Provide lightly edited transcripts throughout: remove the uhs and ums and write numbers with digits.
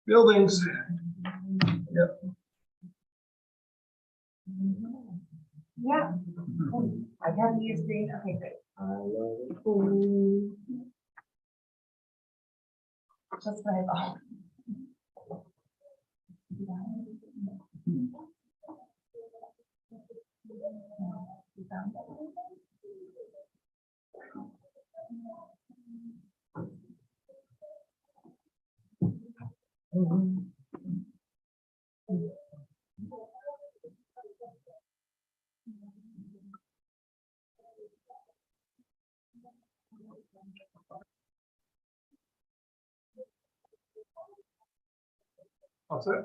Buildings. Yep. Yeah. I have the screen. Okay, great. Just what I thought. All set?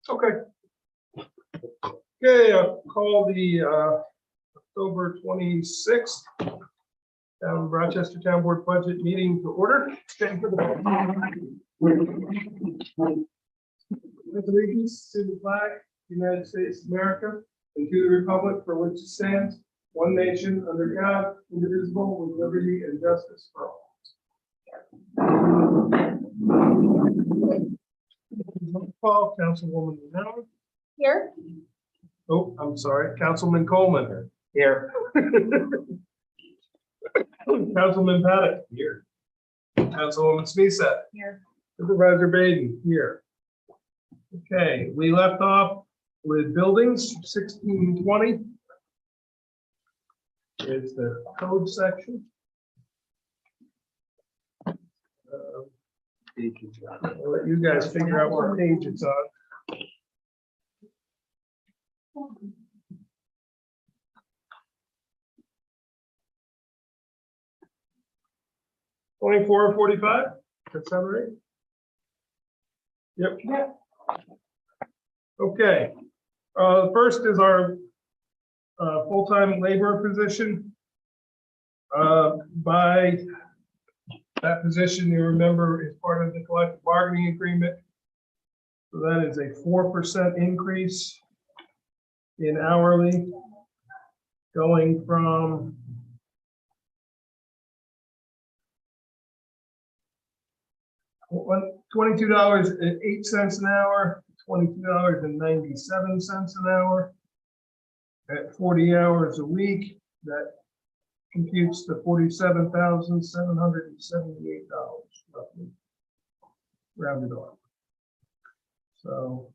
Okay. Okay, I'll call the October 26th Rochester Town Board Budget Meeting to order. Stand for the with allegiance to the flag, United States of America, and to the republic for which it stands, one nation under God, indivisible, with liberty and justice for all. Call Councilwoman Mallon. Here. Oh, I'm sorry, Councilman Coleman. Here. Councilman Paddock. Here. Councilwoman Smisek. Here. Supervisor Baden. Here. Okay, we left off with buildings, 1620. Is the code section. I'll let you guys figure out what page it's on. $24.45. That sound right? Yep. Okay. First is our full-time labor position. By that position, you remember, is part of the collective bargaining agreement. So that is a 4% increase in hourly, going from $22.08 an hour, $22.97 an hour. At 40 hours a week, that computes to $47,778 roughly, rounded off. So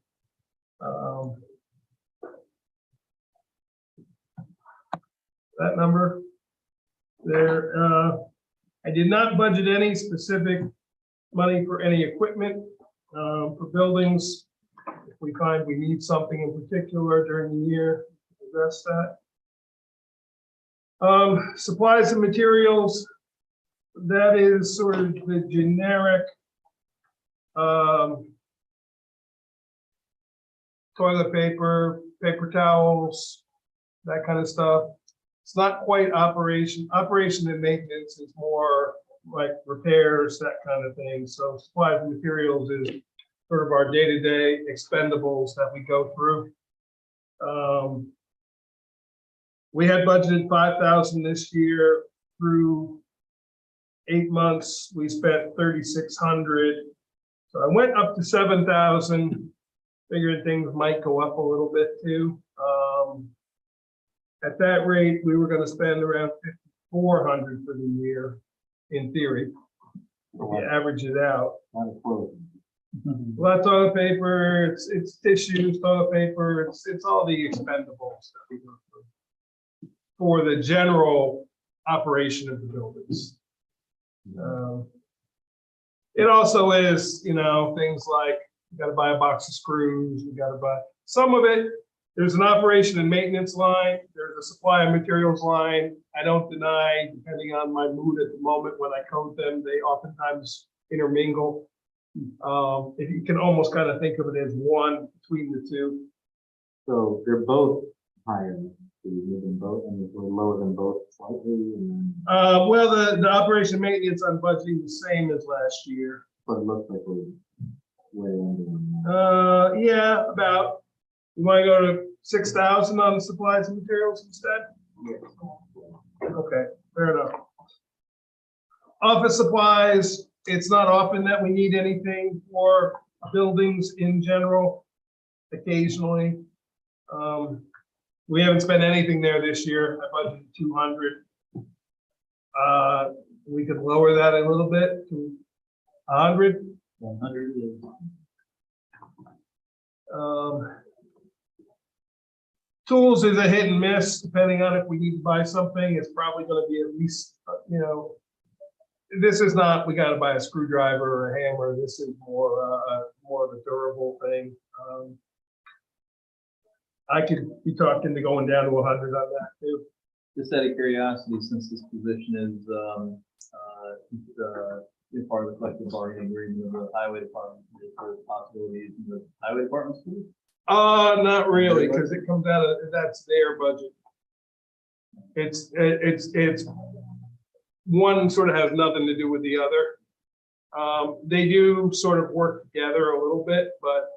that number there, I did not budget any specific money for any equipment for buildings. If we find we need something in particular during the year, address that. Supplies and materials, that is sort of the generic toilet paper, paper towels, that kind of stuff. It's not quite operation. Operation and maintenance is more like repairs, that kind of thing. So supplies and materials is sort of our day-to-day expendables that we go through. We had budgeted $5,000 this year. Through 8 months, we spent $3,600. So I went up to 7,000, figuring things might go up a little bit too. At that rate, we were going to spend around $5,400 for the year, in theory. You average it out. Well, toilet paper, it's tissues, toilet paper, it's all the expendables that we go through for the general operation of the buildings. It also is, things like you got to buy a box of screws, you got to buy some of it. There's an operation and maintenance line. There's a supply of materials line. I don't deny, depending on my mood at the moment when I code them, they oftentimes intermingle. If you can almost kind of think of it as one between the two. So they're both higher. So you move them both, and we're lower than both slightly. And then... Well, the operation maintenance I'm budgeting the same as last year. But it looks like we're way under. Yeah, about, you wanna go to 6,000 on supplies and materials instead? Okay, fair enough. Office supplies, it's not often that we need anything for buildings in general, occasionally. We haven't spent anything there this year. I budgeted 200. We could lower that a little bit to 100. 100 is. Tools is a hit and miss, depending on if we need to buy something. It's probably gonna be at least, this is not, we gotta buy a screwdriver or a hammer. This is more of a durable thing. I could be talking to going down to 100 on that too. Just out of curiosity, since this position is part of the collective bargaining agreement of the highway department, is there a possibility in the highway department too? Not really, because it comes out of, that's their budget. It's one sort of has nothing to do with the other. They do sort of work together a little bit, but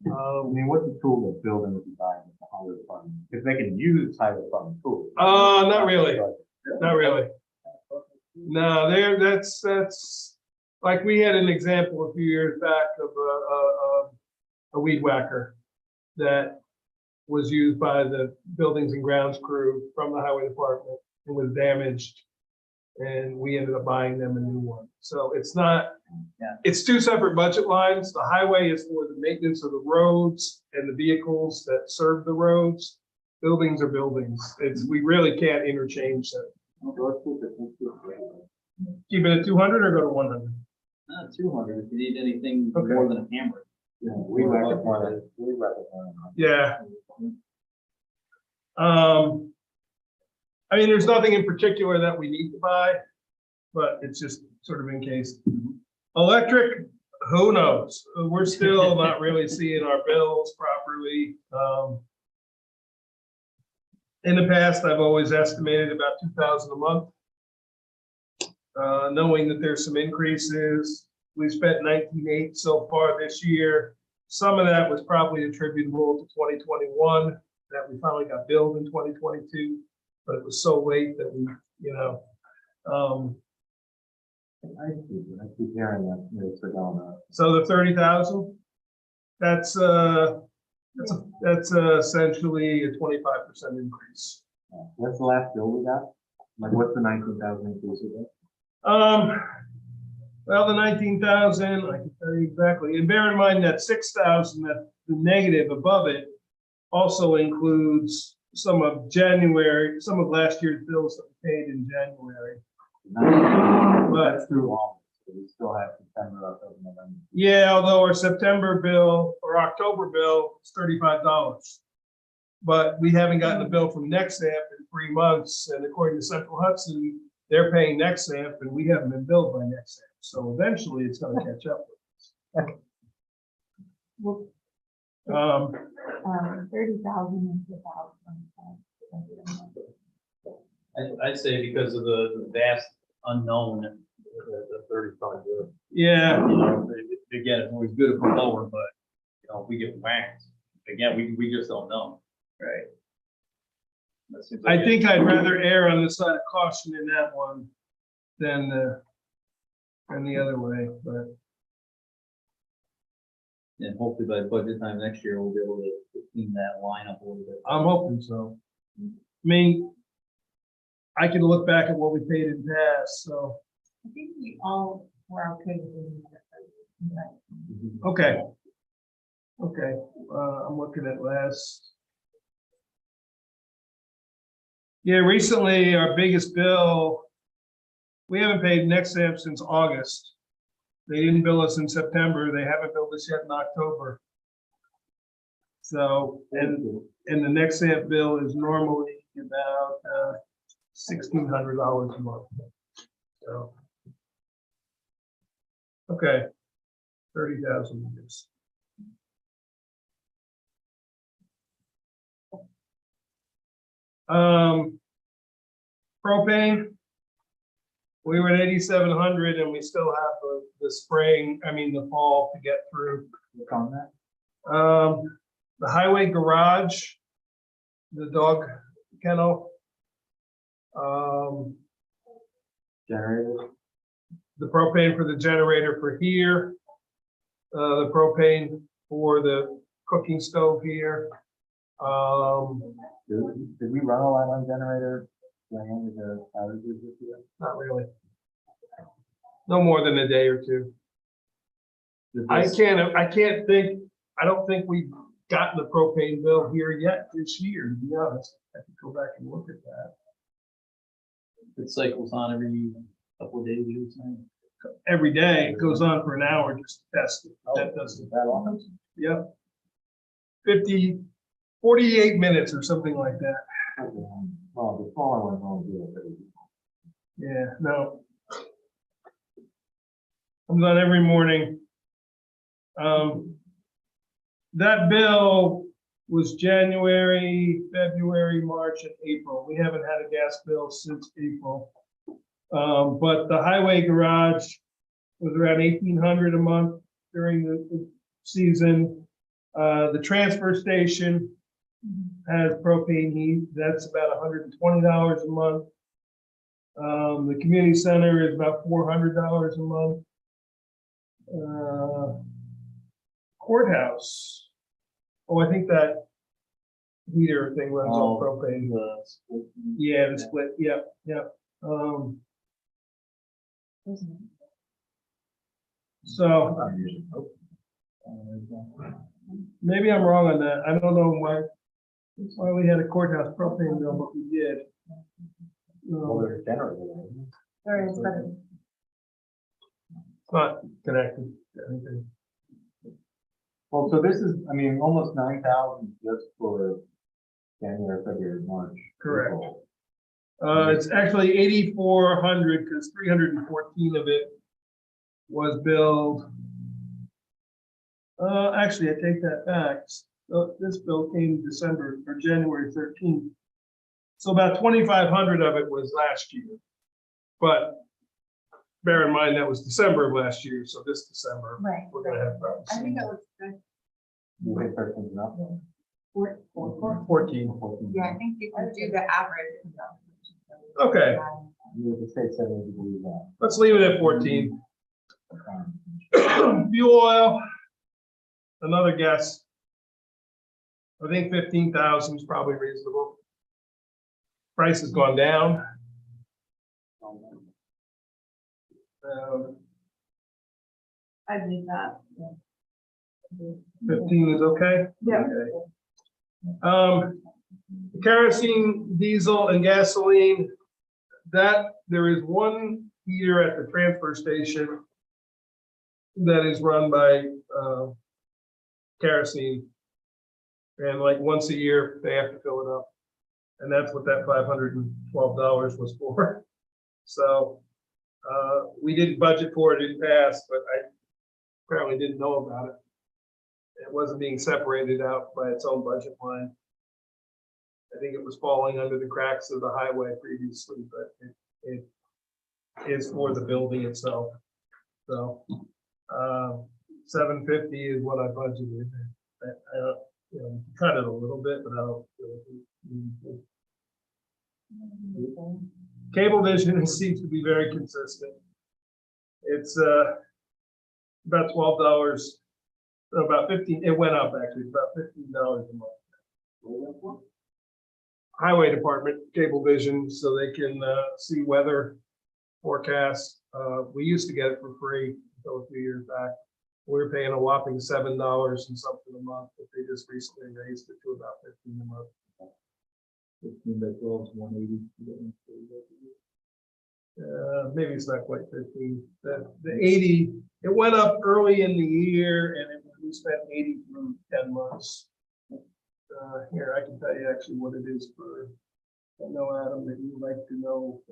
I mean, what's the tool that building would be buying with the highway department? If they can use highway department tools. not really, not really. No, that's like we had an example a few years back of a weed whacker that was used by the buildings and grounds crew from the highway department and was damaged. And we ended up buying them a new one. So it's not, it's two separate budget lines. The highway is for the maintenance of the roads and the vehicles that serve the roads. Buildings are buildings. We really can't interchange them. Keep it at 200 or go to 100? 200, if you need anything Okay. more than a hammer. Yeah, we recommend it. We recommend it. Yeah. I mean, there's nothing in particular that we need to buy, but it's just sort of in case. Electric, who knows? We're still not really seeing our bills properly. In the past, I've always estimated about 2,000 a month. Knowing that there's some increases, we spent 19.8 so far this year. Some of that was probably attributable to 2021, that we finally got billed in 2022, but it was so late that we, I keep hearing that it's going up. so the 30,000, that's essentially a 25% increase. What's the last bill we got? Like, what's the 19,000 increase of it? Well, the 19,000, I can tell you exactly, and bear in mind that 6,000, that the negative above it also includes some of last year's bills that we paid in January. But that's through August, so we still have September, October, November. Yeah, although our September bill or October bill is $35. But we haven't gotten a bill from Nexamp in 3 months, and according to Central Hudson, they're paying Nexamp, and we haven't been billed by Nexamp. So eventually, it's going to catch up with us. 30,000 is about. I'd say because of the vast unknown, the 30 is probably good. Yeah, Again, it's always good if we're lower, but if we get whacked, again, we just don't know. right. That seems like I think I'd rather err on the side of caution in that one than the other way, but And hopefully by budget time next year, we'll be able to clean that line up a little bit. I'm hoping so. I mean, I can look back at what we paid in past, so, I think we all were okay with it. okay. Okay, I'm looking at last. Yeah, recently, our biggest bill, we haven't paid Nexamp since August. They didn't bill us in September. They haven't billed us yet in October. So, and the Nexamp bill is normally about $1,600 a month. So, okay, 30,000 years. Propane. We were at 8,700 and we still have the spring, the fall to get through. Look on that. The highway garage, the dog kennel. Generator. The propane for the generator for here. The propane for the cooking stove here. Did we run a line on generator? During the outages this year? Not really. No more than a day or two. Did I this- don't think we've gotten the propane bill here yet this year, to be honest. I could go back and look at that. It cycles on every couple of days, you're saying? Every day, it goes on for an hour just to test it. That doesn't, That often? yep. 48 minutes or something like that. Well, the smaller ones only do it. Yeah, no. Comes on every morning. That bill was January, February, March, and April. We haven't had a gas bill since April. But the highway garage was around 1,800 a month during the season. The transfer station has propane heat. That's about $120 a month. The community center is about $400 a month. Courthouse. Oh, I think that heater thing runs on propane. Yeah, the split. Yep, yep. So maybe I'm wrong on that. I don't know why we had a courthouse propane bill, but we did. Well, there's a generator. There is, but It's not connected to anything. Well, so this is, almost 9,000 just for January, February, March. Correct. April. It's actually 8,400 because 314 of it was billed. Actually, I take that back. This bill came December or January 13th. So about 2,500 of it was last year. But bear in mind, that was December of last year. So this December, right. we're gonna have problems. I think that was good. You hit 13 enough? 14. Yeah, I think if you do the average. Okay, The state said we believe that. let's leave it at 14. Fuel oil, another guess. I think 15,000 is probably reasonable. Price has gone down. 'I believe that. 15 is okay? Yeah. Okay. Kerosene, diesel, and gasoline, there is one heater at the transfer station that is run by kerosene. And like once a year, they have to fill it up. And that's what that $512 was for. So we didn't budget for it in past, but I apparently didn't know about it. It wasn't being separated out by its own budget line. I think it was falling under the cracks of the highway previously, but it is for the building itself. So, 750 is what I budgeted. I don't, cut it a little bit, but I don't. Cablevision seems to be very consistent. It's about $12, about 15. It went up actually, it's about $15 a month. Highway Department Cablevision, so they can see weather forecasts. We used to get it for free until a few years back. We were paying a whopping $7 and something a month, but they just recently raised it to about 15 a month. 15 by 12 is 180. Maybe it's not quite 15. The 80, it went up early in the year, and we spent 80 through 10 months. Here, I can tell you actually what it is for. I know, Adam, that you'd like to know.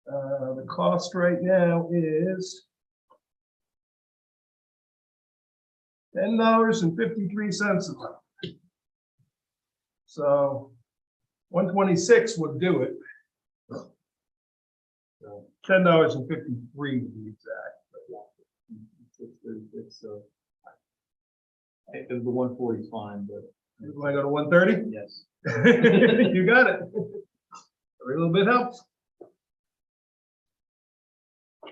The cost right now is $10.53 a month. So 126 would do it. So $10.53 to be exact. The 140 is fine, but Want to go to 130? yes. You got it. Every little bit helps.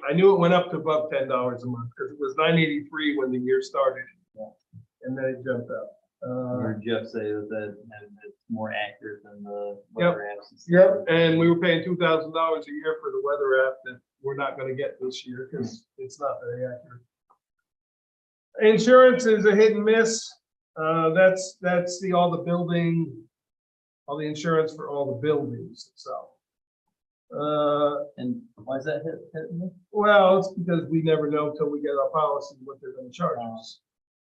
I knew it went up to above $10 a month because it was $9.83 when the year started. Yeah. And then it jumped up. I heard Jeff say that it's more accurate than the Yep. weather apps. and stuff. Yep, and we were paying $2,000 a year for the weather app that we're not gonna get this year because it's not very accurate. Insurance is a hit and miss. That's all the insurance for all the buildings itself. And why is that hitting me? Well, it's because we never know till we get our policy what they're gonna charge us,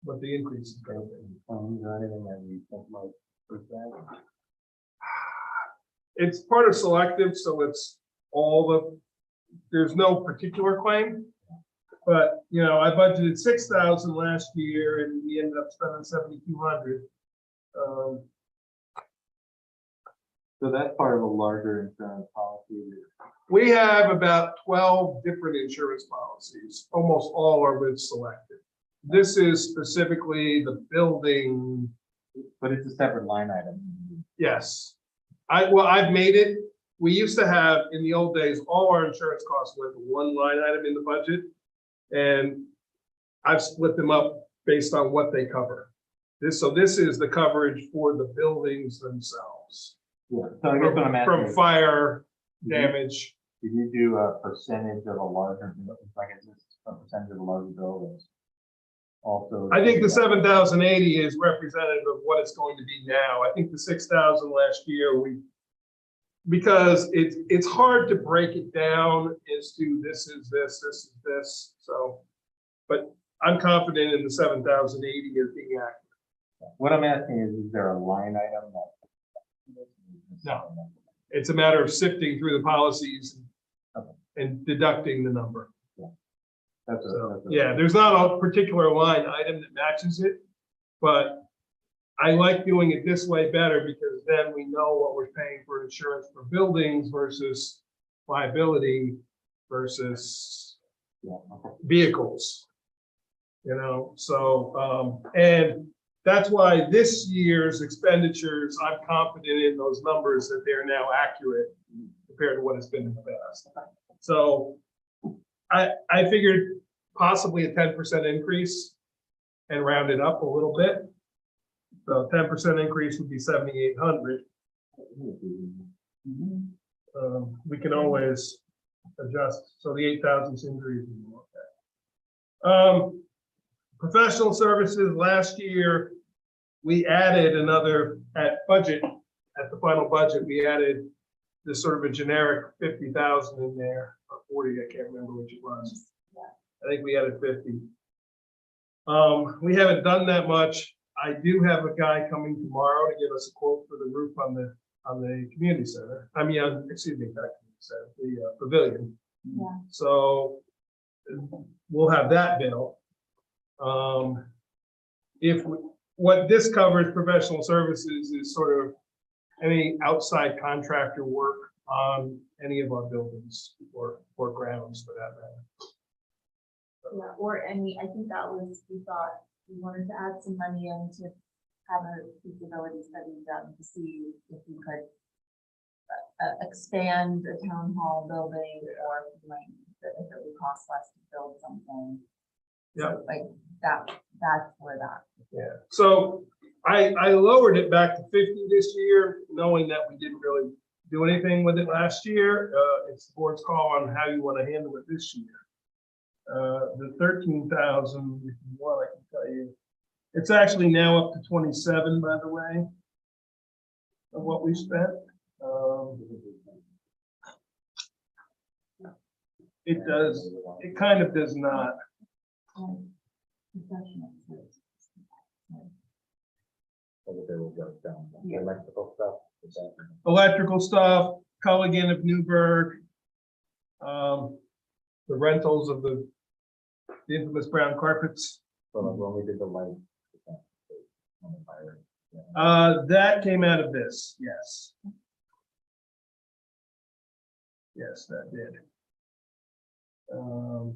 what the increase is gonna be. Or anything that we think might break that? It's part of selective, so it's there's no particular claim. But, you know, I budgeted 6,000 last year and we ended up spending 7,200. So that's part of a larger insurance policy. We have about 12 different insurance policies. Almost all are with selective. This is specifically the building. But it's a separate line item. Yes. I've made it. We used to have, in the old days, all our insurance costs went to one line item in the budget. And I've split them up based on what they cover. So this is the coverage for the buildings themselves. Yeah. So I guess what I'm asking From is, fire damage. did you do a percentage of a larger, like it's just a percentage of a larger buildings? Also. I think the 7,080 is representative of what it's going to be now. I think the 6,000 last year, because it's hard to break it down as to this is this is this. So, but I'm confident in the 7,080 as being accurate. What I'm asking is there a line item that? No. It's a matter of sifting through the policies and deducting the number. That's So, yeah, there's not a particular line item that matches it, but I like doing it this way better because then we know what we're paying for insurance for buildings versus liability versus vehicles. You know, so, and that's why this year's expenditures, I'm confident in those numbers that they're now accurate compared to what it's been in the past. So I figured possibly a 10% increase and round it up a little bit. So 10% increase would be 7,800. We can always adjust. So the 8,000 seems reasonable. Okay. Professional services last year, we added another at the final budget, we added this sort of a generic 50,000 in there, or 40, I can't remember which it was. I think we added 50. We haven't done that much. I do have a guy coming tomorrow to give us a quote for the roof on the community center. I mean, excuse me, not community center, the pavilion. Yeah. So we'll have that bill. What this covers professional services is sort of any outside contractor work on any of our buildings or grounds for that matter. Yeah, or any, I think that was, we thought we wanted to add some money in to have a feasibility study done to see if we could expand a town hall building or like if it would cost less to build something. Yeah. So, like that's where that. Yeah, so I lowered it back to 50 this year, knowing that we didn't really do anything with it last year. It's the board's call on how you want to handle it this year. The 13,000, if you want, I can tell you, it's actually now up to 27, by the way, of what we spent. It kind of does not. Professional services. Yeah. Electrical stuff. Electrical stuff, Culligan of Newburgh, the rentals of the infamous brown carpets. So like when we did the light. That came out of this, yes. Yes, that did. I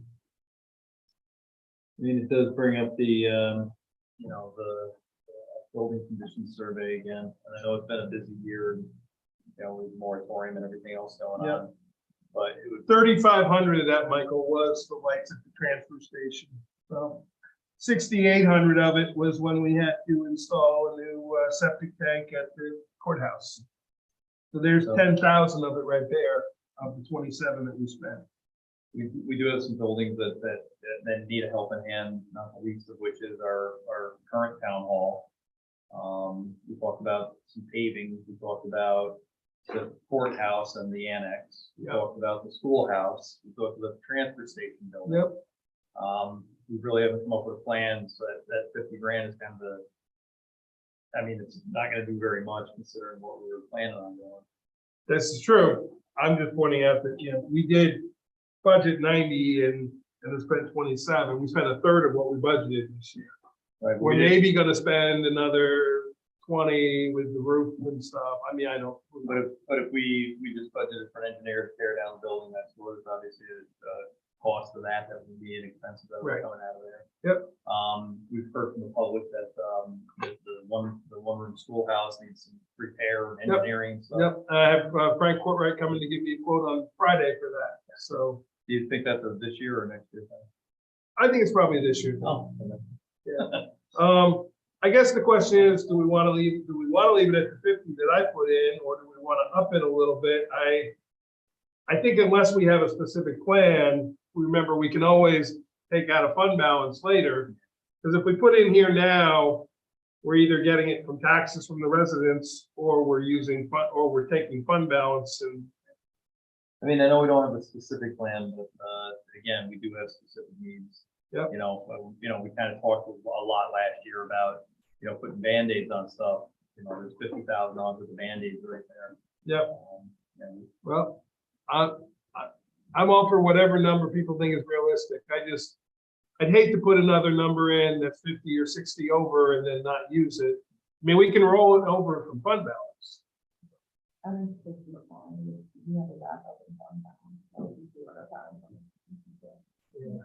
mean, it does bring up the, you know, the building condition survey again, and I know it's been a busy year, you know, with moratorium and everything else going Yeah. on. But it would, 3,500 of that, Michael, was the lights at the transfer station. So 6,800 of it was when we had to install a new septic tank at the courthouse. So there's So- 10,000 of it right there of the 27 that we spent. we do have some buildings that need a helping hand, not the least of which is our current town hall. We talked about some paving, we talked about the courthouse and the annex. We Yeah. talked about the schoolhouse, we talked about the transfer station building. Yep. We really haven't come up with a plan, so that 50 grand is kind of the, I mean, it's not gonna do very much considering what we were planning on doing. This is true. I'm just pointing out that, you know, we did budget 90 and we spent 27. We spent a third of what we budgeted this year. Right, We're maybe gonna spend another 20 with the roof and stuff. I mean, I don't. But if we just budgeted for an engineer to tear down the building, that's what is obviously the cost of that would be an expensive that would Right. coming out of there. Yep. We've heard from the public that, the one room schoolhouse needs some repair and Yep. engineering, so. Yep, I have Frank Courtwright coming to give me a quote on Friday for that. So Do you think that's this year or next year? I think it's probably this year. Oh. I guess the question is, do we want to leave it at the 50 that I put in, or do we want to up it a little bit? I think unless we have a specific plan, remember, we can always take out a fund balance later. Because if we put in here now, we're either getting it from taxes from the residents, or we're taking fund balance and, I mean, I know we don't have a specific plan, but, again, we do have specific needs. Yep. You know, we kind of talked a lot last year about, you know, putting Band-Aids on stuff. You know, there's $50,000 worth of Band-Aids right there. yep. And Well, I'm all for whatever number people think is realistic. I'd hate to put another number in that's 50 or 60 over and then not use it. I mean, we can roll it over from fund balance. I think it's fine. We have a backup in fund balance, so we do what our balance is.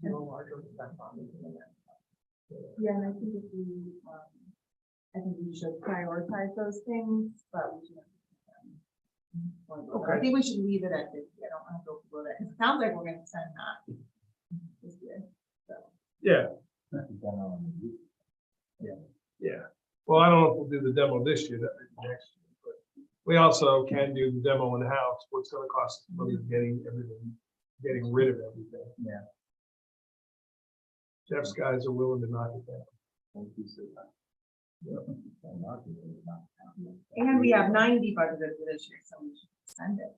No larger than fund. Yeah, and I think if we, I think we should prioritize those things, but we should. I think we should leave it at 50. I don't want to go below that. It sounds like we're going to spend that this year. So. Yeah, yeah. Well, I don't know if we'll do the demo this year, that may be next year, but we also can do the demo in the house. What's gonna cost us money getting rid of everything. Yeah. Jeff's guys are willing to knock it down. And we have 90 budgeted for this year, so we should spend it.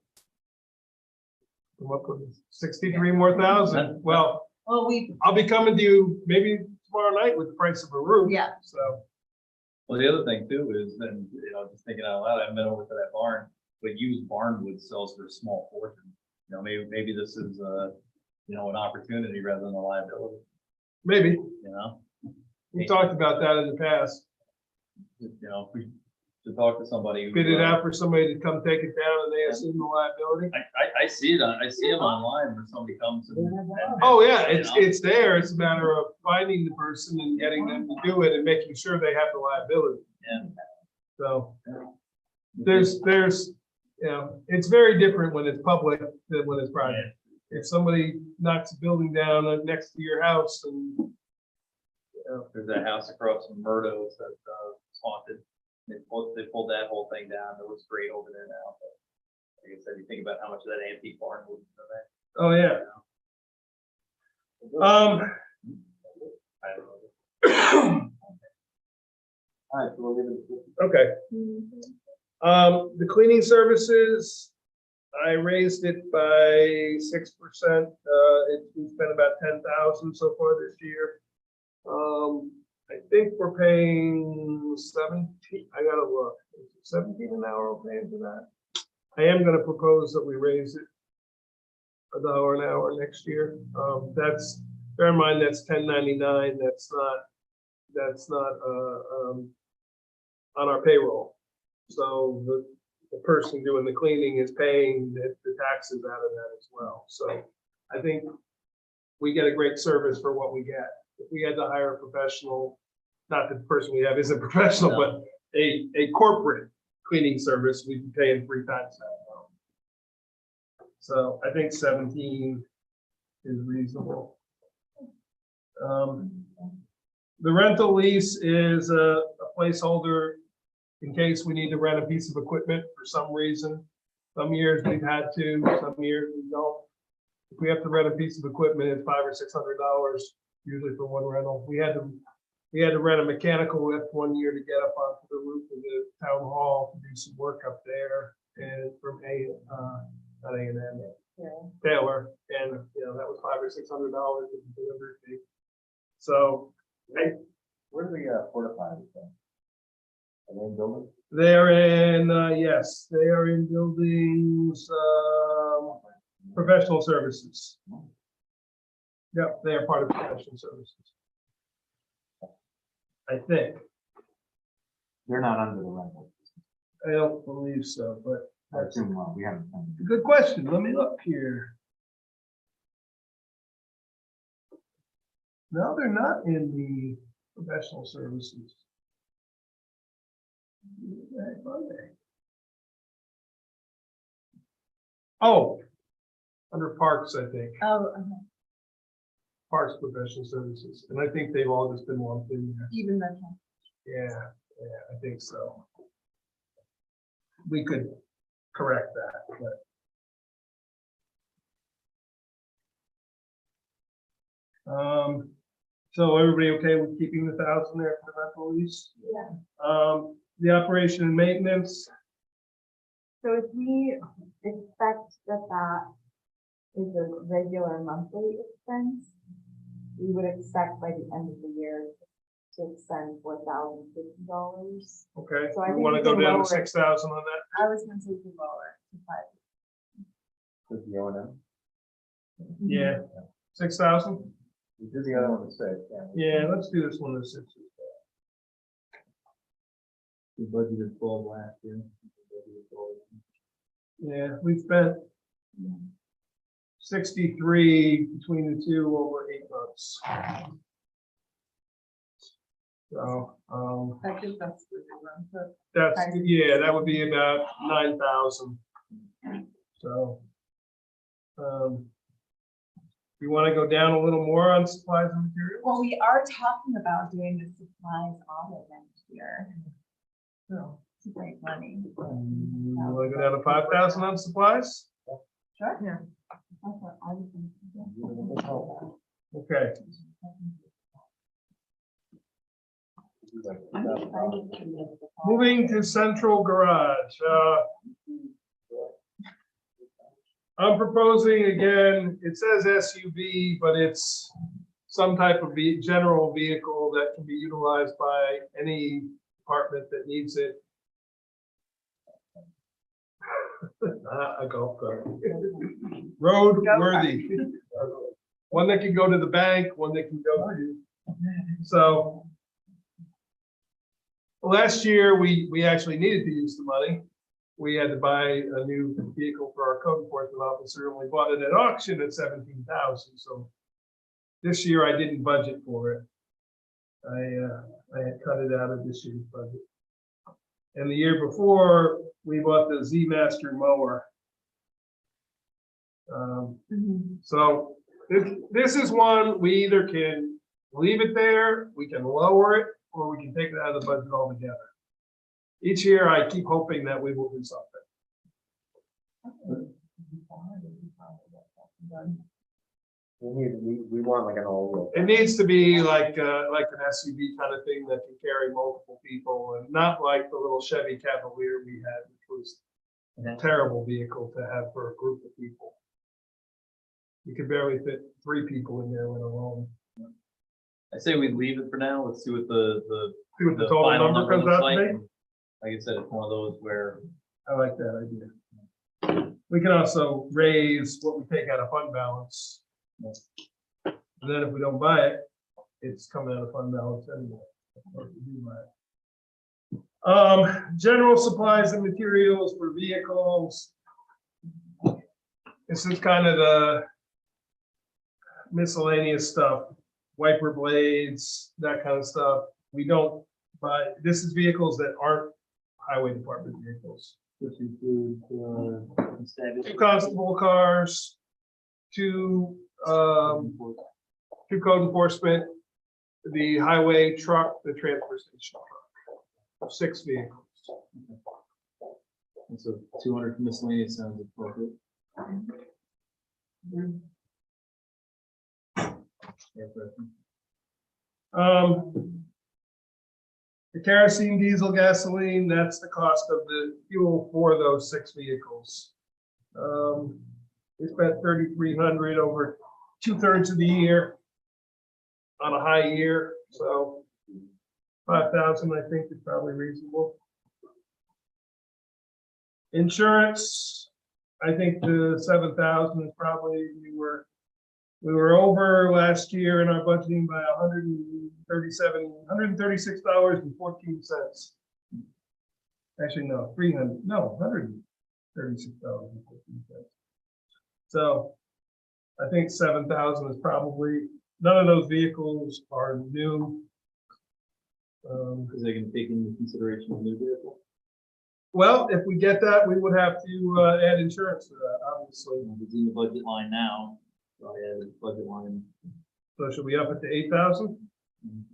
Come up with 63 more thousand. Well, Well, we, I'll be coming to you maybe tomorrow night with the price of a roof. yeah, So, Well, the other thing too is then, you know, just thinking out loud, I haven't been over to that barn, but used barn wood sells for a small fortune. You know, maybe this is you know, an opportunity rather than a liability, maybe, you know? we talked about that in the past. You know, if we should talk to somebody. who, Bid it out for somebody to come take it down and they assume the liability. I see it, I see them online where somebody comes and. Oh, yeah, you know? it's there. It's a matter of finding the person and getting them to do it and making sure they have the liability. Yeah. So there's, you know, it's very different when it's public than when it's private. If somebody knocks a building down next to your house and, you know, There's that house across from Murdo's that is haunted. They pulled that whole thing down. It looks great over there now. But like I said, you think about how much of that antique barn wood is in there. oh, yeah. I don't know. All right, so we'll leave it at 50. Okay. The cleaning services, I raised it by 6%. We spent about 10,000 so far this year. I think we're paying 17. I gotta look. Is it 17 an hour we're paying for that? I am gonna propose that we raise it $1 an hour next year. That's, bear in mind, that's 1099. That's not on our payroll. So the person doing the cleaning is paying the taxes out of that as well. So I think we get a great service for what we get. If we had to hire a professional, not that the person we have isn't professional, but a corporate cleaning service, we'd be paying 3 times that amount. So I think 17 is reasonable. The rental lease is a placeholder in case we need to rent a piece of equipment for some reason. Some years we've had to, some years we don't. If we have to rent a piece of equipment, it's $500 or $600 usually for one rental. We had to rent a mechanical lift one year to get up onto the roof of the town hall to do some work up there, and from not A&M, Taylor, and that was $500 or $600 with the delivery fee. So Where do the porta potties go? Are they in buildings? they're in, yes, they are in buildings, professional services. Yep, they are part of professional services. I think. They're not under the rental. I don't believe so, but I that's assume not. We haven't. a good question. Let me look here. No, they're not in the professional services. Where the heck are they? Oh, under parks, I think. Oh, okay. Parks professional services, and I think they've all just been lumped in there. Even though. Yeah, I think so. We could correct that, but. So everybody okay with keeping the 1,000 there for the rental lease? Yeah. The operation and maintenance, So if we expect that is a regular monthly expense, we would expect by the end of the year to expend $4,050. okay, So I we think want to we go can down lower to it. 6,000 on that. I was gonna say to lower it to 5. With the O&M? Yeah, 6,000. We did the other one to 6. Yeah, let's do this one to 6. We budgeted 12 last year. Yeah, we spent 63 between the two over 8 months. So, I think that's the one, so that's, yeah, that would be about 9,000. So, you want to go down a little more on supplies and materials? well, we are talking about doing the supplies audit next year. So, to make money. You want to go down to 5,000 on supplies? Sure. Yeah. That's what I was thinking. Okay. I'm excited to make the call. Moving to central garage. I'm proposing again, it says SUV, but it's some type of general vehicle that can be utilized by any department that needs it. A golf cart. Road worthy. One that can go to the bank, one that can go to. So last year, we actually needed to use the money. We had to buy a new vehicle for our code enforcement officer, and we bought it at auction at 17,000. So this year I didn't budget for it. I had cut it out of this year's budget. And the year before, we bought the Z Master mower. So this is one we either can leave it there, we can lower it, or we can take it out of the budget altogether. Each year, I keep hoping that we will do something. We want like an all-wheel. It needs to be like an SUV kind of thing that can carry multiple people, and not like the little Chevy Cavalier we had, which was a terrible vehicle to have for a group of people. You could barely fit 3 people in there, let alone. I say we leave it for now. Let's see what the See what the total final number comes looks out like. to be. Like I said, it's one of those where I like that idea. We can also raise what we take out of fund balance. And then if we don't buy it, it's coming out of fund balance anyway. Or if we do buy it. General supplies and materials for vehicles. This is kind of miscellaneous stuff, wiper blades, that kind of stuff. We don't buy, this is vehicles that aren't highway department vehicles. Which includes, Two constable cars, two code enforcement, the highway truck, the transfer station truck. 6 vehicles. And so 200 miscellaneous sounds appropriate. The kerosene, diesel, gasoline, that's the cost of the fuel for those 6 vehicles. We spent 3,300 over 2/3 of the year on a high year, so 5,000 I think is probably reasonable. Insurance, I think the 7,000 is probably, we were over last year in our budgeting by $136.14. Actually, no, 136.14. So I think 7,000 is probably, none of those vehicles are new. Because they can take into consideration a new vehicle. Well, if we get that, we would have to add insurance to that, obviously. It's in the budget line now. So I added the budget line. So should we up it to 8,000?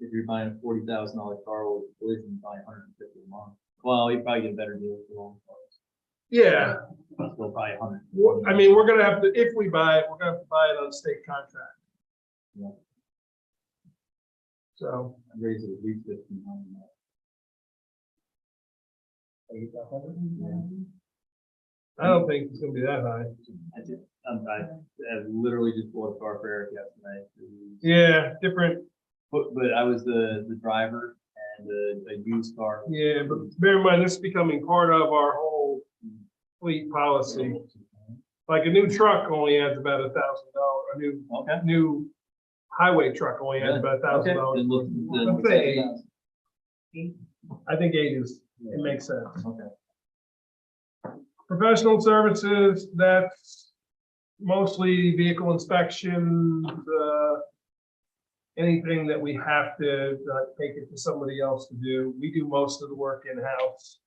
If you're buying a $40,000 car with collision, buy 150 a month. Well, you probably get a better deal for long cars. Yeah, Still buy 100. I mean, we're gonna have to, if we buy it, we're gonna have to buy it on state contract. Yeah. So, I'd raise it at least 15. I don't think it's gonna be that high. I literally just bought a car for Eric yesterday. Yeah, different, But I was the driver and a used car. yeah, but bear in mind, this is becoming part of our whole fleet policy. Like a new truck only adds about $1,000, Okay. new highway truck only adds about Okay. $1,000. Then look- Let's say 8. I think 8 is, it makes sense. Okay. Professional services, that's mostly vehicle inspections, anything that we have to take it to somebody else to do. We do most of the work in-house.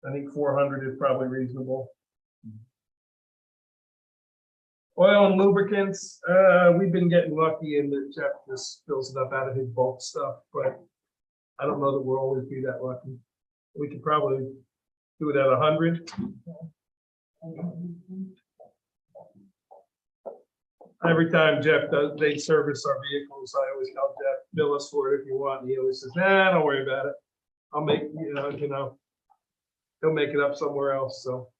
I think 400 is probably reasonable. Oil and lubricants, we've been getting lucky in that Jeff just fills it up out of his bulk stuff, but I don't know that we'll always be that lucky. We could probably do it at 100. Every time Jeff they service our vehicles, I always tell Jeff, bill us for it if you want. And he always says, nah, don't worry about it. I'll make, he'll make it up somewhere else, so.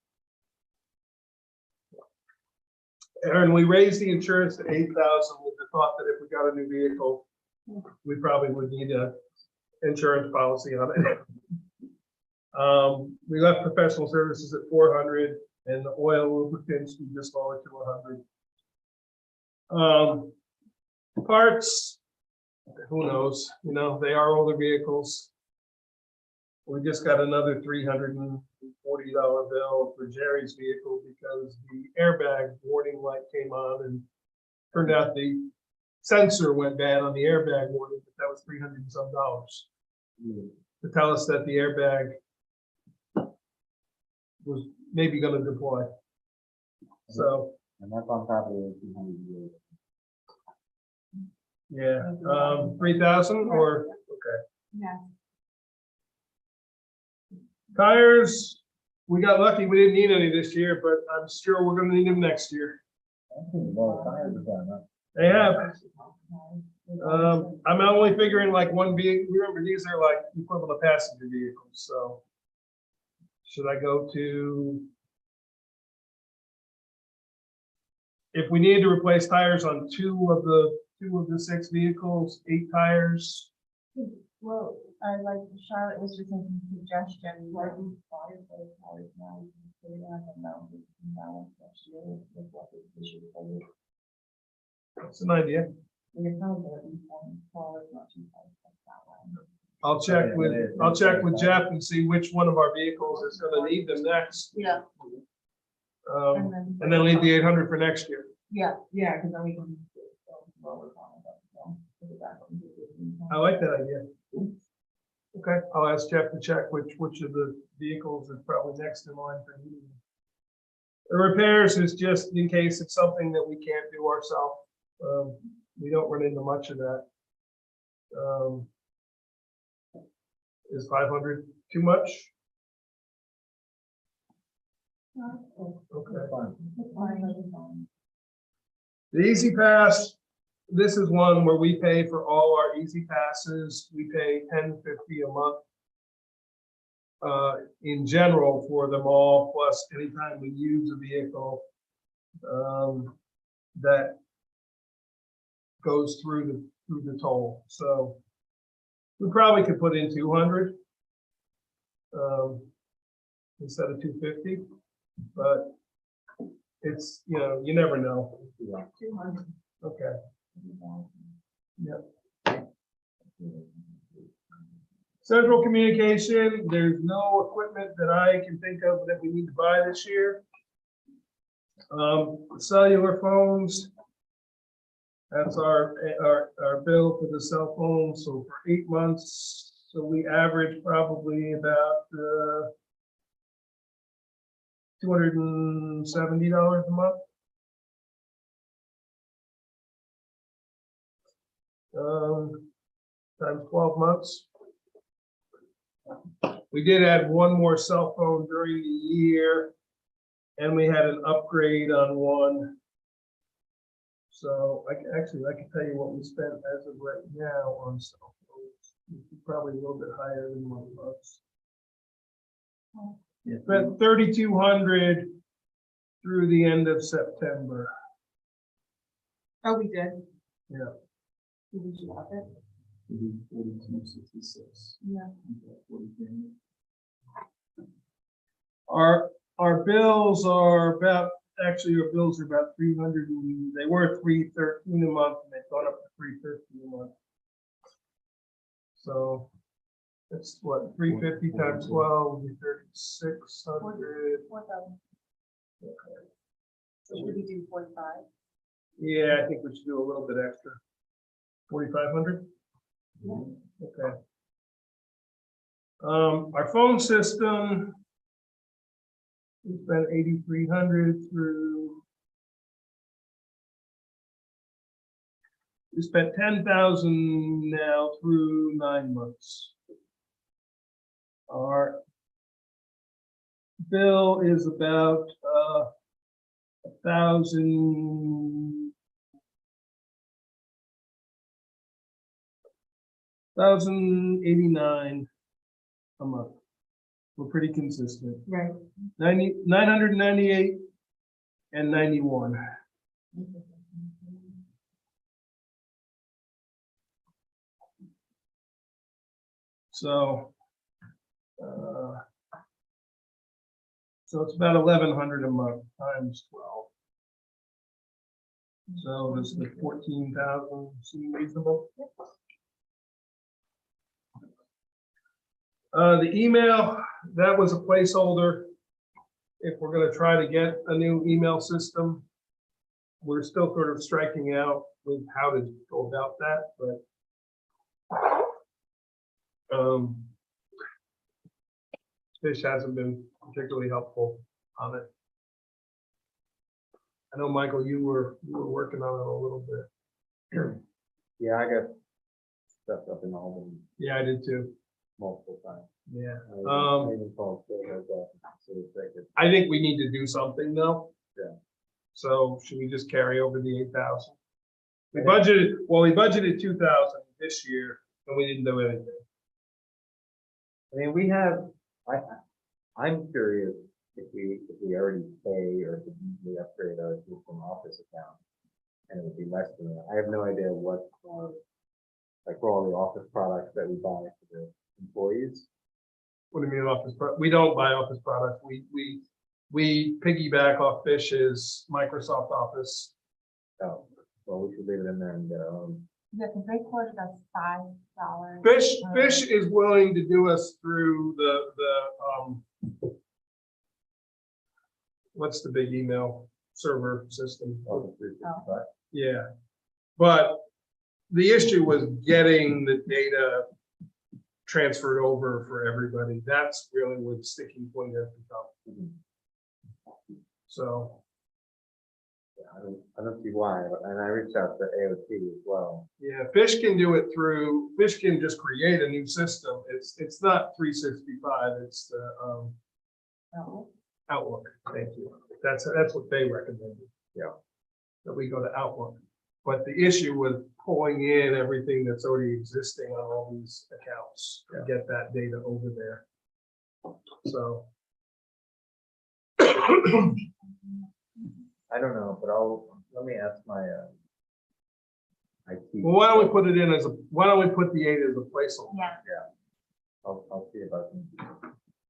Aaron, we raised the insurance to 8,000 with the thought that if we got a new vehicle, we probably would need a insurance policy on it. We left professional services at 400 and the oil lubricants, we just lowered to 100. Parts, who knows, they are older vehicles. We just got another $340 bill for Jerry's vehicle because the airbag warning light came on and turned out the sensor went bad on the airbag warning, but that was $300 and some to tell us that the airbag was maybe going to deploy. So, and that's on top of the 200 years. yeah, 3,000 or, okay. Yeah. Tires, we got lucky, we didn't need any this year, but I'm sure we're gonna need them next year. Well, tires are down, huh? They have. I'm only figuring like one vehicle, remember, these are like equivalent of passenger vehicles, so. Should I go to? If we need to replace tires on two of the 6 vehicles, 8 tires. Well, I like Charlotte was just making a suggestion, why do fire those tires now? So we don't have to know, we can balance next year with what we should pay. That's an idea. We can probably get it in forward, not too far, like that one. I'll check with Jeff and see which one of our vehicles is gonna need them next. Yeah. And then leave the 800 for next year. Yeah, because then we can. Lower down, so, put it back on the- I like that idea. Okay, I'll ask Jeff to check which of the vehicles is probably next in line for you. The repairs is just in case it's something that we can't do ourselves. We don't run into much of that. Is 500 too much? Okay. The Easy Pass, this is one where we pay for all our Easy Passes. We pay $10.50 a month. In general for them all, plus anytime we use a vehicle that goes through the toll. So we probably could put in 200 instead of 250, but it's, you never know. 200. Okay. Yep. Central communication, there's no equipment that I can think of that we need to buy this year. Cellular phones, that's our bill for the cell phone. So for 8 months, so we average probably about $270 a month. Times 12 months. We did add one more cell phone during the year, and we had an upgrade on one. So I can tell you what we spent as of right now on cell phones. Probably a little bit higher than $1. Yeah. Spent 3,200 through the end of September. Oh, we did. Yeah. Did we do it? 42.66. Yeah. Our bills are about, actually our bills are about 300, they were 313 a month and they've gone up to 350 a month. So that's what, 350 times 12 would be 3,600. 4,000. Should we do 45? Yeah, I think we should do a little bit extra. 4,500? Okay. Our phone system, we spent 8,300 through. We spent 10,000 now through 9 months. Our bill is about 1,089 a month. We're pretty consistent. Right. 998 and 91. So, so it's about 1,100 a month times 12. So does the 14,000 seem reasonable? The email, that was a placeholder. If we're going to try to get a new email system, we're still sort of striking out with how to go about that, but Fish hasn't been particularly helpful on it. I know, Michael, you were working on it a little bit. Yeah, I got stuff up in Albany Yeah, I did too. multiple times. Yeah. I even called Phil like that, so it's like it- I think we need to do something though. Yeah. So should we just carry over the 8,000? We budgeted 2,000 this year and we didn't do anything. I mean, I'm curious if we already pay or if we upgrade our existing office account, and it would be less than that. I have no idea what, like for all the office products that we buy for the employees. What do you mean office? We don't buy office products. We piggyback off Fish's Microsoft Office. Oh, well, we should leave it in there and get our own. Yeah, because they quoted us $5. Fish is willing to do us through the what's the big email server system. Office 365. Yeah, but the issue was getting the data transferred over for everybody. That's really what the sticking point has become. So, Yeah, I don't see why, and I reached out to AOT as well. yeah, Fish can do it through, Fish can just create a new system. It's not 365, it's the Outlook. Thank you. That's what they recommended. Yeah. That we go to Outlook. But the issue with pulling in everything that's already existing on all these accounts to get that data over there. So. I don't know, but let me ask my IT. Well, why don't we put the 8 as a placeholder? Yeah. I'll see if I can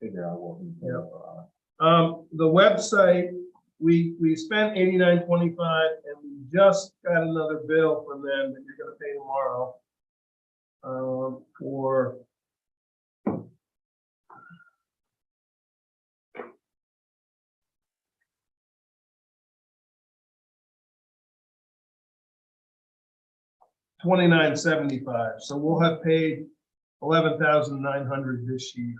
figure out what we can do. The website, we spent $89.25 and we just got another bill from them that you're gonna pay tomorrow. For $29.75. So we'll have paid $11,900 this year.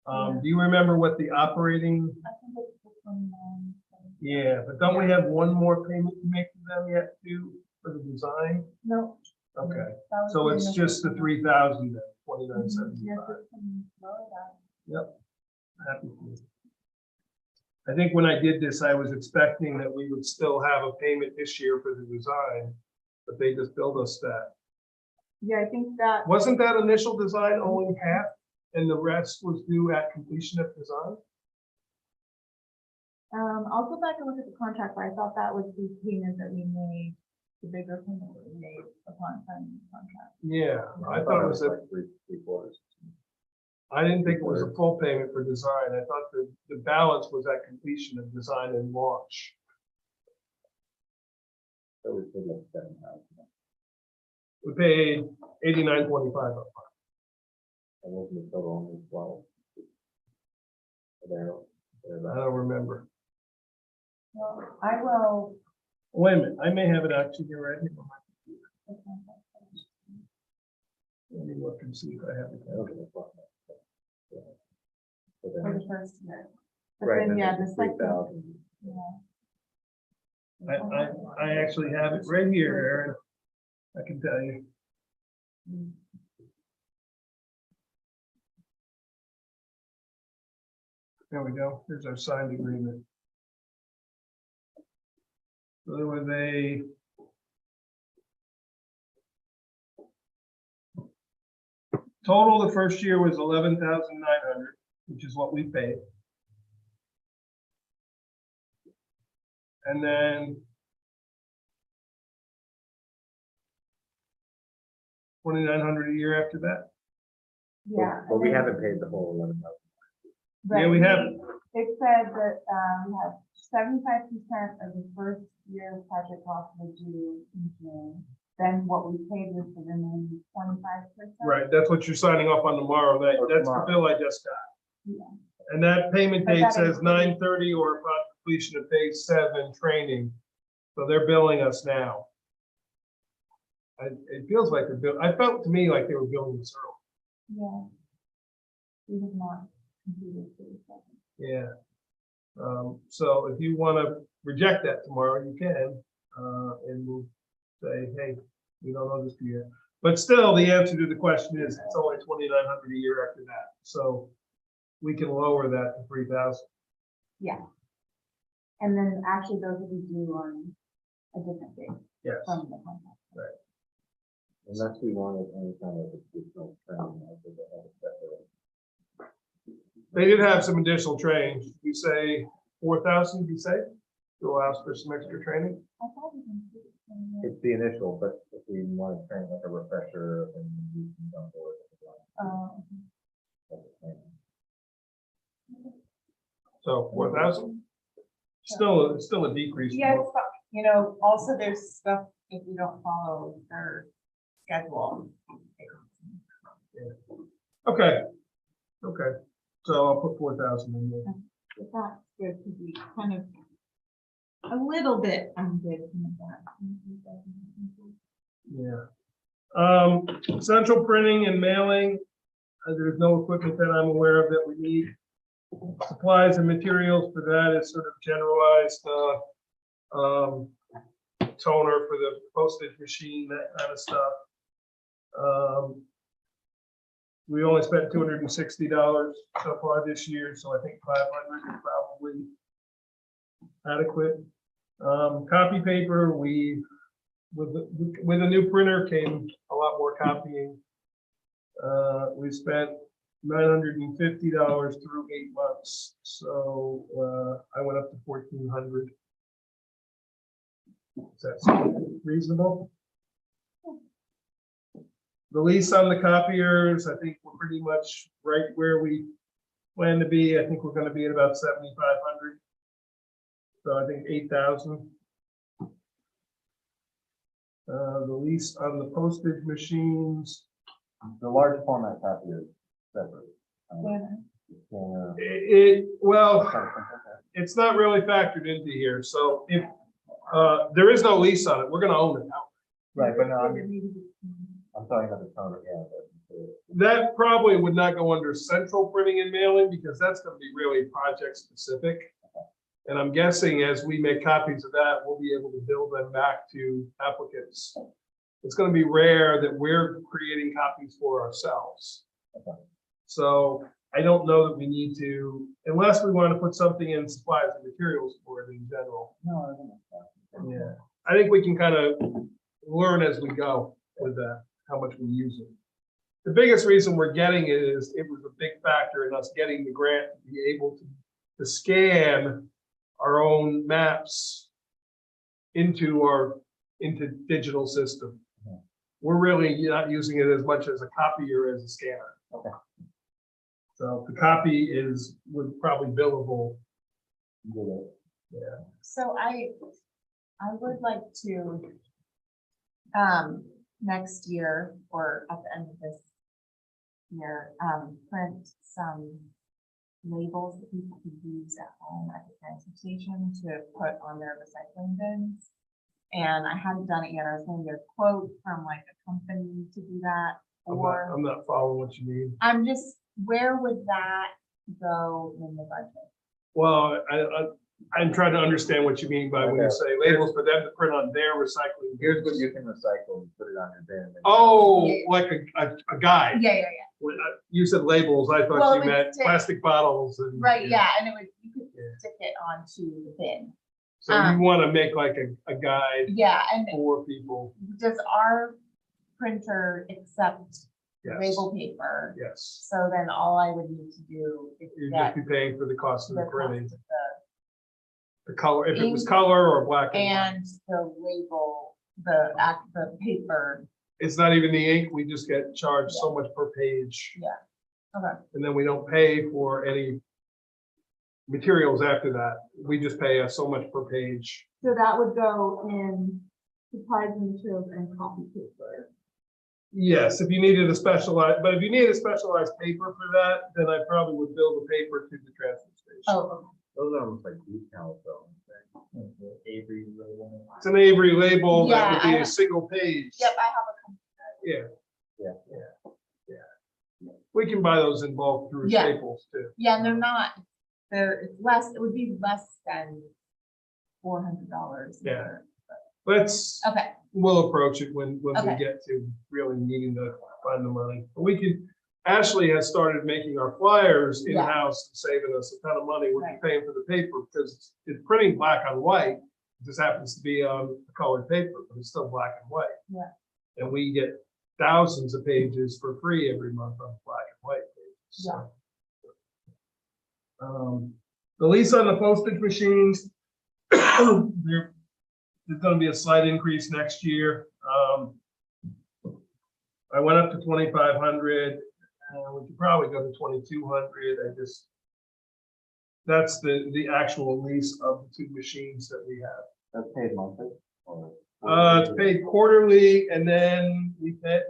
Do you remember what the operating? I think it's the 29. Yeah, but don't we have one more payment to make to them yet too for the design? No. Okay, that was so the it's initial just the payment. 3,000 then, Yes, 29.75. it's lower that. Yep. Happy to. I think when I did this, I was expecting that we would still have a payment this year for the design, but they just billed us that. Yeah, I think that, Wasn't that initial design only half and the rest was due at completion of design? I'll go back and look at the contract, but I thought that was the payment that we made, the bigger payment that we made upon signing the contract. Yeah, I thought it was like three quarters. I didn't think it was a full payment for design. I thought the balance was at completion of design and launch. So we paid like 7,000. We paid $89.25 up front. And wasn't the total only 12? There, I don't remember. Well, I will. Wait a minute, I may have it actually here right here on my computer. Let me look and see if I have it. So For then- the first year. But Right, then, then yeah, the it's second, 3,000. yeah. I actually have it right here, Aaron. I can tell you. There we go. Here's our signed agreement. So there was a total the first year was 11,900, which is what we paid. And then 2,900 a year after that. Yeah. But we and then- haven't paid the whole 11,000. Yeah, we right, haven't. It said that, we have 75% of the first year project cost was due in June. Then what we paid was the remaining 25%. Right, that's what you're signing off on tomorrow night. Oh, That's the tomorrow. bill I just got. Yeah. And that payment But date that says includes- 9/30 or upon completion of phase 7 training. So they're billing us now. It feels like they're bill, I felt to me like they were billing us early. Yeah. We have not completed the second. Yeah. So if you want to reject that tomorrow, you can, and we'll say, hey, we don't know this yet. But still, the answer to the question is it's only 2,900 a year after that. So we can lower that to 3,000. Yeah. And then actually those will be due on a different date Yes. from the contract. Unless we wanted any kind of additional training, I think they have a separate. They did have some additional training. You say 4,000, you say? To allow us for some extra training? I thought we included some, It's the initial, but if we want to train like a refresher and we can on board. That's the thing. So 4,000? Still a decrease. from Yes, what- but, you know, also there's stuff if you don't follow their schedule. Okay. Okay. So I'll put 4,000 in there. That's good, because we kind of a little bit, I'm good with that. Yeah. Central printing and mailing, there's no equipment that I'm aware of that we need. Supplies and materials for that is sort of generalized, toner for the postage machine, that kind of stuff. We only spent $260 so far this year, so I think 500 is probably adequate. Copy paper, with a new printer came a lot more copying. We spent $950 through 8 months, so I went up to 1,400. Is that reasonable? The lease on the copiers, I think we're pretty much right where we plan to be. I think we're going to be at about 7,500. So I think 8,000. The lease on the postage machines. The large format copy is separate. Well, it's not really factored into here. So if there is no lease on it, we're going to own it now. Right, but no, I'm talking about the toner, yeah. That probably would not go under central printing and mailing because that's going to be really project specific. And I'm guessing as we make copies of that, we'll be able to bill them back to applicants. It's going to be rare that we're creating copies for ourselves. Okay. So I don't know that we need to, unless we want to put something in supplies and materials for it in general. No, I don't know. Yeah, I think we can kind of learn as we go with that, how much we use it. The biggest reason we're getting it is it was a big factor in us getting the grant to be able to scan our own maps into digital system. Mhm. We're really not using it as much as a copier as a scanner. Okay. So the copy would probably billable. Good. Yeah. So I would like to, next year or at the end of this year, print some labels that people could use at home at the transfer station to put on their recycling bins. And I hadn't done it yet. I was going to get a quote from like a company to do that. Or I'm not following what you mean. I'm just, where would that go in the budget? Well, I'm trying to understand what you mean by when you say labels for them to print on their recycling. Here's what you can recycle and put it on your bin. Oh, like a guide. Yeah. When, you said labels, I Well, thought it you meant was to- plastic bottles and. Right, yeah, and you could Yeah. stick it onto the bin. So you want to make like a guide Yeah, and for people. does our printer accept Yes. label paper? Yes. So then all I would need to do is You'd get just be paying for the cost of the the cost printing, of the color, if it was ink color or black and white. and the label, the paper. It's not even the ink, we just get charged so much per page. Okay, And then we don't pay for any materials after that. We just pay us so much per page. So that would go in supplies and materials and copy paper. Yes, if you needed a specialized, but if you need a specialized paper for that, then I probably would bill the paper to the transfer station. oh, Those are almost like decals though. Avery label. It's an Avery label, that Yeah, would be I- a single page. yep, I have a. Yeah, Yeah. we can buy those in bulk through Yeah. Staples too. Yeah, and it's less, it would be less than $400. Yeah. Let's, Okay, we'll approach it when we Okay. get to really needing to find the money. But we can, Ashley has started making our flyers Yeah. in-house, saving us a ton of money. We're Right. paying for the paper because it's printing black on white. It just happens to be on colored paper, but it's still black and white. Yeah. And we get thousands of pages for free every month on black and white pages. So. The lease on the postage machines, there's going to be a slight increase next year. I went up to 2,500. We could probably go to 2,200. That's the actual lease of the two machines that we have. That's paid monthly or? It's paid quarterly, and then we pay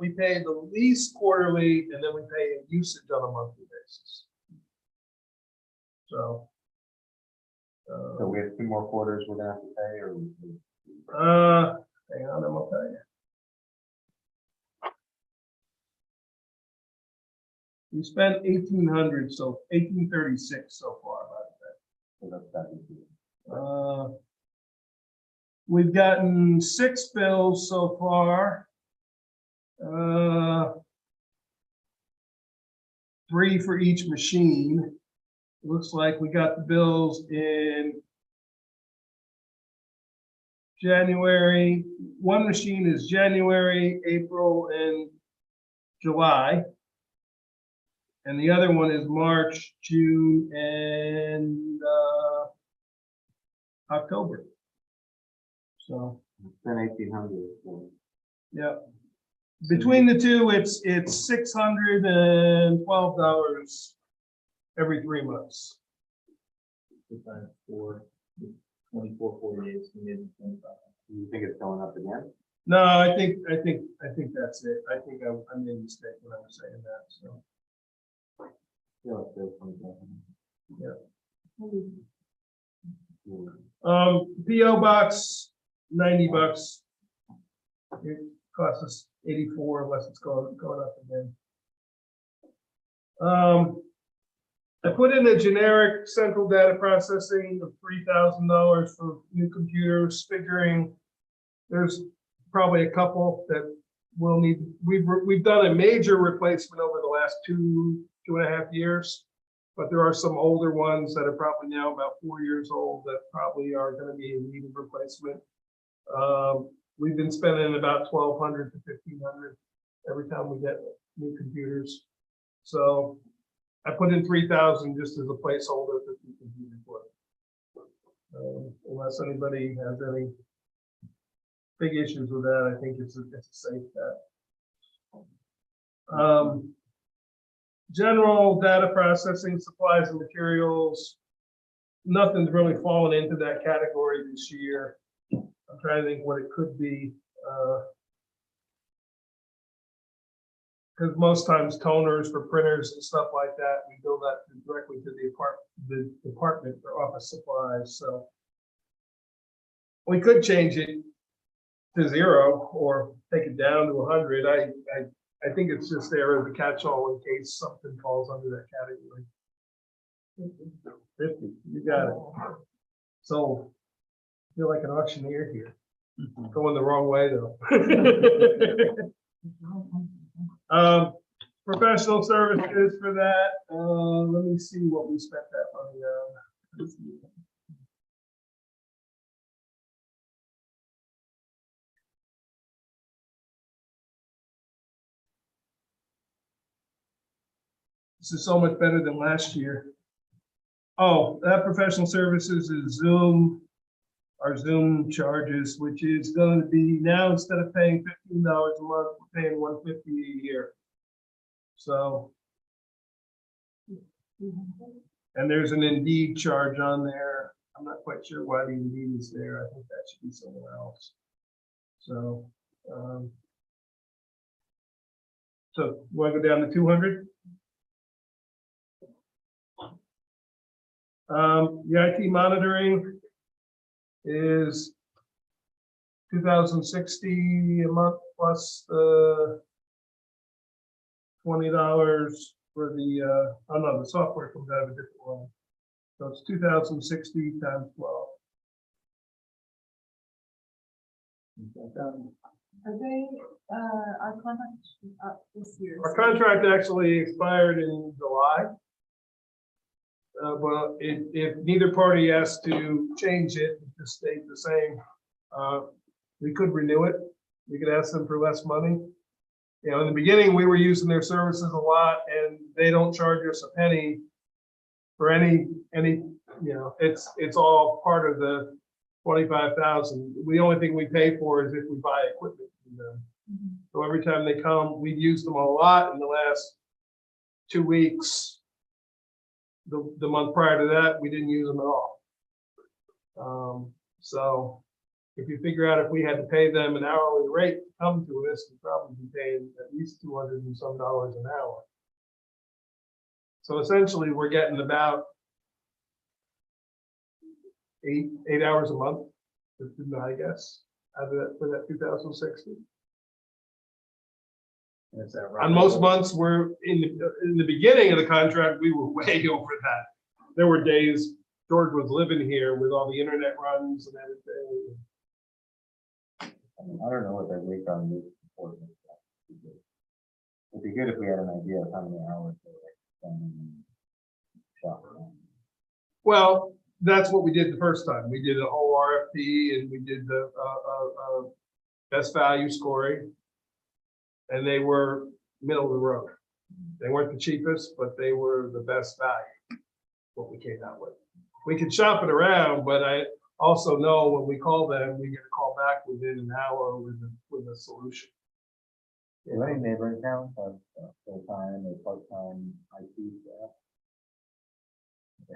the lease quarterly, and then we pay usage on a monthly basis. So So we have 2 more quarters we're gonna have to pay, or? Hang on, I'm gonna tell you. We spent 1,800, so 1,836 so far about So that's that easy. that. We've gotten 6 bills so far. 3 for each machine. Looks like we got the bills in January. One machine is January, April, and July. And the other one is March, June, and October. So, It's been 1,800. So yeah. Between the two, it's $612 every 3 months. Times 4, 24, 48, so maybe 25. you think it's going up again? No, I think that's it. I think I made a mistake when I was saying that, so. I feel like there's something. PO box, $90. It costs us 84 unless it's going up again. I put in a generic central data processing of $3,000 for new computers, figuring there's probably a couple that will need. We've done a major replacement over the last 2.5 years, but there are some older ones that are probably now about 4 years old that probably are going to be in need of replacement. We've been spending about $1,200 to $1,500 every time we get new computers. So I put in 3,000 just as a placeholder for the computer for it. Unless anybody has any big issues with that, I think it's a safe bet. General data processing, supplies and materials. Nothing's really fallen into that category this year. I'm trying to think what it could be. Because most times toners for printers and stuff like that, we bill that directly to the department for office supplies. So we could change it to 0 or take it down to 100. I think it's just there as a catch-all in case something falls under that category. 50, you got it. So I feel like an auctioneer here. Going the wrong way though. Professional services for that. Let me see what we spent that money on. This is so much better than last year. Oh, that professional services is Zoom, our Zoom charges, which is going to be now, instead of paying $15 a month, we're paying $150 a year. So, and there's an Indeed charge on there. I'm not quite sure why the Indeed is there. I think that should be somewhere else. So, so want to go down to 200? The IT monitoring is $2,060 a month plus the $20 for the oh no, the software comes out of a different one. So it's $2,060 times 12. Are they, our contract up this year? Our contract actually expired in July. But if neither party has to change it, it just stays the same. We could renew it. We could ask them for less money. You know, in the beginning, we were using their services a lot, and they don't charge us a penny for any. You know, it's all part of the 25,000. The only thing we pay for is if we buy equipment from them. So every time they come, we've used them a lot in the last 2 weeks. The month prior to that, we didn't use them at all. So if you figure out if we had to pay them an hourly rate to come to us, we'd probably be paying at least $200 and some an hour. So essentially, we're getting about eight hours a month, I guess, out of that, for that 2060. Is that On most months, we're in the beginning of the contract, we were way over that. There were days George was living here with all the internet runs and everything. I mean, I don't know what that rate on this report is. It'd be good if we had an idea of how many hours they were spending shop around. Well, that's what we did the first time. We did a whole RFP and we did the best value scoring. And they were middle of the road. They weren't the cheapest, but they were the best value, what we came out with. We could shop it around, but I also know when we call them, we get a call back within an hour with a solution. Do any neighboring towns have full-time or part-time IT staff?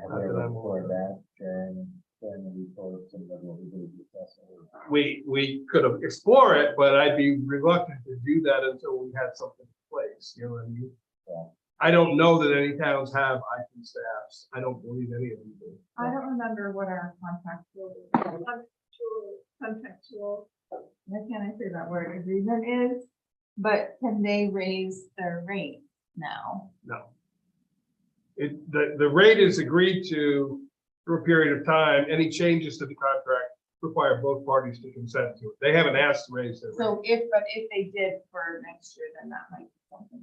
Have Not they that ever I'm aware explored of. that, sharing the reports and what we do with the assessor? We could have explore it, but I'd be reluctant to do that until we had something in place, you know what I mean? Yeah. I don't know that any towns have IT staffs. I don't believe any of them do. I don't remember what our contractual, why can't I say that word, agreement is, but can they raise their rate now? No. The rate is agreed to for a period of time. Any changes to the contract require both parties to consent to it. They haven't asked to raise their rate. So if they did for next year, then that might be something.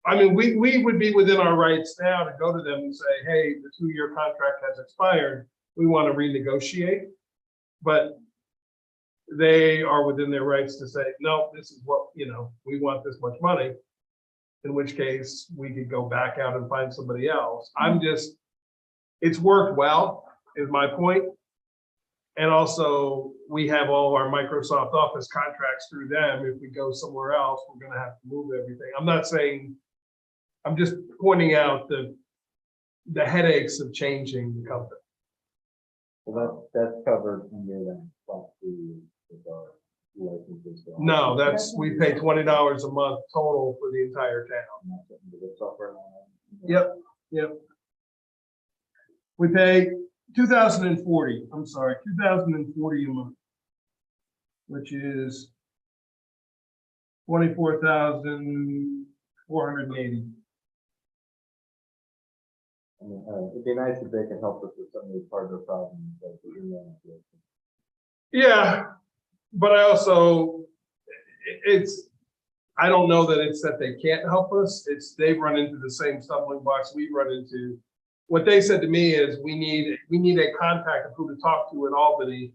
I mean, we would be within our rights now to go to them and say, hey, the 2-year contract has expired. We want to renegotiate. But they are within their rights to say, no, this is what, we want this much money. In which case we could go back out and find somebody else. It's worked well, is my point. And also we have all our Microsoft Office contracts through them. If we go somewhere else, we're gonna have to move everything. I'm just pointing out the headaches of changing the company. So that's covered under that plus with our licenses. No, we pay $20 a month total for the entire town. The software line. Yep. We pay 2,040 a month, which is 24,480. I mean, it'd be nice if they could help us with some of these harder problems like the email. Yeah, but I also, I don't know that it's that they can't help us. They've run into the same stumbling blocks we run into. What they said to me is we need a contact of who to talk to in Albany,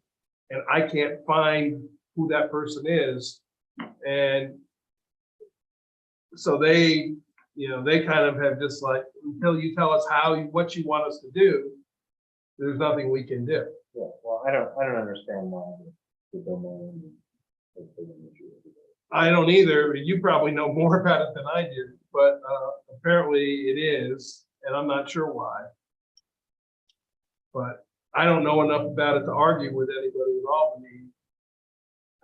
and I can't find who that person is. And so they kind of have just like, until you tell us what you want us to do, there's nothing we can do. Yeah, well, I don't understand why the domain is an issue. I don't either. You probably know more about it than I do, but apparently it is, and I'm not sure why. But I don't know enough about it to argue with anybody at Albany.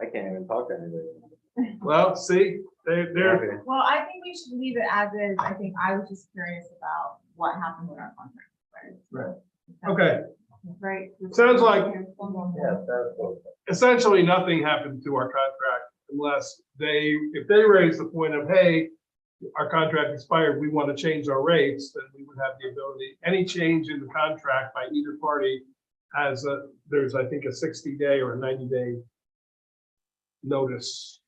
I can't even talk to anybody. Well, see, they're Well, I think we should leave it as is. I think I was just curious about what happened with our contract. Right. Okay. Right. Sounds like- Yeah, that's cool. essentially nothing happened to our contract unless if they raise the point of, hey, our contract expired, we want to change our rates, then we would have the ability. Any change in the contract by either party there's I think a 60-day or a 90-day notice.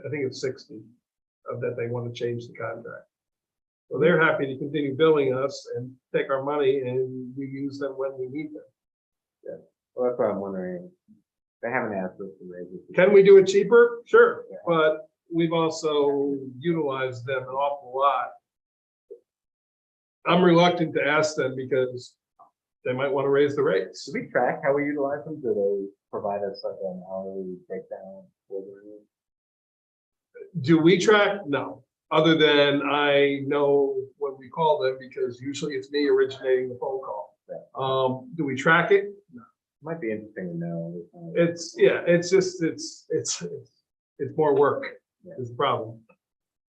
I think it's 60 of that they want to change the contract. So they're happy to continue billing us and take our money, and we use them when we need them. Well, that's why I'm wondering. They haven't asked us to raise it. Can we do it cheaper? Sure, but we've also utilized them an awful lot. I'm reluctant to ask them because they might want to raise the rates. Do we track how we utilize them? Do they provide us like an hourly breakdown? Do we track? No, other than I know when we call them because usually it's me originating the phone call. Do we track it? No. Might be interesting to know. It's more work is the problem.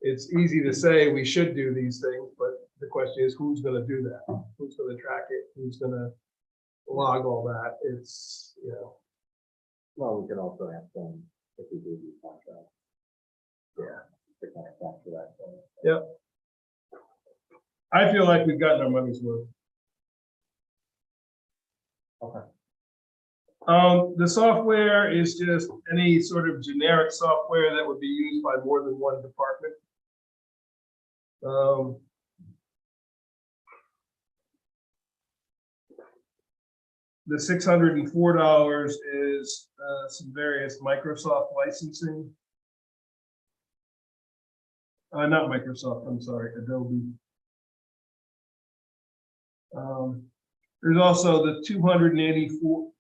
It's easy to say we should do these things, but the question is who's going to do that? Who's going to track it? Who's going to log all that. It's, you know, Well, we could also ask them if we do these contracts. Yeah. To kind of capture that. Yep. I feel like we've gotten our money's worth. Okay. The software is just any sort of generic software that would be used by more than one department. The $604 is some various Microsoft licensing. Not Microsoft, I'm sorry, Adobe. There's also the $285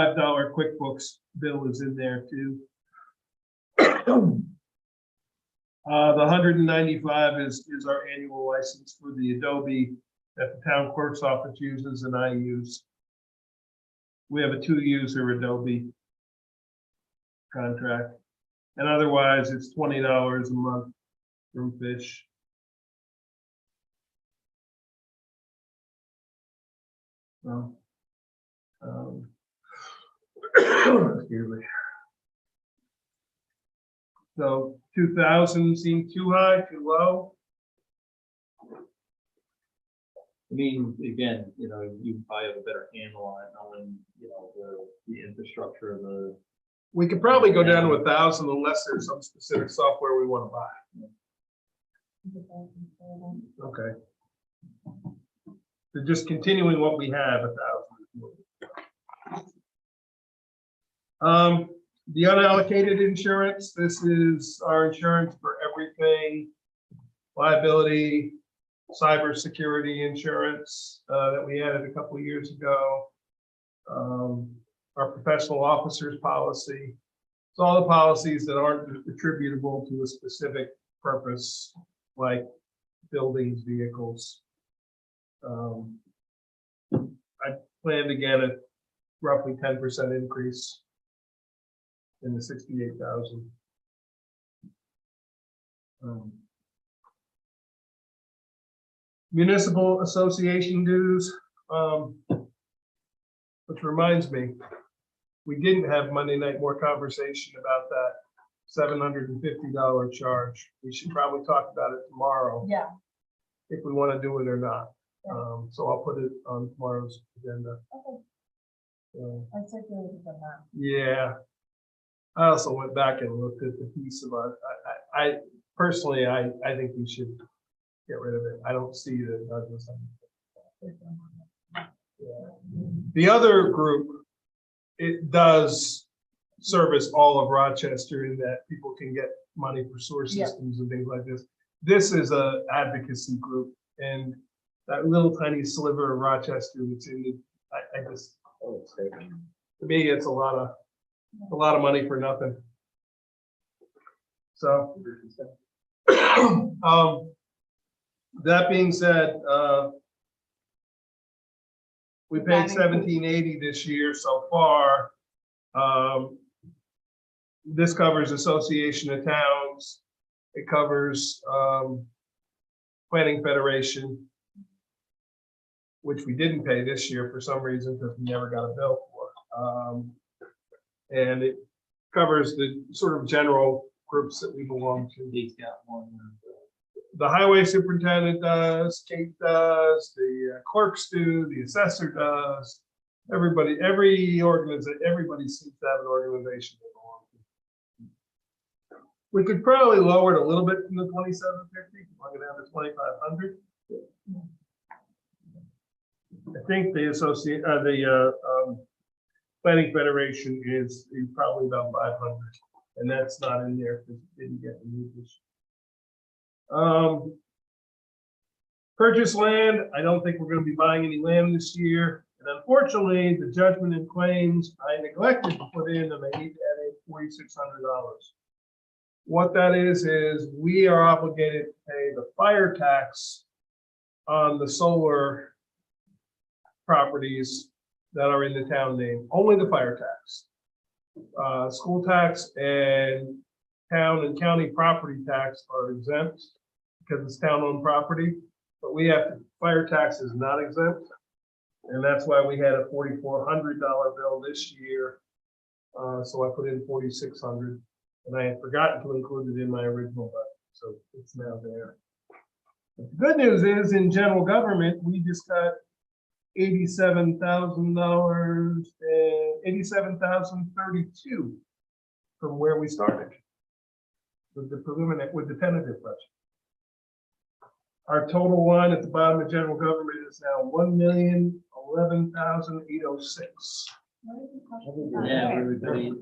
QuickBooks bill is in there too. The $195 is our annual license for the Adobe that the town clerk's office uses and I use. We have a 2-user Adobe contract. And otherwise it's $20 a month from Fish. So, excuse me. So 2,000 seemed too high, too low. I mean, again, you know, you probably have a better handle on, you know, the infrastructure of the. We could probably go down to 1,000 unless there's some specific software we want to buy. Okay. So just continuing what we have, 1,000. The unallocated insurance, this is our insurance for everything, liability, cybersecurity insurance that we added a couple of years ago. Our professional officers policy. It's all the policies that aren't attributable to a specific purpose, like buildings, vehicles. I plan to get a roughly 10% increase in the 68,000. Municipal association dues, which reminds me, we didn't have Monday night more conversation about that $750 charge. We should probably talk about it tomorrow. Yeah. If we want to do it or not. So I'll put it on tomorrow's agenda. Okay. So, I circulated on that. yeah. I also went back and looked at the piece of our, I personally, I think we should get rid of it. I don't see that it does something. Yeah. The other group, it does service all of Rochester in that people can get money for sewer systems and things like this. This is a advocacy group, and that little tiny sliver of Rochester that's in it, I just, to me, it's a lot of money for nothing. So, that being said, we paid $1,780 this year so far. This covers Association of Towns. It covers Planning Federation, which we didn't pay this year for some reason because we never got a bill for. And it covers the sort of general groups that we belong to. He's got one. The highway superintendent does, Kate does, the clerks do, the assessor does. Everybody, every organization, everybody seems to have an organization they belong to. We could probably lower it a little bit from the 2,750. I'm going to have the 2,500. I think the Planning Federation is probably about 500, and that's not in there because it didn't get the this. Purchase land. I don't think we're going to be buying any land this year. And unfortunately, the judgment and claims I neglected to put in, and I need to add in $4,600. What that is we are obligated to pay the fire tax on the solar properties that are in the town name, only the fire tax. School tax and town and county property tax are exempt because it's town-owned property, but we have to, fire tax is not exempt. And that's why we had a $4,400 bill this year. So I put in 4,600, and I had forgotten to include it in my original budget, so it's now there. The good news is, in general government, we just got $87,000, $87,032 from where we started with the preliminary, with the tentative budget. Our total line at the bottom of general government is now $1,011,806. Yeah, everybody,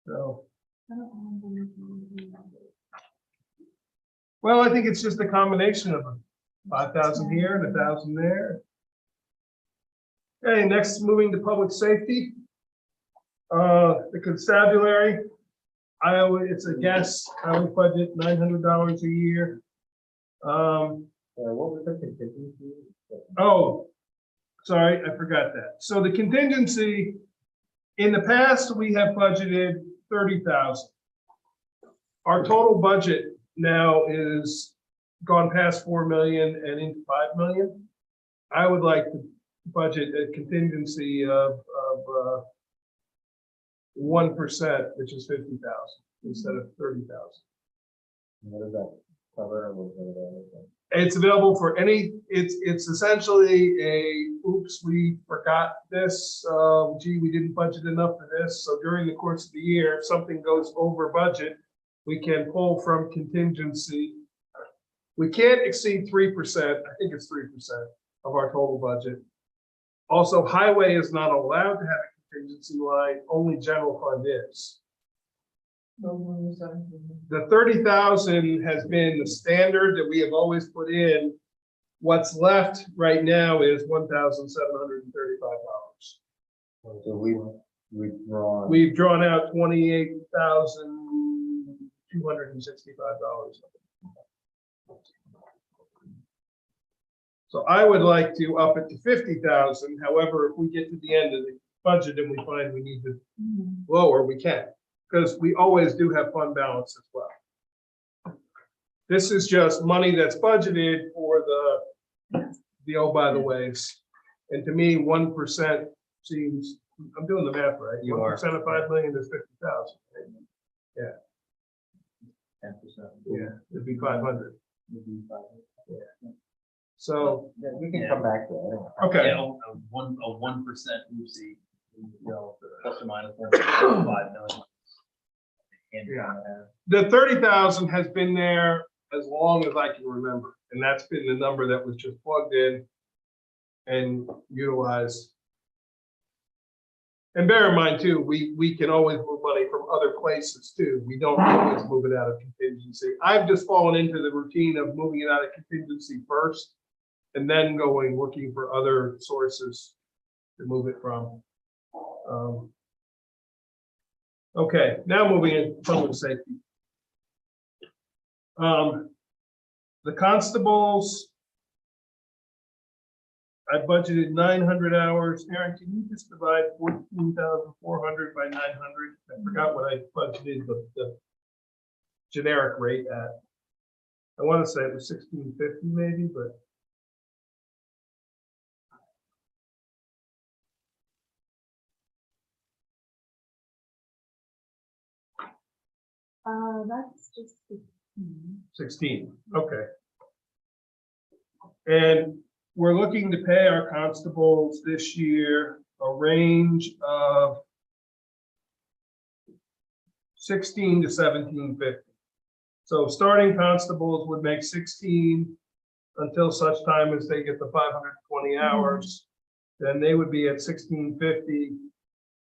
So, well, I think it's just a combination of them. 5,000 here and 1,000 there. Okay, next, moving to public safety. The constabulary, it's a guess, I would budget $900 a year. What was the contingency? Oh, sorry, I forgot that. So the contingency, in the past, we have budgeted 30,000. Our total budget now is gone past 4 million and into 5 million. I would like to budget a contingency of 1%, which is 50,000 instead of 30,000. What does that cover? It's available for any, it's essentially a, oops, we forgot this, gee, we didn't budget enough for this. So during the course of the year, if something goes over budget, we can pull from contingency. We can't exceed 3%, I think it's 3% of our total budget. Also, highway is not allowed to have a contingency line, only general fund is. The 30,000 has been the standard that we have always put in. What's left right now is $1,735. So we've drawn. We've drawn out $28,265. So I would like to up it to 50,000. However, if we get to the end of the budget and we find we need to lower, we can, because we always do have fund balance as well. This is just money that's budgeted for the oh, by the ways. And to me, 1% seems, I'm doing the math right. You are. 1% of 5 million is 50,000. Yeah, 10%. yeah, it'd be 500. Maybe 5. So, Yeah, we can come back to it. okay. Yeah, a 1% oopsie, you know, plus or minus 1.5 million. And The 30,000 has been there as long as I can remember, and that's been the number that was just plugged in and utilized. And bear in mind too, we can always move money from other places too. We don't always move it out of contingency. I've just fallen into the routine of moving it out of contingency first, and then looking for other sources to move it from. Okay, now moving into public safety. The constables, I budgeted 900 hours. Aaron, can you just divide 14,400 by 900? I forgot what I budgeted the generic rate at. I want to say it was 1650 maybe, but. That's just 16, okay. And we're looking to pay our constables this year a range of 16 to 1750. So starting constables would make 16 until such time as they get the 520 hours. Then they would be at 1650.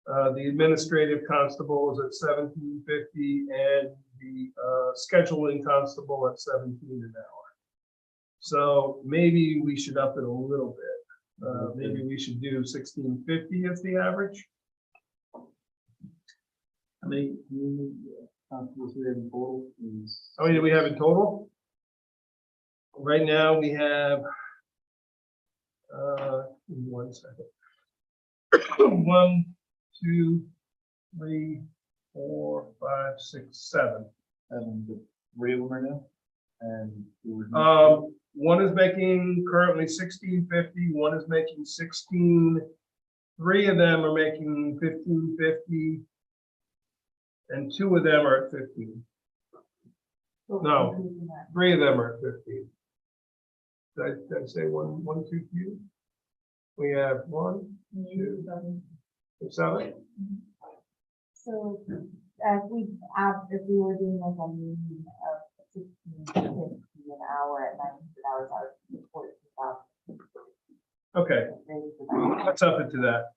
The administrative constable is at 1750, and the scheduling constable at 17 an hour. So maybe we should up it a little bit. Maybe we should do 1650 as the average. How many constables do we have in total? How many do we have in total? Right now we have, give me 1 second. 1, 2, 3, 4, 5, 6, 7. The 3 of them right now? And One is making currently $16.50, one is making 16. Three of them are making $15.50. And two of them are at 15. No. Three of them are at 15. Did I say one too few? We have 1, 2, 7. So, if we were doing like a meeting of 16.50 an hour at 900 hours, I would support Okay, let's up it to that.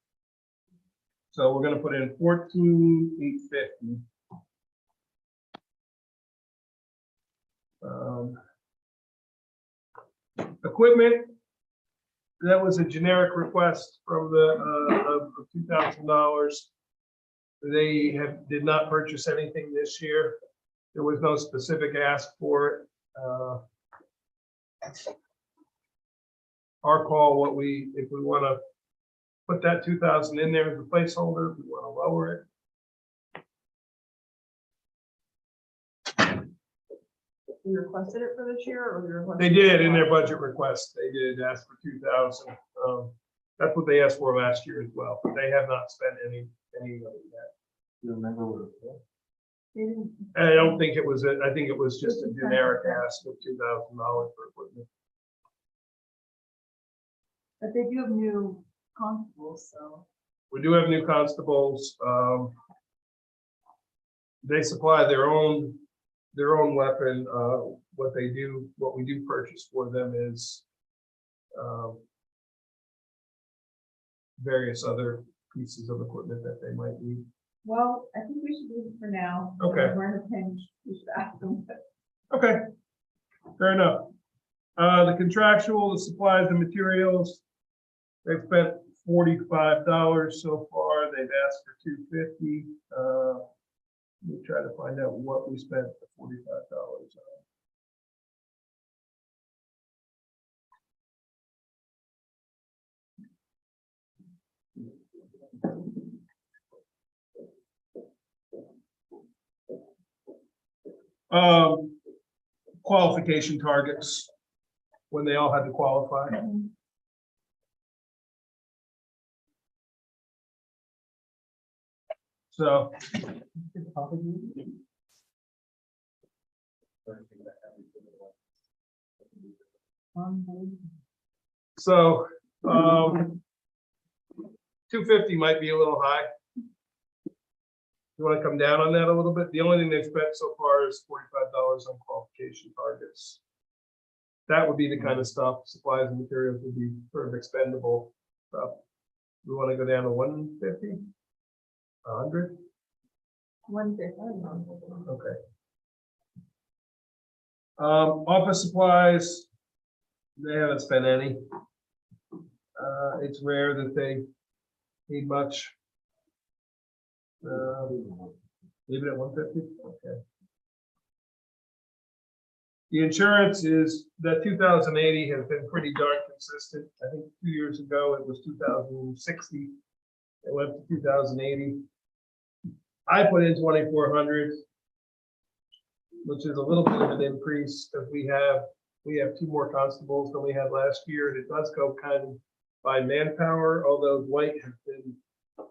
So we're gonna put in 14,850. Equipment, that was a generic request from of $2,000. They did not purchase anything this year. There was no specific ask for it. Our call, if we want to put that 2,000 in there as a placeholder, if we want to lower it. You requested it for this year, or you requested? They did in their budget request. They did ask for 2,000. That's what they asked for last year as well, but they have not spent any of it yet. Do you remember what it was? And I don't think it was, I think it was just a generic ask of $2,000 for equipment. But they do have new constables, so. We do have new constables. They supply their own weapon. What we do purchase for them is various other pieces of equipment that they might need. Well, I think we should leave it for now. Okay. We're in a pinch, we should ask them, but Okay, fair enough. The contractual, the supplies and materials, they've spent $45 so far. They've asked for $250. Let me try to find out what we spent the $45 on. Qualification targets, when they all had to qualify. So So, 250 might be a little high. You want to come down on that a little bit? The only thing they've spent so far is $45 on qualification targets. That would be the kind of stuff, supplies and materials would be sort of expendable stuff. We want to go down to 150, 100. 150. Okay. Office supplies, they haven't spent any. It's rare that they need much. Leave it at 150. Okay. The insurance is that 2080 has been pretty darn consistent. I think 2 years ago it was 2060. It went to 2080. I put in 2,400, which is a little bit of an increase because we have 2 more constables than we had last year, and it does go kind of by manpower, although Dwight has been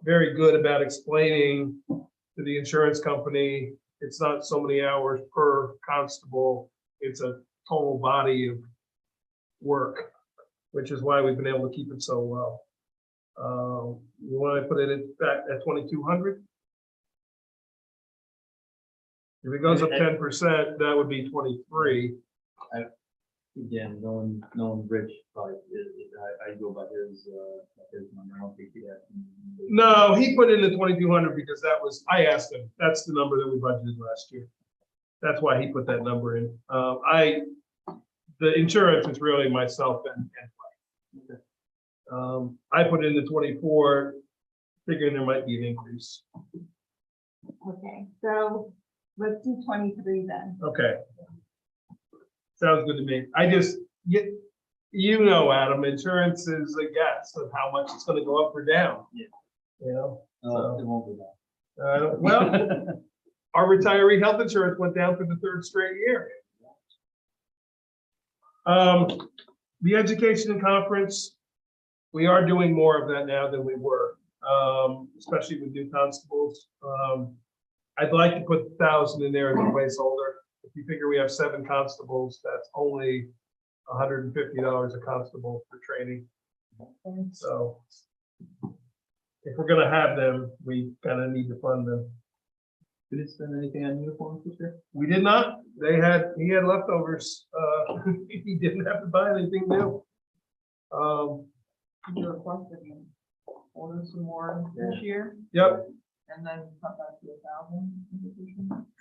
very good about explaining to the insurance company it's not so many hours per constable, it's a total body of work, which is why we've been able to keep it so low. You want to put it back at 2,200? If it goes up 10%, that would be 23. Again, knowing Rich, probably, I go by his number. I don't think he has. No, he put in the 2,200 because that was, I asked him, that's the number that we budgeted last year. That's why he put that number in. The insurance is really myself and Mike. I put in the 24, figuring there might be an increase. Okay, so let's do 23 then. Okay. Sounds good to me. I just, you know, Adam, insurance is a guess of how much it's going to go up or down. Yeah. You know? It won't be that. Well, our retiree health insurance went down for the 3rd straight year. The education and conference, we are doing more of that now than we were, especially with new constables. I'd like to put 1,000 in there as a placeholder. If you figure we have 7 constables, that's only $150 a constable for training. So if we're gonna have them, we kind of need to fund them. Did it spend anything on uniforms this year? We did not. He had leftovers. He didn't have to buy anything new. You requested him order some more this year Yep, and then come back to 1,000.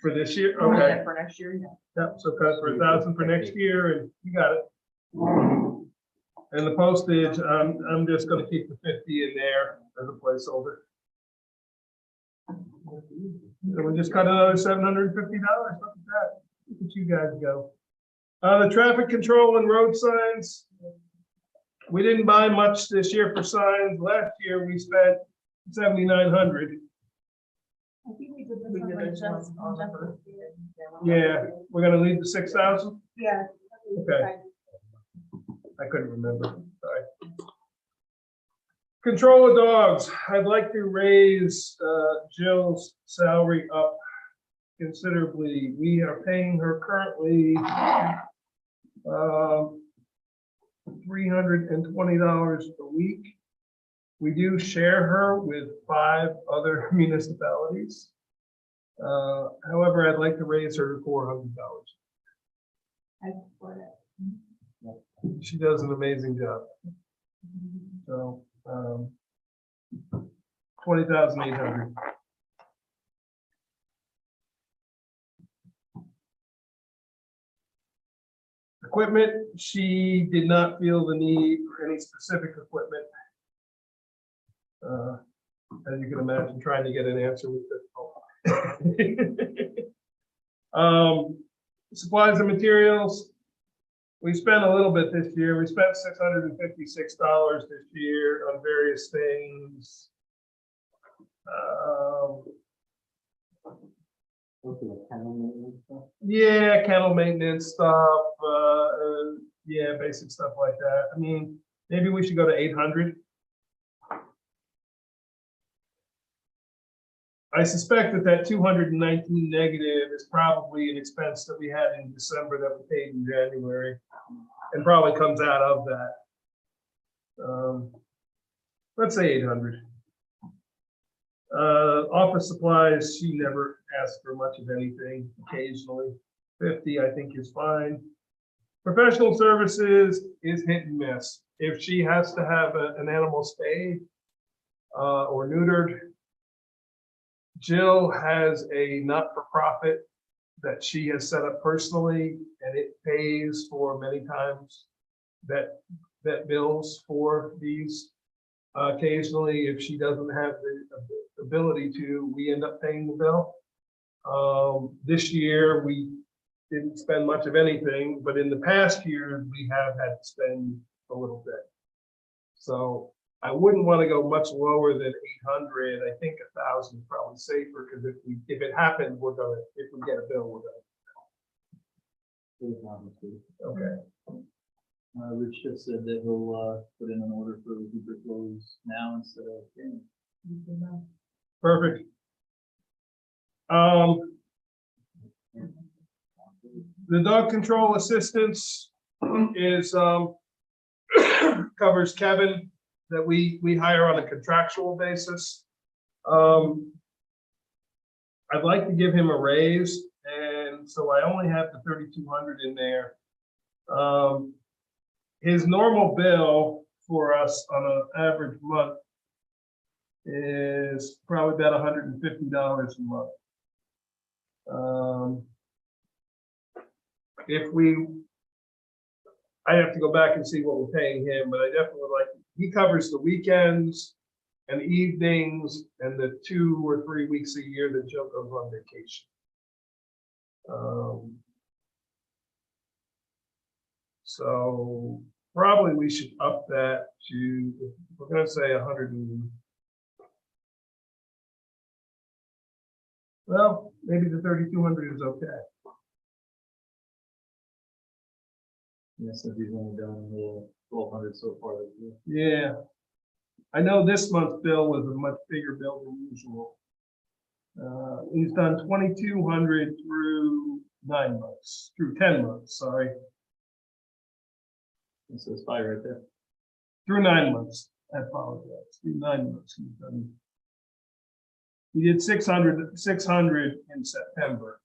for this year, Oh, okay. yeah, for next year, yeah. Yep, so cut for 1,000 for next year, and you got it. And the postage, I'm just gonna keep the 50 in there as a placeholder. So we just cut another $750. Look at that. Look at you guys go. The traffic control and road signs. We didn't buy much this year for signs. Last year we spent 7,900. I think we did this We on did like this just, on the just first this year. Yeah, we're gonna leave the 6,000. Yeah. Okay. I couldn't remember, sorry. Control of dogs, I'd like to raise Jill's salary up considerably. We are paying her currently $320 a week. We do share her with 5 other municipalities. However, I'd like to raise her to $400. I support it. She does an amazing job. So, 20,800. Equipment, she did not feel the need for any specific equipment. As you can imagine, trying to get an answer was difficult. Supplies and materials. We spent a little bit this year. We spent $656 this year on various things. Yeah, kennel maintenance stuff. Yeah, basic stuff like that. I mean, maybe we should go to 800. I suspect that 219 negative is probably an expense that we had in December that we paid in January, and probably comes out of that. Let's say 800. Office supplies, she never asked for much of anything, occasionally. 50, I think, is fine. Professional services is hit and miss. If she has to have an animal spayed or neutered, Jill has a not-for-profit that she has set up personally, and it pays for many times that bills for these. Occasionally, if she doesn't have the ability to, we end up paying the bill. This year, we didn't spend much of anything, but in the past years, we have had to spend a little bit. So I wouldn't want to go much lower than 800. I think 1,000 is probably safer, because if it happens, if we get a bill, we're gonna. Okay. Rich just said that he'll put in an order for the Hooper clothes now instead of June. Perfect. The dog control assistance is covers Kevin, that we hire on a contractual basis. I'd like to give him a raise, and so I only have the 3,200 in there. His normal bill for us on an average month is probably about $150 a month. I have to go back and see what we're paying him, but I definitely would like, he covers the weekends and evenings and the 2 or 3 weeks a year that Jill goes on vacation. So probably we should up that to, we're gonna say 100 well, maybe the 3,200 is okay. Yeah, since he's only done 1,200 so far this year. Yeah. I know this month's bill was a much bigger bill than usual. He's done 2,200 through 9 months, through 10 months, sorry, It says 5 right there. through 9 months. I apologize, through 9 months he's done. He did 600 in September,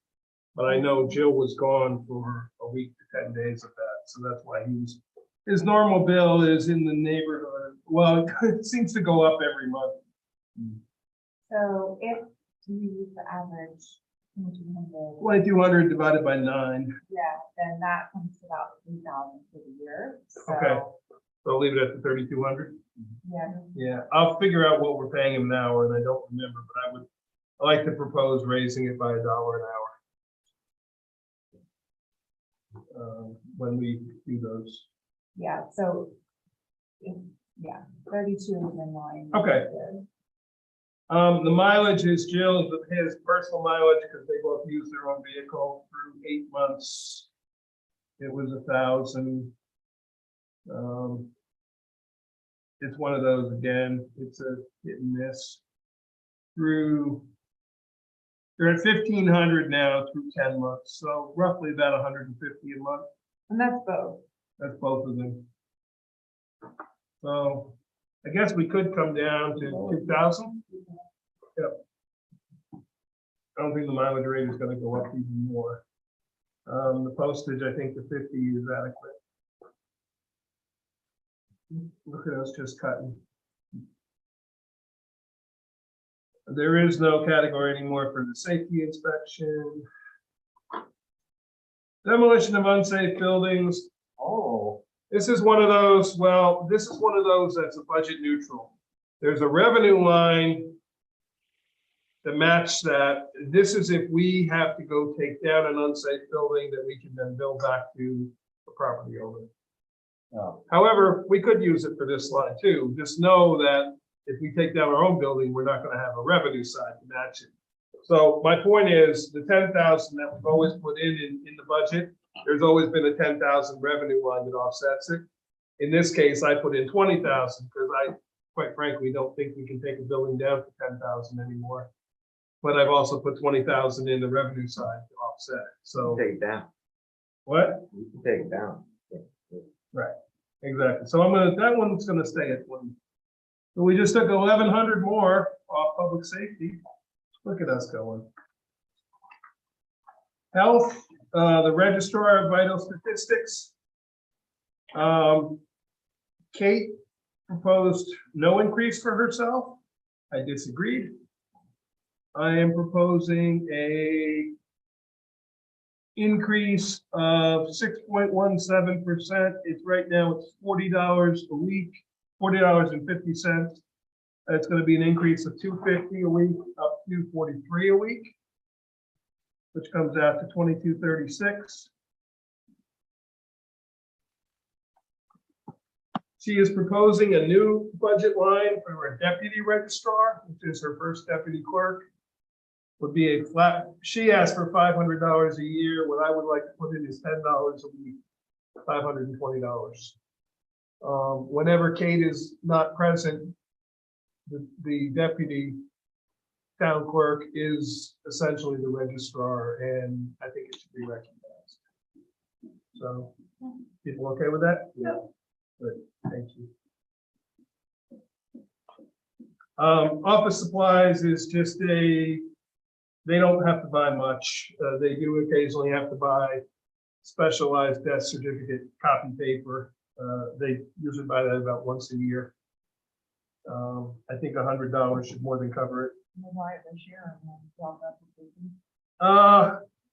but I know Jill was gone for a week to 10 days of that, so that's why his normal bill is in the neighborhood. Well, it seems to go up every month. So if you use the average 2,200, 2,200 divided by 9. yeah, then that comes to about 3,000 for the year. Okay. So, So I'll leave it at the 3,200. yeah, Yeah, I'll figure out what we're paying him now, and I don't remember, but I like to propose raising it by $1 an hour. When we do those. yeah, so, yeah, 32 is in line. Okay. The mileage is Jill's, his personal mileage, because they both use their own vehicle through 8 months. It was 1,000. It's one of those again, it's a hit and miss. They're at 1,500 now through 10 months, so roughly about 150 a month. And that's both. That's both of them. So I guess we could come down to 2,000. Yep. I don't think the mileage rate is going to go up even more. The postage, I think the 50 is adequate. Look at us just cutting. There is no category anymore for the safety inspection. Demolition of unsafe buildings. Oh, this is one of those, this is one of those that's a budget neutral. There's a revenue line to match that. This is if we have to go take down an unsafe building that we can then bill back to the property owner. Oh, However, we could use it for this slide too. Just know that if we take down our own building, we're not going to have a revenue side to match it. So my point is the 10,000 that we've always put in the budget, there's always been a 10,000 revenue line that offsets it. In this case, I put in 20,000 because I, quite frankly, don't think we can take a building down for 10,000 anymore. But I've also put 20,000 in the revenue side to offset it. So take it down. what? You can take it down. Right, exactly. So that one's gonna stay at 20. So we just took 1,100 more off public safety. Look at us going. Health, the registrar of vital statistics. Kate proposed no increase for herself. I disagreed. I am proposing a increase of 6.17%. It's right now, it's $40 a week, $40.50. It's going to be an increase of $2.50 a week up to $43 a week, which comes out to $22.36. She is proposing a new budget line for a deputy registrar, which is her first deputy clerk. Would be a flat, she asked for $500 a year. What I would like to put in is $10 a week, $520. Whenever Kate is not present, the deputy town clerk is essentially the registrar, and I think it should be recognized. So, people okay with that? Yeah. Good, thank you. Office supplies is just they don't have to buy much. They do occasionally have to buy specialized death certificate copy paper. They usually buy that about once a year. I think $100 should more than cover it.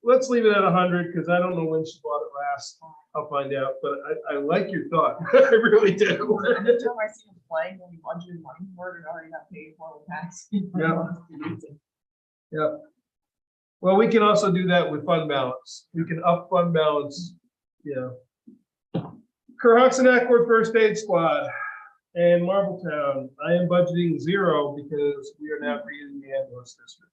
Let's leave it at 100 because I don't know when she bought it last. I'll find out, but I like your thought. I really do. Every time I see him playing, when we budgeted money for it, it already got paid for with tax. Yeah. Well, we can also do that with fund balance. We can up fund balance, Cohasset Accord First Aid Squad and Marbletown. I am budgeting 0 because we are now creating the ambulance district.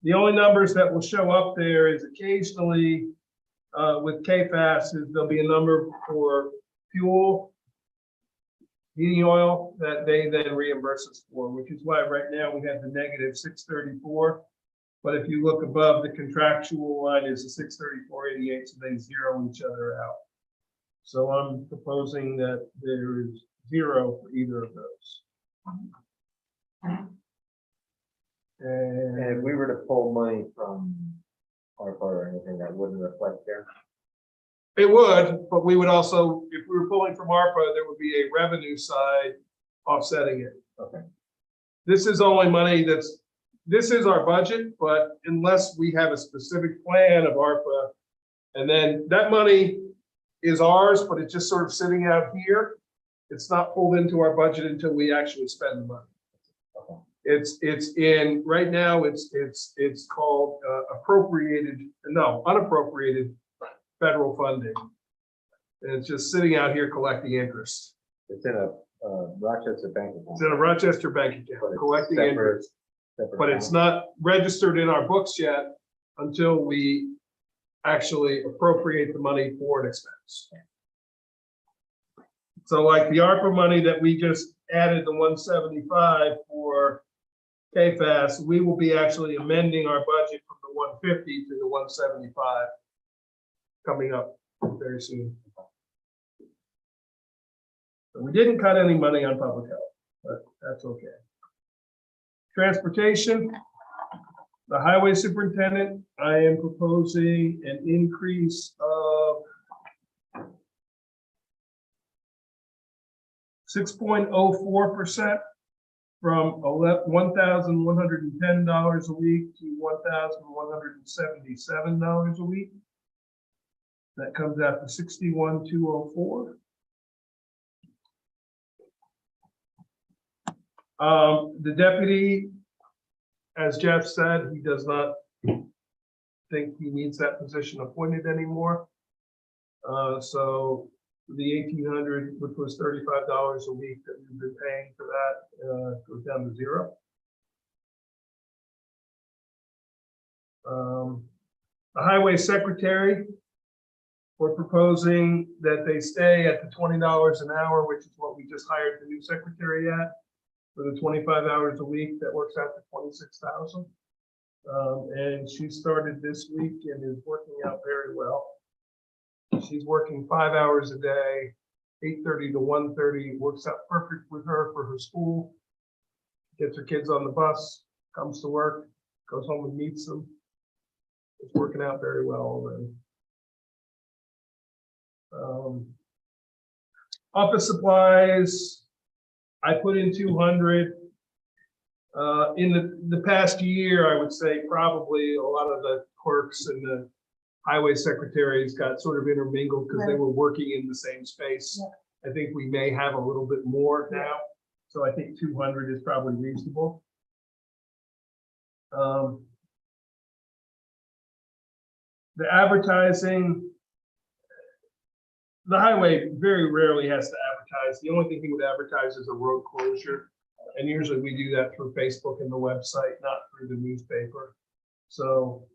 The only numbers that will show up there is occasionally with KFAS is there'll be a number for fuel, heating oil that they then reimburse us for, which is why right now we have the negative 634. But if you look above, the contractual line is a 634.88, so they zero each other out. So I'm proposing that there is zero for either of those. And if And we were to pull money from ARPA or anything, that wouldn't reflect there. it would, but we would also, if we were pulling from ARPA, there would be a revenue side offsetting it. Okay. This is only money this is our budget, but unless we have a specific plan of ARPA, and then that money is ours, but it's just sort of sitting out here. It's not pulled into our budget until we actually spend the money. Okay. It's in, right now, it's called unappropriated federal funding. And it's just sitting out here collecting interest. It's in a Rochester bank account. It's in a Rochester bank but account, it's collecting separate- interest, separate but it's account. not registered in our books yet until we actually appropriate the money for an expense. So like the ARPA money that we just added, the 175 for KFAS, we will be actually amending our budget from the 150 to the 175 coming up very soon. So we didn't cut any money on public health, but that's okay. Transportation, the highway superintendent, I am proposing an increase of 6.04% from $1,110 a week to $1,177 a week. That comes out to 61,204. The deputy, as Jeff said, he does not think he needs that position appointed anymore. So the 1,800, which was $35 a week that we've been paying for that, goes down to zero. The highway secretary, we're proposing that they stay at the $20 an hour, which is what we just hired the new secretary at, for the 25 hours a week. That works out to 26,000. And she started this week and is working out very well. She's working 5 hours a day, 8:30 to 1:30, works out perfect with her for her school. Gets her kids on the bus, comes to work, goes home and meets them. It's working out very well already. Office supplies, I put in 200. In the past year, I would say probably a lot of the clerks and the highway secretaries got sort of intermingled because they were working in the same space. I think we may have a little bit more now. So I think 200 is probably reasonable. The advertising, the highway very rarely has to advertise. The only thing he would advertise is a road closure. And usually we do that through Facebook and the website, not through the newspaper. So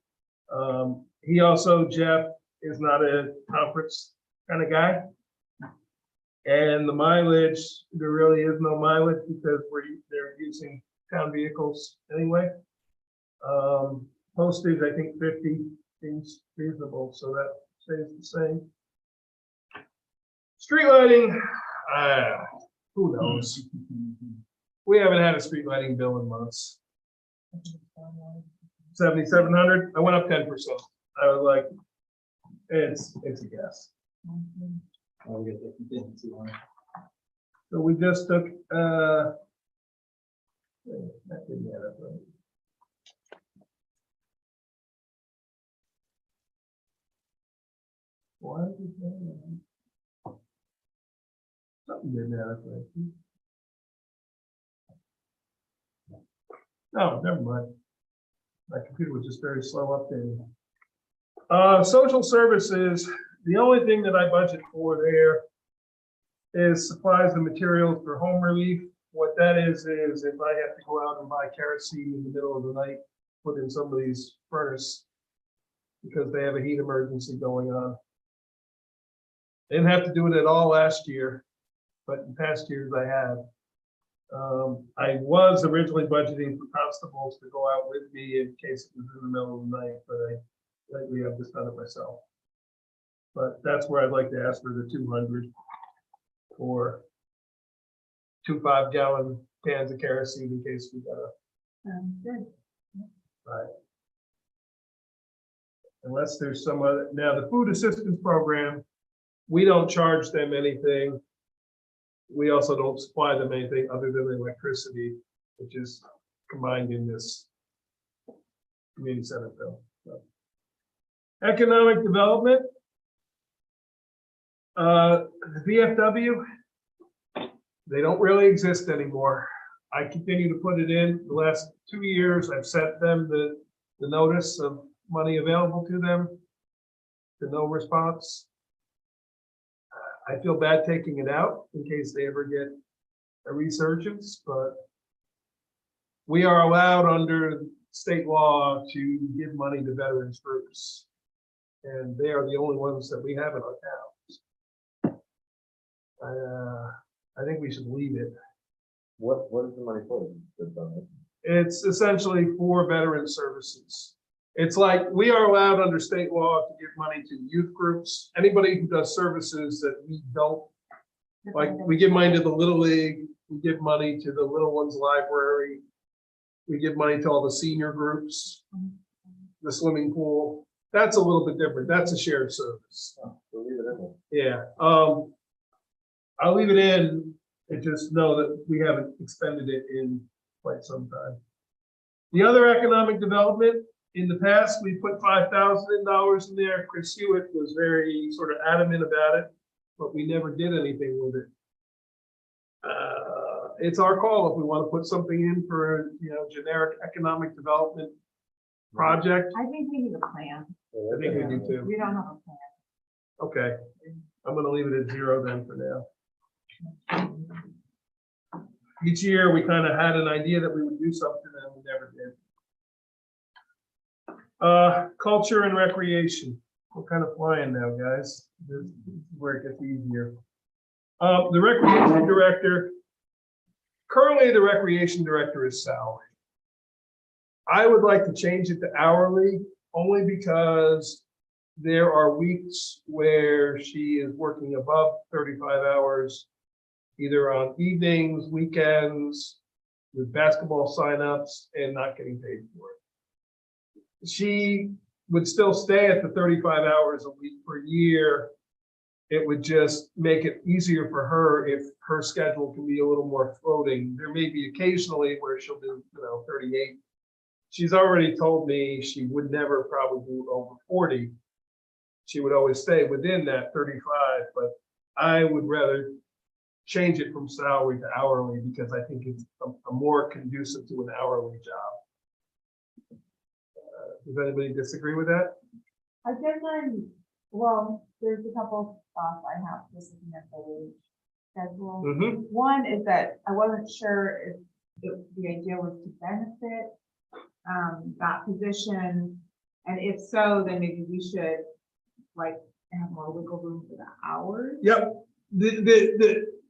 he also, Jeff, is not a conference kind of guy. And the mileage, there really is no mileage because they're using town vehicles anyway. Postage, I think 50 seems reasonable, so that stays the same. Street lighting, who knows? We haven't had a street lighting bill in months. 7,700. I went up 10%. I was like, it's a guess. So we just took that didn't add up, right? Why did that? Something didn't add up, right? No, never mind. My computer was just very slow updating. Social services, the only thing that I budget for there is supplies and materials for home relief. What that is if I have to go out and buy kerosene in the middle of the night, put in somebody's furnace, because they have a heat emergency going on. They didn't have to do it at all last year, but in past years I have. I was originally budgeting for constables to go out with me in case it was in the middle of the night, but lately I've just done it myself. But that's where I'd like to ask for the 200 for 2 5-gallon cans of kerosene in case we gotta, Good. right? Unless there's some other, now the food assistance program, we don't charge them anything. We also don't supply them anything other than electricity, which is combined in this community center bill. So. Economic development. The VFW, they don't really exist anymore. I continue to put it in. The last 2 years, I've sent them the notice of money available to them, to no response. I feel bad taking it out in case they ever get a resurgence, but we are allowed under state law to give money to veterans groups. And they are the only ones that we have in our towns. I think we should leave it. What is the money for? The donation? It's essentially for veteran services. It's like we are allowed under state law to give money to youth groups, anybody who does services that we don't. Like we give money to the Little League, we give money to the Little Ones Library, we give money to all the senior groups, the swimming pool. That's a little bit different. That's a shared service. Oh, so leave it in Yeah. I'll leave it in and just know that we haven't expended it in quite some time. The other economic development, in the past, we put $5,000 in there. Chris Hewitt was very sort of adamant about it, but we never did anything with it. It's our call if we want to put something in for, generic economic development project. I think we need a plan. I think we do too. We don't have a plan. Okay, I'm gonna leave it at 0 then for now. Each year, we kind of had an idea that we would do something and we never did. Culture and recreation. We're kind of flying now, guys. This is where it gets easier. The recreation director, currently the recreation director is salary. I would like to change it to hourly only because there are weeks where she is working above 35 hours, either on evenings, weekends, with basketball signups and not getting paid for it. She would still stay at the 35 hours a week per year. It would just make it easier for her if her schedule can be a little more floating. There may be occasionally where she'll do, 38. She's already told me she would never probably do over 40. She would always stay within that 35, but I would rather change it from salary to hourly because I think it's a more conducive to an hourly job. Does anybody disagree with that? I guess there's a couple of thoughts I have just looking at the wage schedule. Mm-hmm. One is that I wasn't sure if the idea was to benefit that position, and if so, then maybe we should have more wiggle room for the hours. Yep.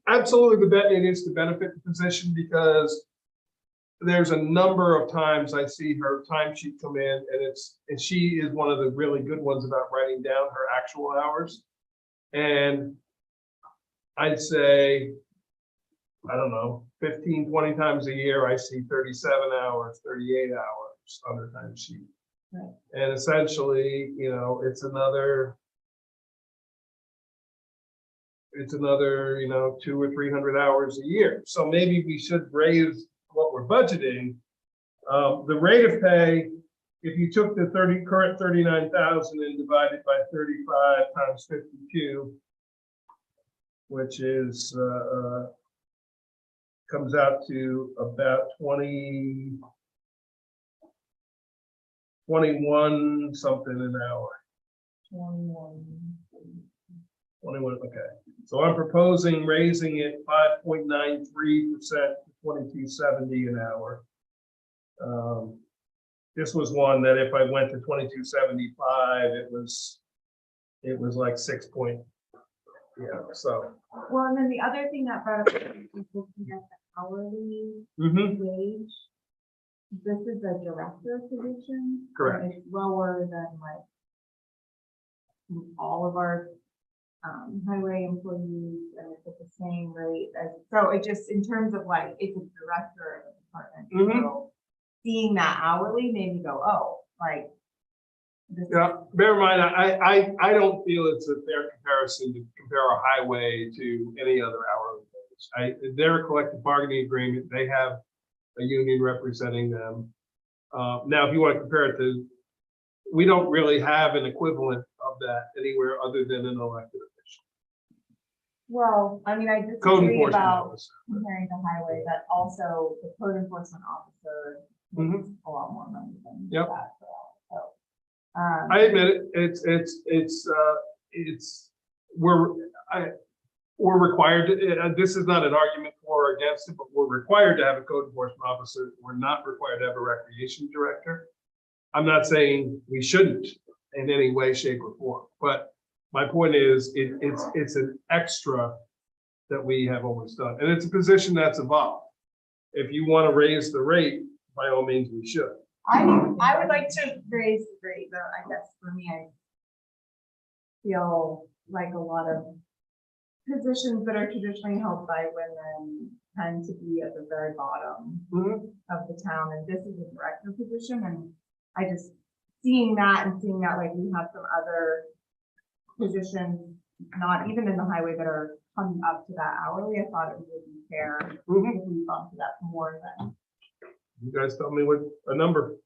Absolutely, it is to benefit the position because there's a number of times I see her timesheet come in and she is one of the really good ones about writing down her actual hours. And I'd say, I don't know, 15, 20 times a year, I see 37 hours, 38 hours on her timesheet. Right. And essentially, it's another 200 or 300 hours a year. So maybe we should raise what we're budgeting. The rate of pay, if you took the current 39,000 and divided by 35 times 52, which is comes out to about 21 something an hour. 21, okay. So I'm proposing raising it 5.93% to $22.70 an hour. This was one that if I went to 2275, it was like 6 point. Yeah, so. Well, and then the other thing that brought up is looking at the hourly Mhm. wage. This is a director position. Correct. And it's lower than like all of our highway employees, and it's at the same rate as, so it just, in terms of like, it's a director of a department. Mhm. So seeing that hourly made me go, oh, like. This Yeah, bear in mind, I don't feel it's a fair comparison to compare our highway to any other hourly wage. They're a collective bargaining agreement. They have a union representing them. Now, if you want to compare it to, we don't really have an equivalent of that anywhere other than an elected official. Well, I mean, I Code disagree enforcement about officer. comparing the highway, but also the code enforcement officer makes a lot more money than Yep. that. So, I admit it, we're required to, this is not an argument for or against it, but we're required to have a code enforcement officer. We're not required to have a recreation director. I'm not saying we shouldn't in any way, shape, or form, but my point is, it's an extra that we have always done, and it's a position that's evolved. If you want to raise the rate, by all means, we should. I would like to raise the rate, though, I guess for me, I feel like a lot of positions that are traditionally held by women tend to be at the very bottom of the town, and this is a director position, and I just, seeing that like we have some other positions, not even in the highway, that are coming up to that hourly, I thought it would be fair if we bumped it up more than. You guys tell me what a number.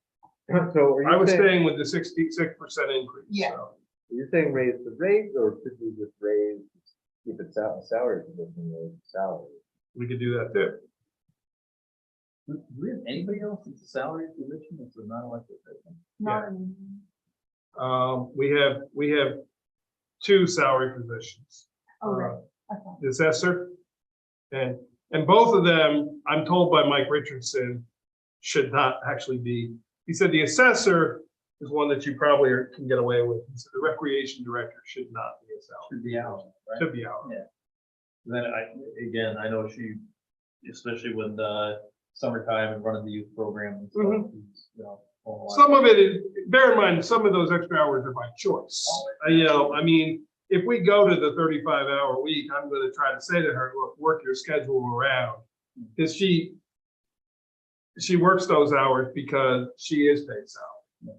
So are I you was saying, staying with the 66% increase. Yeah. So. you're saying raise the rate, or should we just keep it salary position, raise the salary? We could do that too. Do we have anybody else that's a salary position that's a non-elected position? Not We have 2 salary positions. Oh, right. Okay. The assessor, and both of them, I'm told by Mike Richardson, should not actually be. He said the assessor is one that you probably can get away with. He said the recreation director should not be a salary. Should be out, right? Should be out. Then I know she, especially with summertime and running the youth program and stuff, she's, you know. a lot. Some of it is, bear in mind, some of those extra hours are by choice. I mean, if we go to the 35-hour week, I'm gonna try to say to her, look, work your schedule around. Because she works those hours because she is paid salary.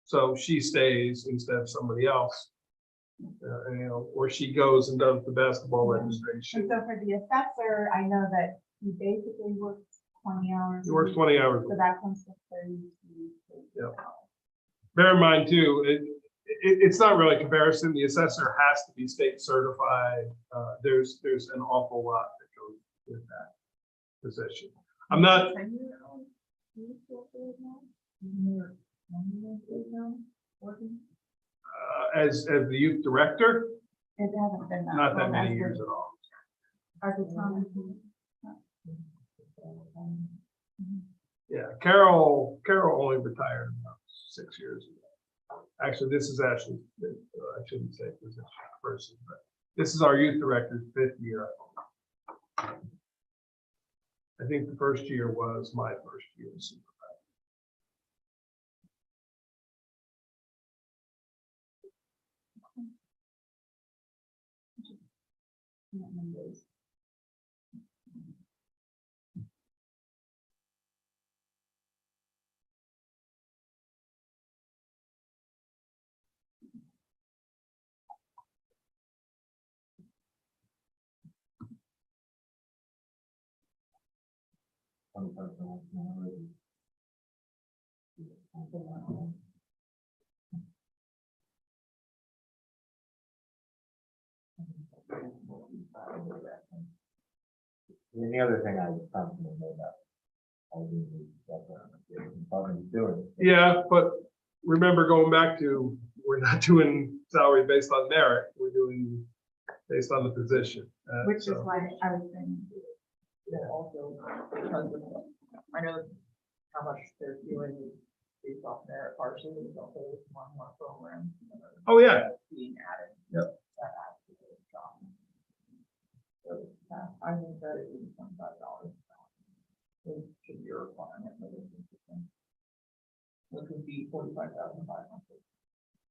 So she stays instead of somebody else. Or she goes and does the basketball And registration. so for the assessor, I know that he basically works 20 hours. He a works week, 20 hours. So that comes to 32. Yep. Bear in mind too, it's not really a comparison. The assessor has to be state certified. There's an awful lot that goes with that position. I'm not, as the youth director, It hasn't been that. not that long many as years the- at all. As a town. Yeah, Carol only retired about 6 years ago. Actually, this is actually, I shouldn't say position person, but this is our youth director's 5th year. I think the first year was my first year. as supervisor. And the other thing I was constantly about, I didn't, department doing. Yeah, but remember going back to, we're not doing salary based on merit, we're doing based on the position. Which is So- why I was saying. Also, because of, I know how much they're doing based off merit partially, there's also one more program. Oh, yeah. Being added. Yep. That adds to the job. So, I think that it is $25. It should be a requirement for this system. Which would be 45,500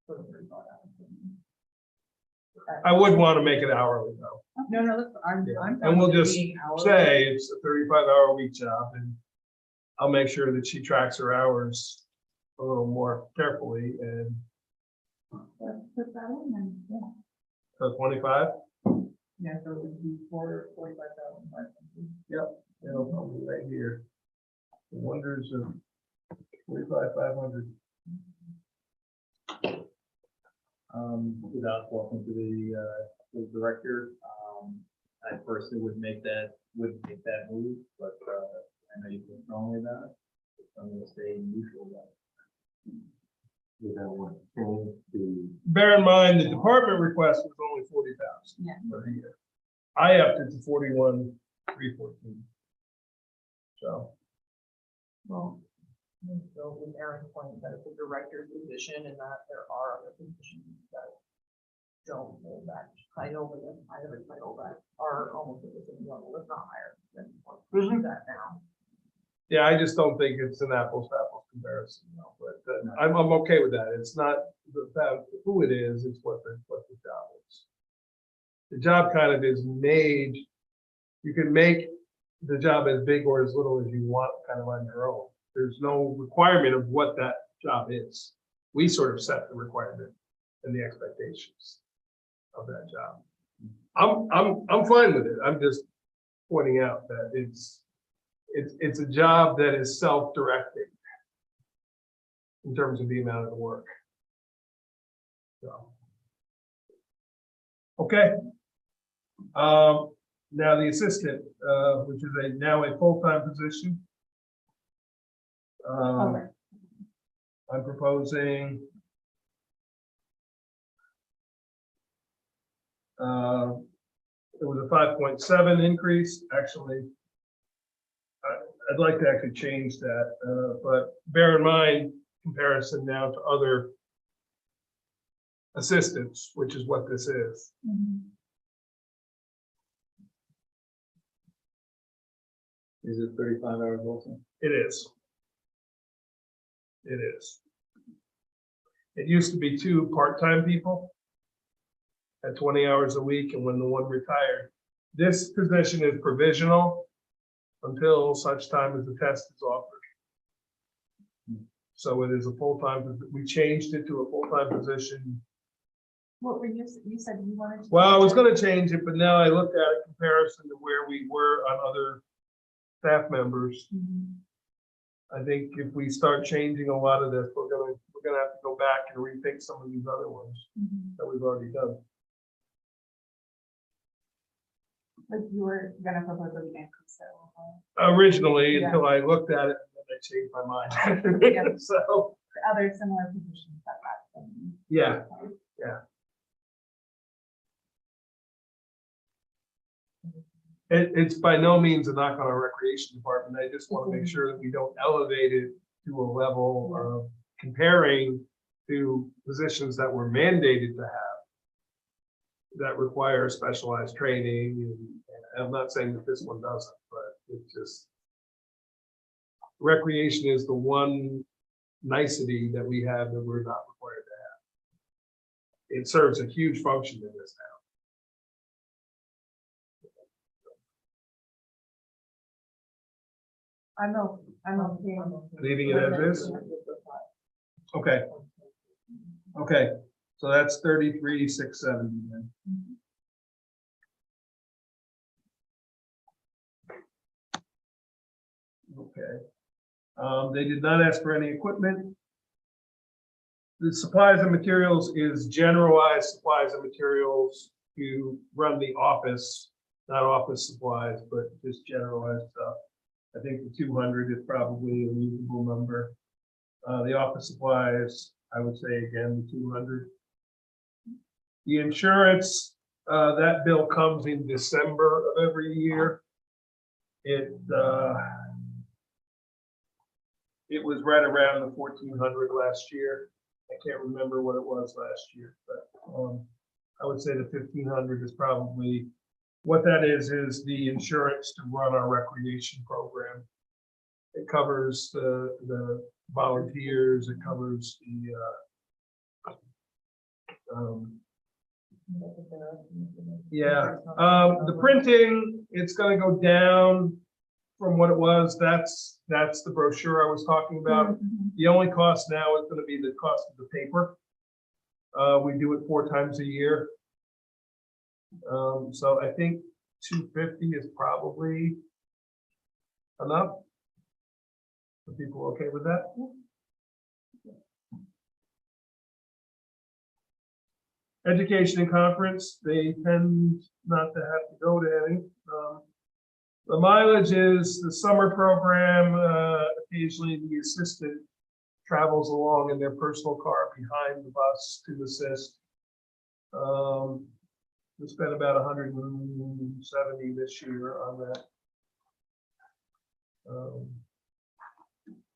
for the 35 hours. I would want to make it hourly though. No, that's, I'm. And we'll fine with just being hourly. say it's a 35-hour week job, and I'll make sure that she tracks her hours a little more carefully, and Let's put that in and, yeah. so 25. Yeah, so it would be 45,500. It'll probably right here. The wonders of 45,500. Without talking to the director, I personally would make that move, but, I know you feel strongly about it. I'm gonna stay neutral about it. We don't want to change the, Bear in mind, the department request was only 40,000 Yeah. for the year. I upped it to 41,314. So, Well, so with Aaron's point, that it's a director's position and that there are other positions that don't hold that title, but then I have a title that are almost at the same level, if not higher than what we do that now. yeah, I just don't think it's an apples to apples comparison, no, but I'm okay with that. It's not about who it is, it's what the job is. The job kind of is made, you can make the job as big or as little as you want, kind of on your own. There's no requirement of what that job is. We sort of set the requirement and the expectations of that job. I'm fine with it. I'm just pointing out that it's a job that is self-directing in terms of the amount of work. So. Okay. Now the assistant, which is now a full-time position. Okay. I'm proposing it was a 5.7 increase, actually. I'd like to actually change that, but bear in mind comparison now to other assistants, which is what this is. Is it 35 hours also? It is. It is. It used to be 2 part-time people at 20 hours a week, and when the one retired, this position is provisional until such time as the test is offered. So it is a full-time, we changed it to a full-time position. What were you said you wanted to? Well, I was gonna change it, but now I looked at a comparison to where we were on other staff members. Mhm. I think if we start changing a lot of this, we're gonna have to go back and rethink some of these other ones Mhm. that we've already done. Like you were gonna propose that we increase it. Originally, Yeah. until I looked at it, and then I changed my mind. Yeah. So, The other similar positions that that's been. yeah, it's by no means a knock on our recreation department. I just want to make sure that we don't elevate it to a level of comparing to positions that we're mandated to have that require specialized training. And I'm not saying that this one doesn't, but it's just recreation is the one nicety that we have that we're not required to have. It serves a huge function in this town. I'm okay. Leaving it as is? Okay. Okay, so that's 33,670 then. Okay. They did not ask for any equipment. The supplies and materials is generalized supplies and materials to run the office, not office supplies, but just generalized stuff. I think the 200 is probably a reasonable number. The office supplies, I would say again, the 200. The insurance, that bill comes in December of every year. It, It was right around the 1,400 last year. I can't remember what it was last year, but I would say the 1,500 is probably, what that is the insurance to run our recreation program. It covers the volunteers, it covers the, the printing, it's gonna go down from what it was. That's the brochure I was talking about. The only cost now is gonna be the cost of the paper. We do it 4 times a year. So I think 250 is probably enough. Are people okay with that? Education and conference, they tend not to have to go to any. The mileage is the summer program. Occasionally the assistant travels along in their personal car behind the bus to assist. We spent about 170 this year on that.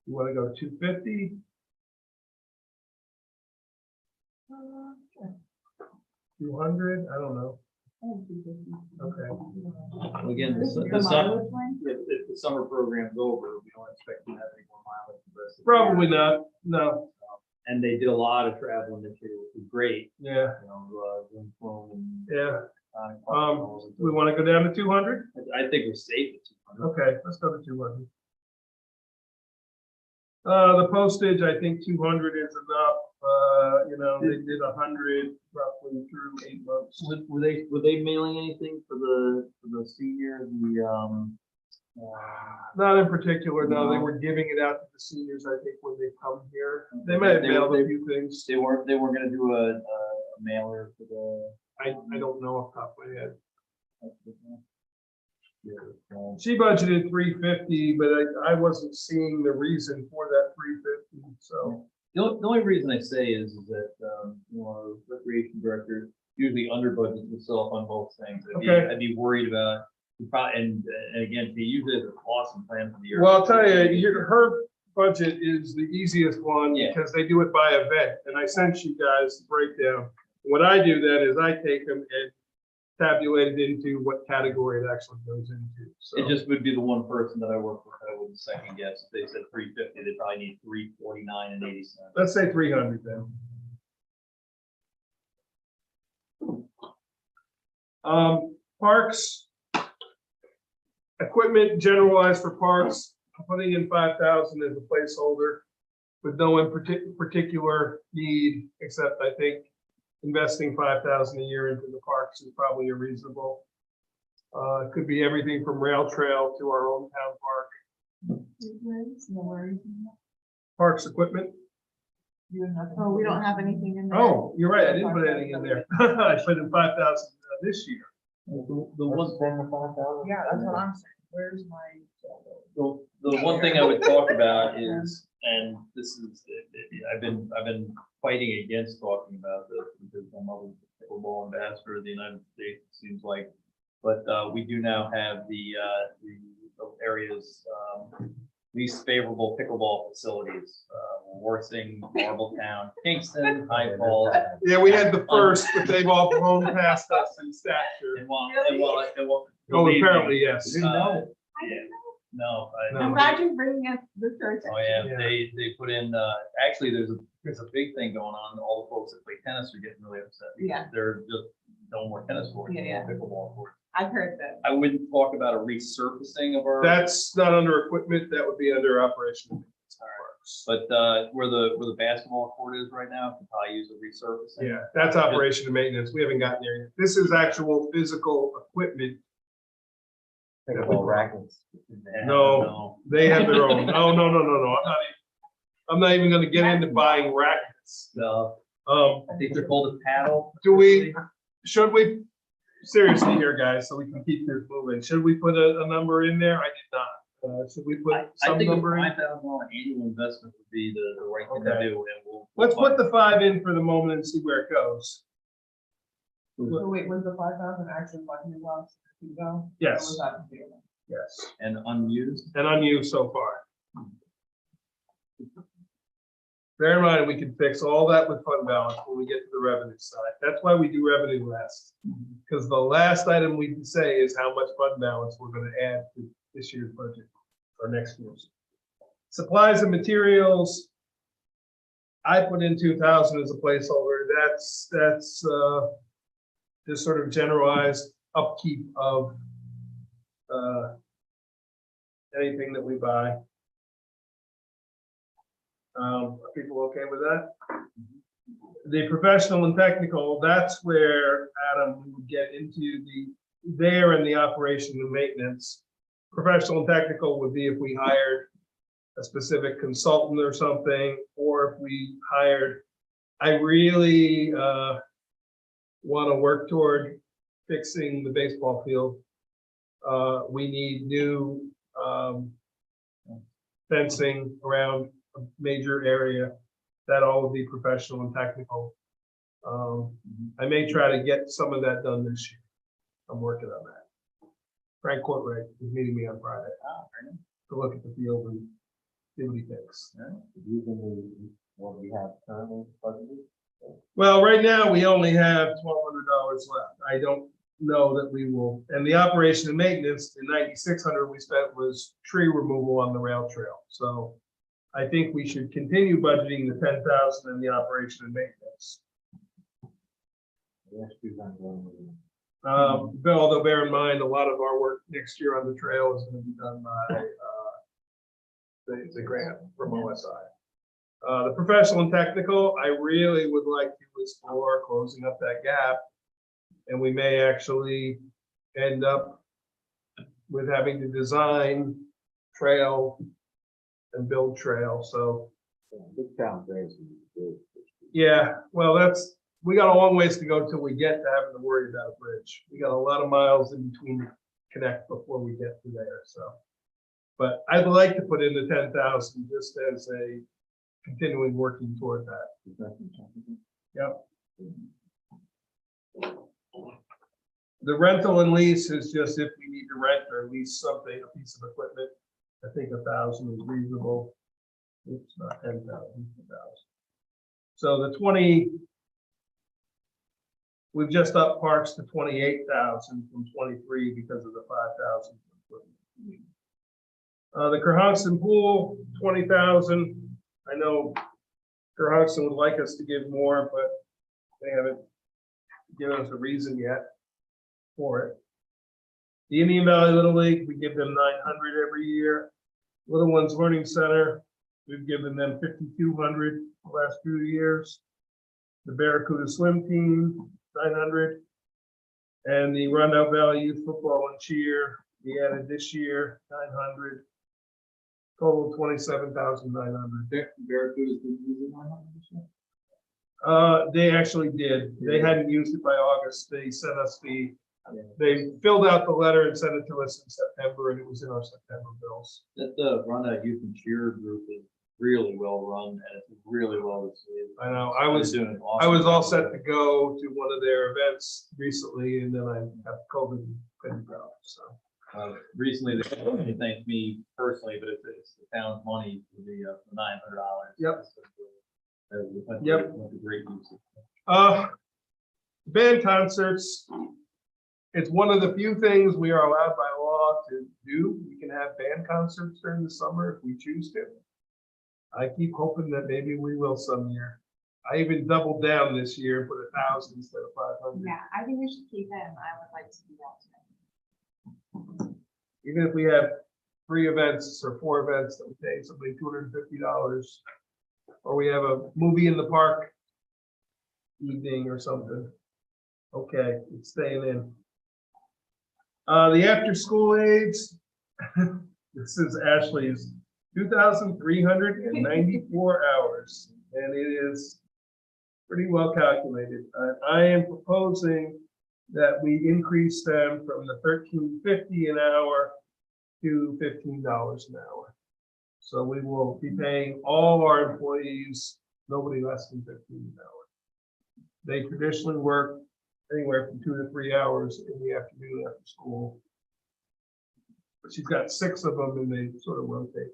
You want to go 250? 200? I don't know. Okay. Again, This is the the summer, mileage one? if the summer program's over, we don't expect to have any more mileage. the rest of the Probably year. not. No. And they did a lot of traveling this year, which was great, Yeah. you know, Zoom phone and. Yeah. calls and We want to go down to 200? I think we're safe at 200. Okay, let's go to 200. The postage, I think 200 is enough. You know, they did 100 roughly through 8 months. Were they mailing anything for the senior, Not in particular, no, they were giving it out to the seniors, I think, when they come here. They may have mailed a few things. they weren't gonna do a mailer for the. I don't know off the top of my head. Yeah, She budgeted 350, but I wasn't seeing the reason for that 350, so. The only reason I say is that, you know, our recreation director usually under budgets himself on both things. Okay. I'd be worried about, and again, he usually has an awesome plan for the year. Well, I'll tell you, her budget is the easiest one Yeah. because they do it by event, and I sent you guys the breakdown. What I do then is I take them and tabulate it into what category it actually goes into, so. It just would be the one person that I work with, I wouldn't second guess. If they said 350, they probably need 349 and 80 cents. Let's say 300 then. Parks. Equipment generalized for parks, I'm putting in 5,000 as a placeholder with no particular need, except I think investing 5,000 a year into the parks is probably a reasonable. It could be everything from rail trail to our own town park. Parks equipment. Oh, we don't have anything in there. Oh, you're right. I didn't put anything in there. I put in 5,000 this year. The one Yeah, that's what I'm saying. Where's my? The one thing I would talk about is, and this is, I've been fighting against talking about this because I'm a pickleball ambassador of the United States, it seems like. But we do now have the area's least favorable pickleball facilities, Worsing, Marbletown, Kingston, High Falls. Yeah, we had the first, but they've all blown past us in stature. And while, Oh, believe me, apparently, yes. yeah, no. No. I'm glad you're bringing up the church. Oh, yeah, Yeah. they put in, actually, there's a big thing going on. All the folks that play tennis are getting really upset. because Yeah. They're just no more tennis courts, Yeah, no yeah. more pickleball courts. I've heard that. I wouldn't talk about a resurfacing of our. That's not under equipment, that would be under operation. But, where the basketball court is right now, could probably use a resurfacing. Yeah, that's operation and maintenance. We haven't gotten there yet. This is actual physical equipment. Pickleball rackets. Yeah, No. They have their own. No. I'm not even gonna get into buying rackets. No, Um, I think they're called a paddle. should we, seriously here, guys, so we can keep this moving, should we put a number in there? I did not. Should we put I some think a number in? $5,000 annual investment would be the right thing to Okay. do, and we'll. Let's put the 5 in for the moment and see where it goes. So wait, was the 5,000 actually budgeted last year? Or Yes, was that the year? yes, And unused. and unused so far. Bear in mind, we can fix all that with fund balance when we get to the revenue side. That's why we do revenue last. Because the last item we can say is how much fund balance we're gonna add to this year's budget or next year's. Supplies and materials. I put in 2,000 as a placeholder. That's just sort of generalized upkeep of anything that we buy. Are people okay with that? The professional and technical, that's where, Adam, we would get into there and the operation and maintenance. Professional and technical would be if we hired a specific consultant or something, or if we hired, I really want to work toward fixing the baseball field. We need new fencing around a major area. That all would be professional and technical. I may try to get some of that done this year. I'm working on that. Frank Courtright is meeting me on Friday to look at the field and see what he thinks. Using what we have currently budgeted. Well, right now, we only have $1,200 left. I don't know that we will, and the operation and maintenance, the 9,600 we spent was tree removal on the rail trail. So I think we should continue budgeting the 10,000 in the operation and maintenance. But although bear in mind, a lot of our work next year on the trail is going to be done by the grant from OSI. The professional and technical, I really would like to explore closing up that gap. And we may actually end up with having to design trail and build trail. So Big town graves. yeah, well, we got a long ways to go till we get to having to worry about a bridge. We got a lot of miles in between to connect before we get to there. So, but I'd like to put in the 10,000 just as a continuing working toward that. Yep. The rental and lease is just if we need to rent or lease something, a piece of equipment. I think 1,000 is reasonable. It's not 10,000, 1,000. So the 20, we've just upped parks to 28,000 from 23 because of the 5,000. The Cohaston pool, 20,000. I know Cohaston would like us to give more, but they haven't given us a reason yet for it. The Indian Valley Little League, we give them 900 every year. Little Ones Learning Center, we've given them 5,200 the last few years. The Barracuda Swim Team, 900. And the Roundout Valley Youth Football and Cheer, we added this year, 900. Total 27,900. Barracuda's been using 900%? They actually did. They hadn't used it by August. They sent us they filled out the letter and sent it to us in September, and it was in our September bills. That Rhonda Youth and Cheer group is really well run and it's really well received. I know. I was They're doing an I awesome was all job. set to go to one of their events recently, and then I have COVID, couldn't go. So Recently, they thanked me personally, but it's the town's money for the $900. Yep. That's Yep. a great use. Band concerts. It's one of the few things we are allowed by law to do. We can have band concerts during the summer if we choose to. I keep hoping that maybe we will some year. I even doubled down this year and put 1,000 instead of 500. Yeah, I think we should keep it, and I would like to do that too. Even if we have 3 events or 4 events that we pay somebody $250, or we have a movie in the park evening or something. Okay, it's staying in. The after school aids, this is Ashley's 2,394 hours, and it is pretty well calculated. I am proposing that we increase them from the $13.50 an hour to $15 an hour. So we will be paying all our employees, nobody less than 15 an hour. They traditionally work anywhere from 2 to 3 hours in the afternoon after school. But she's got 6 of them and they sort of rotate.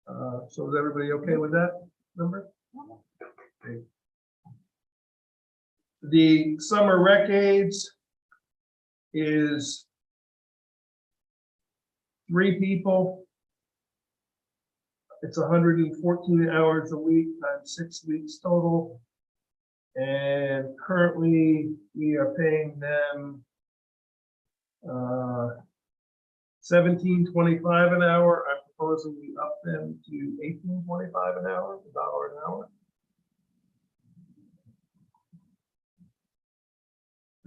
So is everybody okay with that number? Okay. The summer rec aids is 3 people. It's 114 hours a week times 6 weeks total. And currently we are paying them $17.25 an hour. I'm proposing we up them to $18.25 an hour, $1 an hour.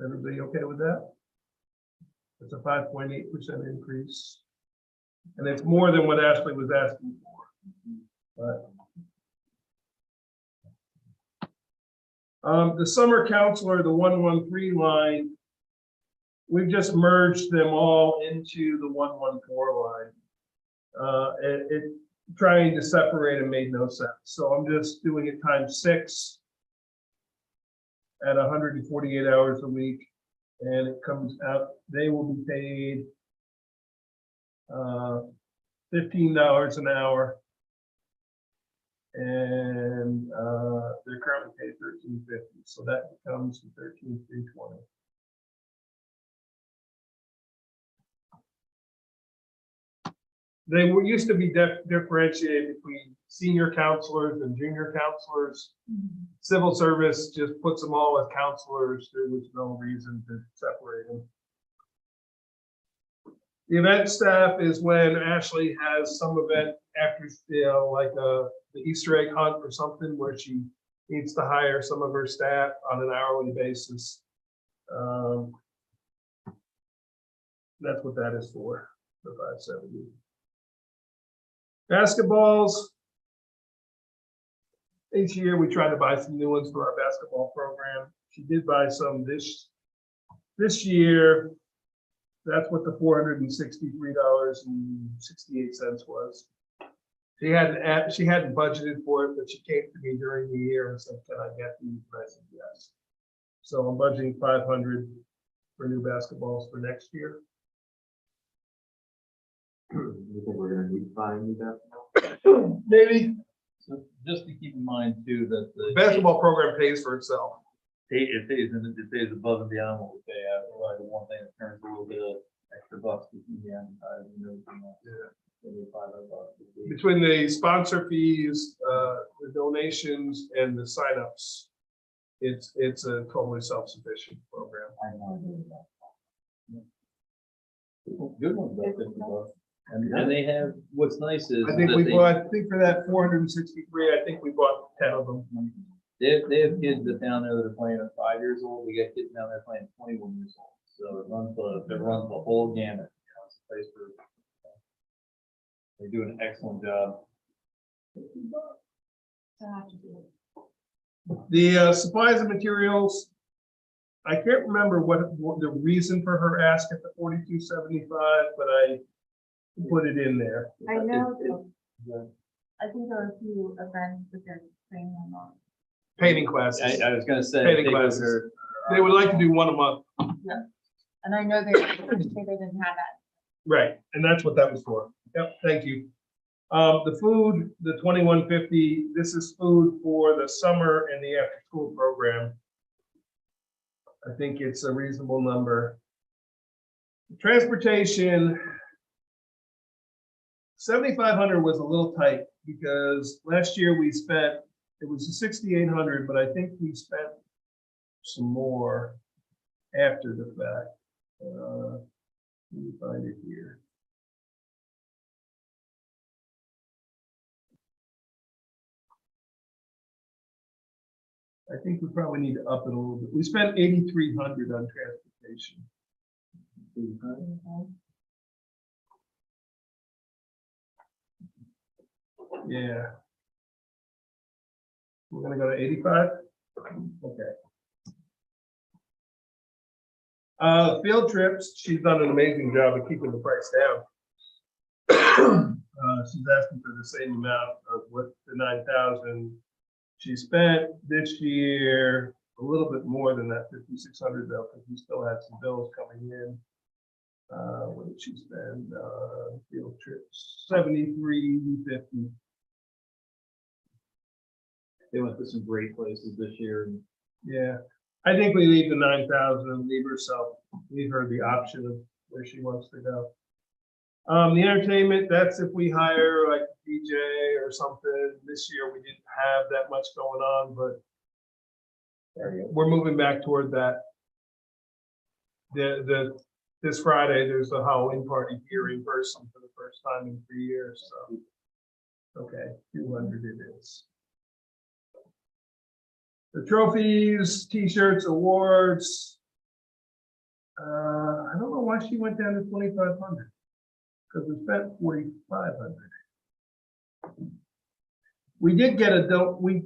Everybody okay with that? It's a 5.8% increase. And it's more than what Ashley was asking for. But the summer counselor, the 113 line, we've just merged them all into the 114 line. Trying to separate them made no sense. So I'm just doing it times 6 at 148 hours a week. And it comes out, they will be paid $15 an hour. And they're currently paid $13.50. So that becomes $13,320. They used to be differentiated between senior counselors and junior counselors. Civil service just puts them all as counselors. There was no reason to separate them. The event staff is when Ashley has some event after, like the Easter egg hunt or something where she needs to hire some of her staff on an hourly basis. That's what that is for, the 570. Basketballs. Each year we try to buy some new ones for our basketball program. She did buy some this year. That's what the $463.68 was. She hadn't budgeted for it, but she came to me during the year and said, "Can I get these?" And I said, "Yes." So I'm budgeting $500 for new basketballs for next year. You think we're gonna need 5 new basketball? Maybe. So just to keep in mind too, that The the basketball program pays for itself. it pays above and beyond what we pay out. Probably the one thing that turns a little bit of extra bucks between the advertising and everything else. Yeah. Maybe $500 would be- Between the sponsor fees, the donations, and the signups, it's a totally self-sufficient program. I have no idea about Good ones, about $50. And they have, what's nice is. I think that we they- bought, I think for that 463, I think we bought 10 of them. They have kids that down there that are playing at 5 years old. We got kids down there playing 21 years old. So it runs the whole gamut. It's a place for. They do an excellent job. The supplies and materials, I can't remember what the reason for her ask at the 4275, but I put it in there. I know, I think there are a few events that they're training on. Painting classes. I was gonna say. Painting take with classes. her- They would like to do one a month. And I know they didn't have that. Right, and that's what that was for. Yep, thank you. The food, the 2150, this is food for the summer and the after-school program. I think it's a reasonable number. Transportation, 7,500 was a little tight because last year we spent, it was 6,800, but I think we spent some more after the fact. Let me find it here. I think we probably need to up it a little bit. We spent 8,300 on transportation. Yeah. We're gonna go to 85? Okay. Field trips, she's done an amazing job of keeping the price down. She's asking for the same amount of what the 9,000 she spent this year, a little bit more than that 5,600 though, because we still have some bills coming in. What did she spend? Field trips, 73.50. They went to some great places this year. Yeah, I think we leave the 9,000 and leave her the option of where she wants to go. The entertainment, that's if we hire like a DJ or something. This year, we didn't have that much going on, but we're moving back toward that. This Friday, there's a Halloween party here in person for the first time in 3 years, so. Okay, 200 it is. The trophies, T-shirts, awards. I don't know why she went down to 2,500. Because we spent 4,500. We did get we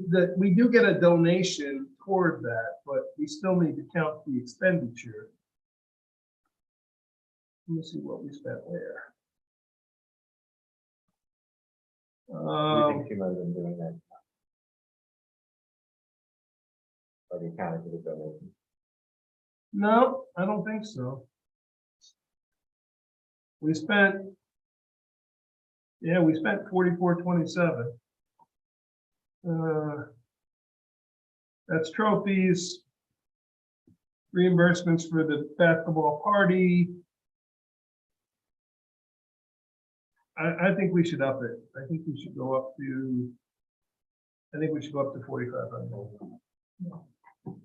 do get a donation toward that, but we still need to count the expenditure. Let me see what we spent there. I think she might have been doing that. Or the accounting for the donation. No, I don't think so. We spent 4427. That's trophies, reimbursements for the basketball party. I think we should up it. I think we should go up to 4,500.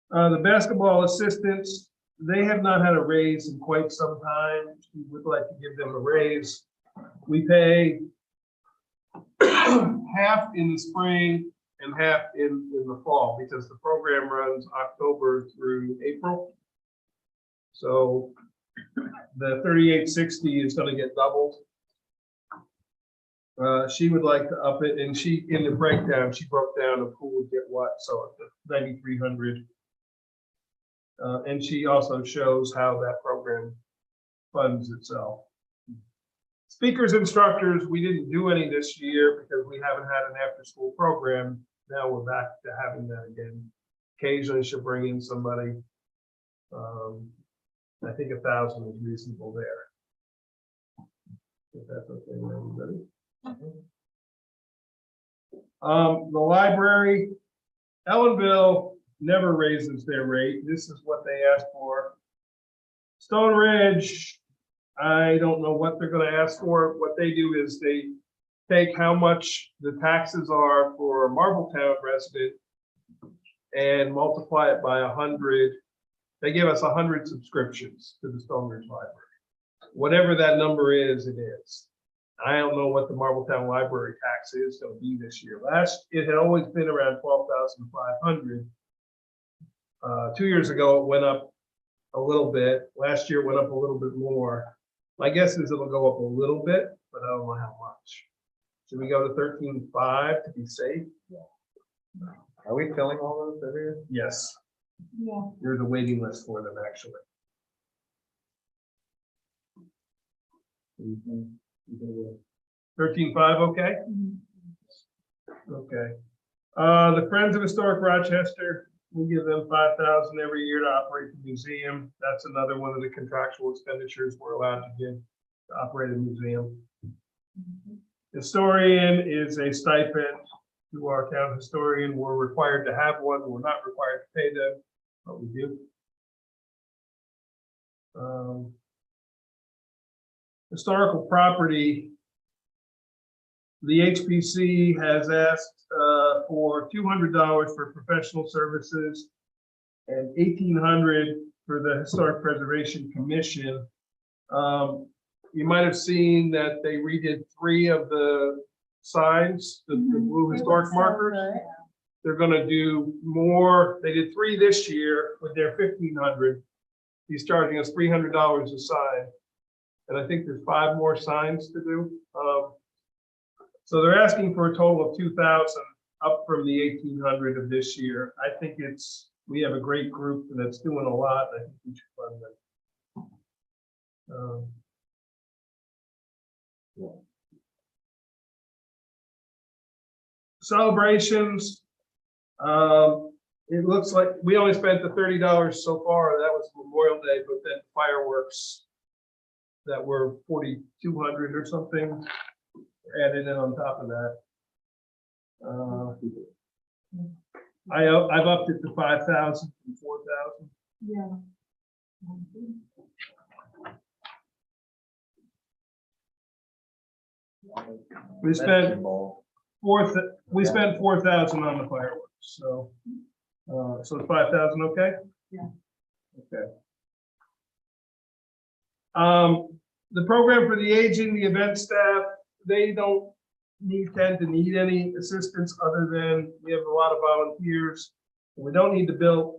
The basketball assistants, they have not had a raise in quite some time. We would like to give them a raise. We pay half in the spring and half in the fall because the program runs October through April. So the 3,860 is going to get doubled. She would like to up it, and in the breakdown, she broke down who would get what, so 9,300. And she also shows how that program funds itself. Speakers, instructors, we didn't do any this year because we haven't had an after-school program. Now we're back to having that again. Occasionally she'll bring in somebody. I think 1,000 is reasonable there. If that's okay with everybody. The library, Ellenville never raises their rate. This is what they asked for. Stone Ridge, I don't know what they're going to ask for. What they do is they take how much the taxes are for a Marbletown resident and multiply it by 100. They give us 100 subscriptions to the Stone Ridge Library. Whatever that number is, it is. I don't know what the Marbletown Library tax is going to be this year. It had always been around 12,500. 2 years ago, it went up a little bit. Last year, it went up a little bit more. My guess is it'll go up a little bit, but I don't know how much. Should we go to 13.5 to be safe? Are we filling all those every year? Yes. Yeah. There's a waiting list for them, actually. 13.5, okay? Okay. The Friends of Historic Rochester, we give them 5,000 every year to operate the museum. That's another one of the contractual expenditures we're allowed to give to operate a museum. Historian is a stipend to our town historian. We're required to have one. We're not required to pay them, but we do. Historical property, the HPC has asked for $200 for professional services and $1,800 for the Historic Preservation Commission. You might have seen that they redid 3 of the signs, the blue historic markers. They're going to do more. They did 3 this year with their $1,500. He's charging us $300 a sign. And I think there's 5 more signs to do. So they're asking for a total of 2,000 up from the 1,800 of this year. I think we have a great group that's doing a lot. I think we should fund them. Celebrations. It looks like we only spent the $30 so far. That was Memorial Day, but then fireworks that were 4,200 or something added in on top of that. I've upped it to 5,000 from 4,000. Yeah. We spent Vegetable. we spent 4,000 on the fireworks, so, so it's 5,000, okay? Yeah. Okay. The program for the aging, the event staff, they don't tend to need any assistance other than we have a lot of volunteers. We don't need to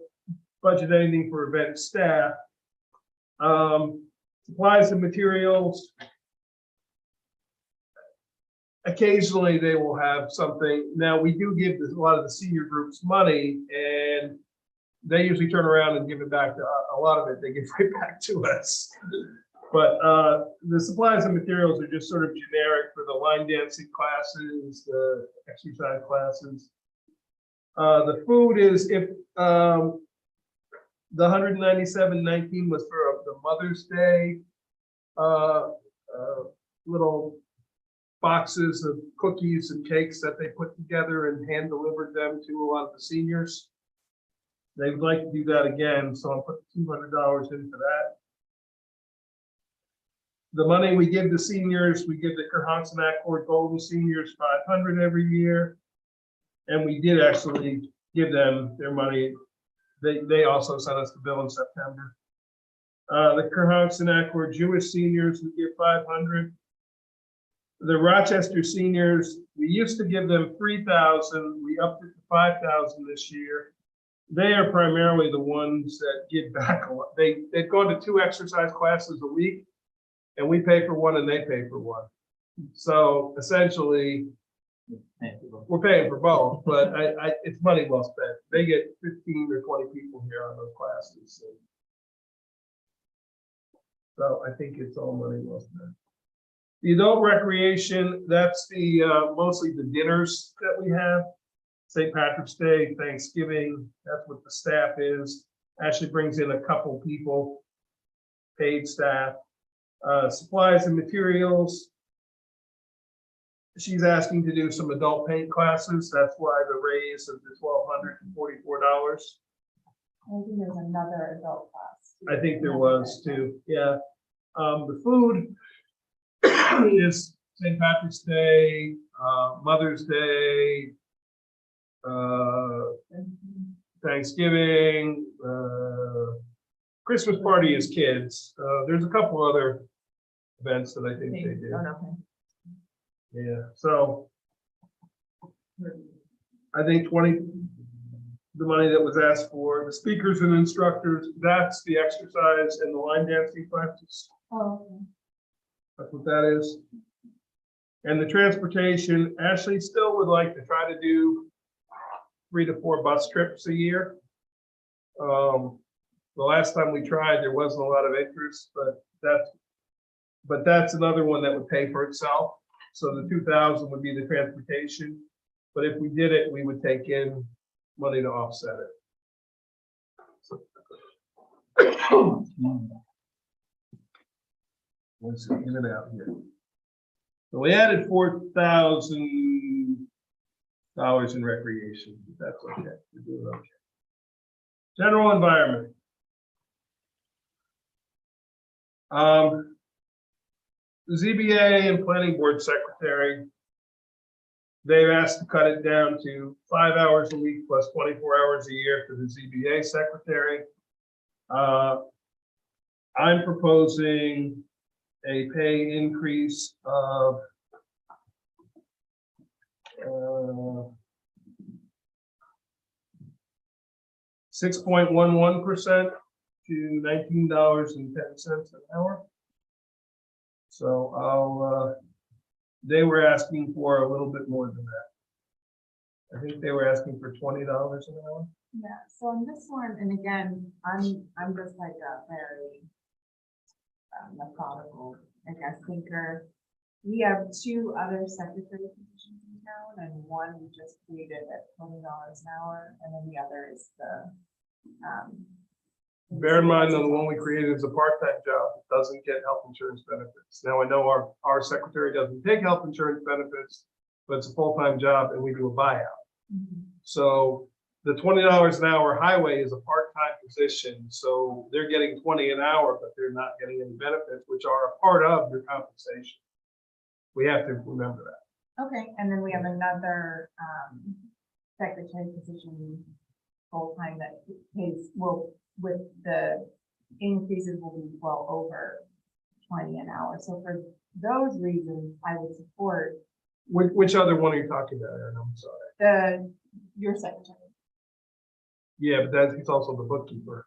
budget anything for event staff. Supplies and materials. Occasionally they will have something. Now we do give a lot of the senior groups money and they usually turn around and give it back to a lot of it. They give right back to us. But the supplies and materials are just sort of generic for the line dancing classes, the exercise classes. The food is if the 197.19 was for the Mother's Day, little boxes of cookies and cakes that they put together and hand delivered them to a lot of the seniors. They would like to do that again, so I'll put $200 in for that. The money we give the seniors, we give the Kerhonkson Accord Golden Seniors $500 every year. And we did actually give them their money. They also sent us the bill in September. The Kerhonkson Accord Jewish Seniors, we give $500. The Rochester Seniors, we used to give them $3,000. We upped it to $5,000 this year. They are primarily the ones that give back a lot. They've gone to 2 exercise classes a week, and we pay for one and they pay for one. So essentially, we're paying for both, but it's money well spent. They get 15 or 20 people here on those classes. So I think it's all money well spent. The adult recreation, that's the mostly the dinners that we have. St. Patrick's Day, Thanksgiving, that's what the staff is. Ashley brings in a couple people, paid staff. Supplies and materials. She's asking to do some adult paint classes. That's why the raise of the $1,244. I think there's another adult class. I think there was too. Yeah. The food is St. Patrick's Day, Mother's Day, Thanksgiving, Christmas party is kids. There's a couple other events that I think they do. Oh, no. Yeah, so I think the money that was asked for, the speakers and instructors, that's the exercise and the line dancing practice. Oh, okay. That's what that is. And the transportation, Ashley still would like to try to do 3 to 4 bus trips a year. The last time we tried, there wasn't a lot of interest, but that's another one that would pay for itself. So the 2,000 would be the transportation, but if we did it, we would take in money to offset it. Let's even it out here. So we added $4,000 in recreation. That's okay. We're doing okay. General environment. The ZBA and planning board secretary, they've asked to cut it down to 5 hours a week plus 24 hours a year for the ZBA secretary. I'm proposing a pay increase of 6.11% to $19.10 an hour. So they were asking for a little bit more than that. I think they were asking for $20 an hour. Yeah, so on this one, and again, I'm just like a very methodical, I guess, thinker. We have 2 other secretary positions in town, and one we just created at $20 an hour, and then the other is the Bear in mind that the one we created is a part-time job. It doesn't get health insurance benefits. Now I know our secretary doesn't take health insurance benefits, but it's a full-time job and we do a buyout. So the $20 an hour highway is a part-time position, so they're getting 20 an hour, but they're not getting any benefits, which are a part of their compensation. We have to remember that. Okay, and then we have another, secretary position full-time that pays, well, with the increases will be well over 20 an hour. So for those reasons, I would support Which other one are you talking about, Aaron? I'm sorry. your secretary. Yeah, but he's also the bookkeeper.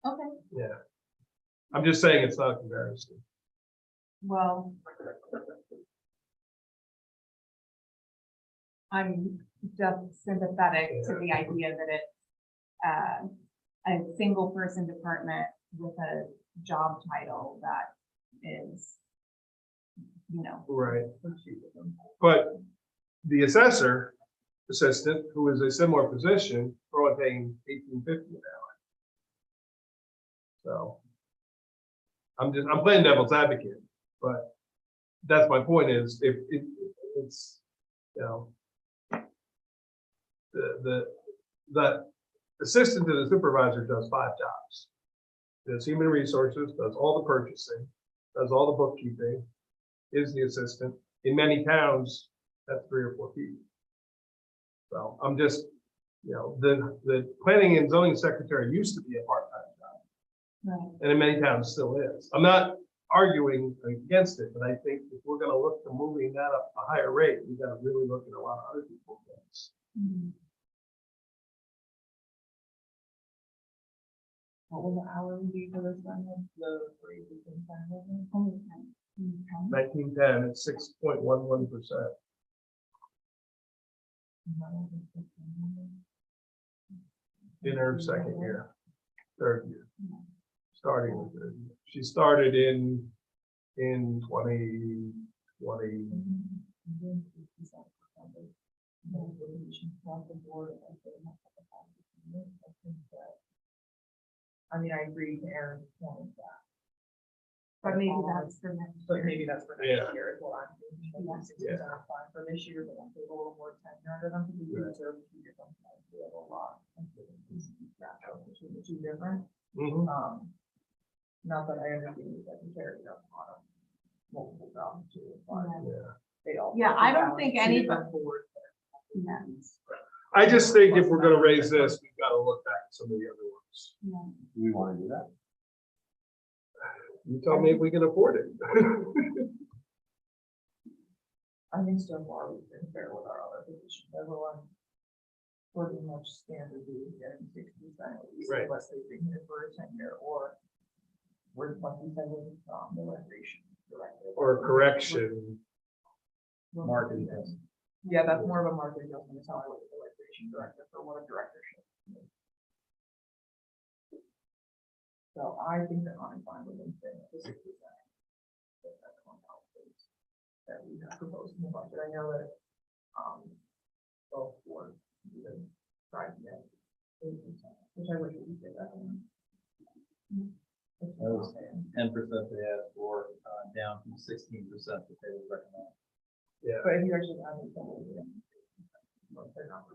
Okay. Yeah. I'm just saying it's not a comparison. Well, I'm just sympathetic to the idea that it's a single person department with a job title that is, you know. Right. But the assessor assistant, who is a similar position, we're only paying $18.50 an hour. So I'm playing devil's advocate, but that's my point is if it's, you know, the assistant to the supervisor does 5 jobs. Does human resources, does all the purchasing, does all the bookkeeping, is the assistant. In many towns, that's 3 or 4 people. So I'm just, you know, the planning and zoning secretary used to be a part-time job. Right. And in many towns still is. I'm not arguing against it, but I think if we're gonna look to moving that up a higher rate, we gotta really look at a lot of other people's things. What was the hourly fee for this one? The rate is in time, wasn't it? 1910, it's 6.11%. In her second year, third year, starting with third year. She started in 2020. I mean, I agree to Aaron's point that. But maybe that's for next But year. maybe that's for Yeah. next year as well. I'm thinking Yeah. 60% are fine for this year, but I'm a little more tenure under them because we Right. reserve 2 different times. We have a lot. Between the 2 different. Mhm. Not that I understand the secretary doesn't want multiple jobs too, but Yeah. they all. Yeah, I don't think Two any- different boards. Yeah. I just think if we're gonna raise this, we've gotta look back at some of the other ones. Yeah. Do we want to do that? You tell me if we can afford it. I think so far we've been fair with our other positions. Everyone pretty much standard is getting 60% at least, Right. unless they've been here for a tenure or we're like we said with the recreation director. Or correction. Market test. Yeah, that's more of a market adjustment. It's not like the recreation director for what a directorship. So I think that I'm fine with them staying at the 60%. That we have proposed in the budget. I know that, both boards even tried to get 80%, which I wish we did that. That was 10% they asked for, down from 16% that they would recommend. But if you actually have it, they're not.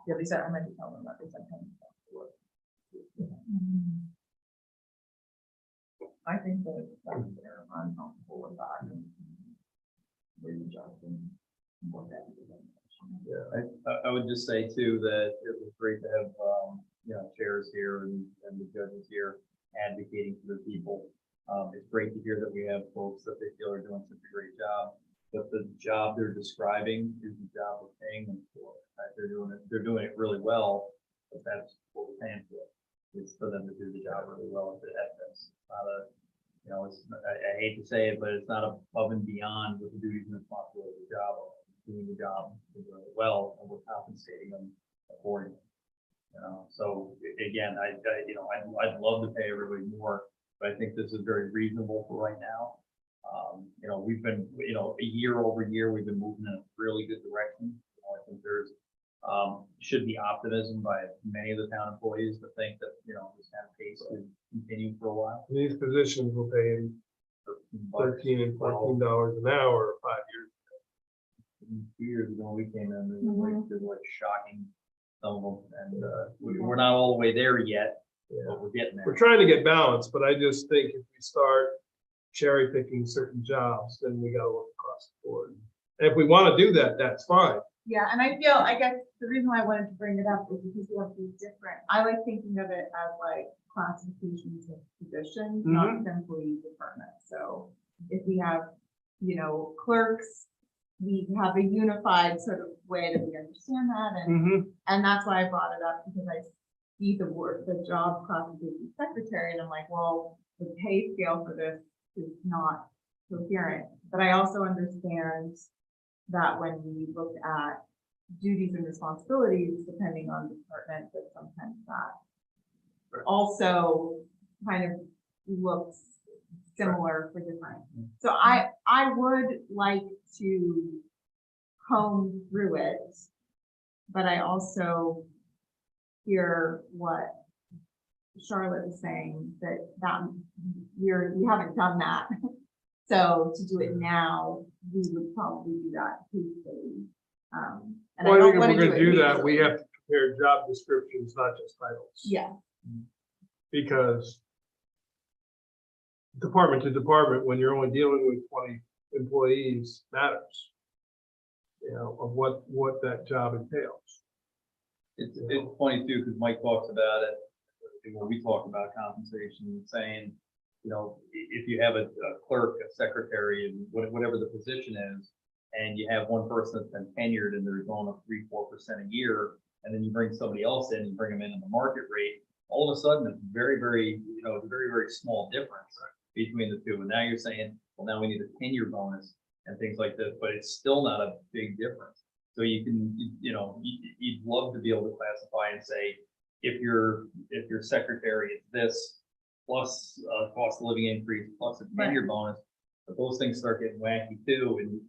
Yeah, they said, I meant to tell them that they said 10%. I think that that's fair. I'm comfortable with that. And maybe Justin. What that is. I would just say too, that it was great to have, you know, chairs here and the judges here advocating for the people. It's great to hear that we have folks that they feel are doing such a great job, but the job they're describing is the job we're paying them for. They're doing it really well, but that's what we're paying for. It's for them to do the job really well at this. Not a, you know, I hate to say it, but it's not above and beyond with the duties and responsibilities of the job. Doing the job really well, and we're compensating them accordingly. You know, so again, I'd love to pay everybody more, but I think this is very reasonable for right now. You know, we've been, you know, year over year, we've been moving in a really good direction. You know, I think there's should be optimism by many of the town employees to think that, this kind of pace could continue for a while. These positions will pay $13 and $14 an hour, 5 years. 2 years ago, when we came in, Mhm. it was like shocking, some of them, and, we're not all the way there yet, Yeah. but we're getting there. We're trying to get balance, but I just think if we start cherry picking certain jobs, then we gotta look across the board. And if we wanna do that, that's fine. Yeah, and I guess the reason why I wanted to bring it up is because we have these different, I like thinking of it as like classifications of positions, not simply departments. So if we have, clerks, we have a unified sort of way that we understand that, and that's why I brought it up, because I see the job classification secretary, and I'm like, well, the pay scale for this is not coherent. But I also understand that when we look at duties and responsibilities, depending on department, that sometimes that also kind of looks similar for different. So I would like to comb through it, but I also hear what Charlotte is saying, that we haven't done that. So to do it now, we would probably do that hastily. And Well, I think don't if wanna we're gonna do that, hastily. we have to compare job descriptions, not just titles. Yeah, Because department to department, when you're only dealing with 20 employees, matters. Of what that job entails. It's funny too, because Mike talks about it, when we talk about compensation, saying, if you have a clerk, a secretary, and whatever the position is, and you have one person that's been tenured and they're going up 3-4% a year, and then you bring somebody else in, you bring them in the market rate, all of a sudden it's very, very, it's a very, very small difference between the two. And now you're saying, well, now we need a tenure bonus and things like this, but it's still not a big difference. So you can, you'd love to be able to classify and say, if your secretary is this, plus cost of living increase, plus a tenure bonus, but those things start getting wacky too. And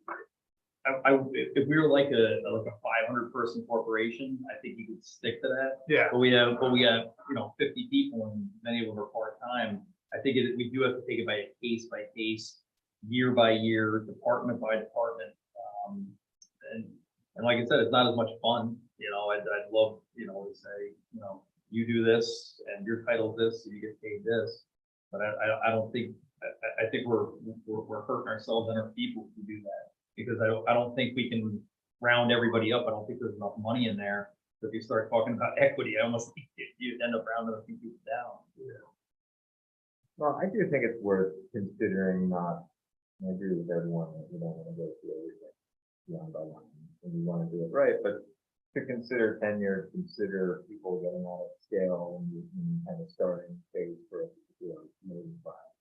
if we were like a 500 person corporation, I think you could stick to that. Yeah. But we have 50 people, and many of them are part-time. I think we do have to take it by case, year by year, department by department. And like I said, it's not as much fun. I'd love, to say, you do this and your title this, so you get paid this. But I don't think, I think we're hurting ourselves and our people to do that, because I don't think we can round everybody up. I don't think there's enough money in there. So if you start talking about equity, I almost think you end up rounding a few people down. Well, I do think it's worth considering I agree with everyone that we don't want to go through everything one by one, and we want to do it right, but to consider tenure, consider people getting out of scale and kind of starting phase for a particular moving file.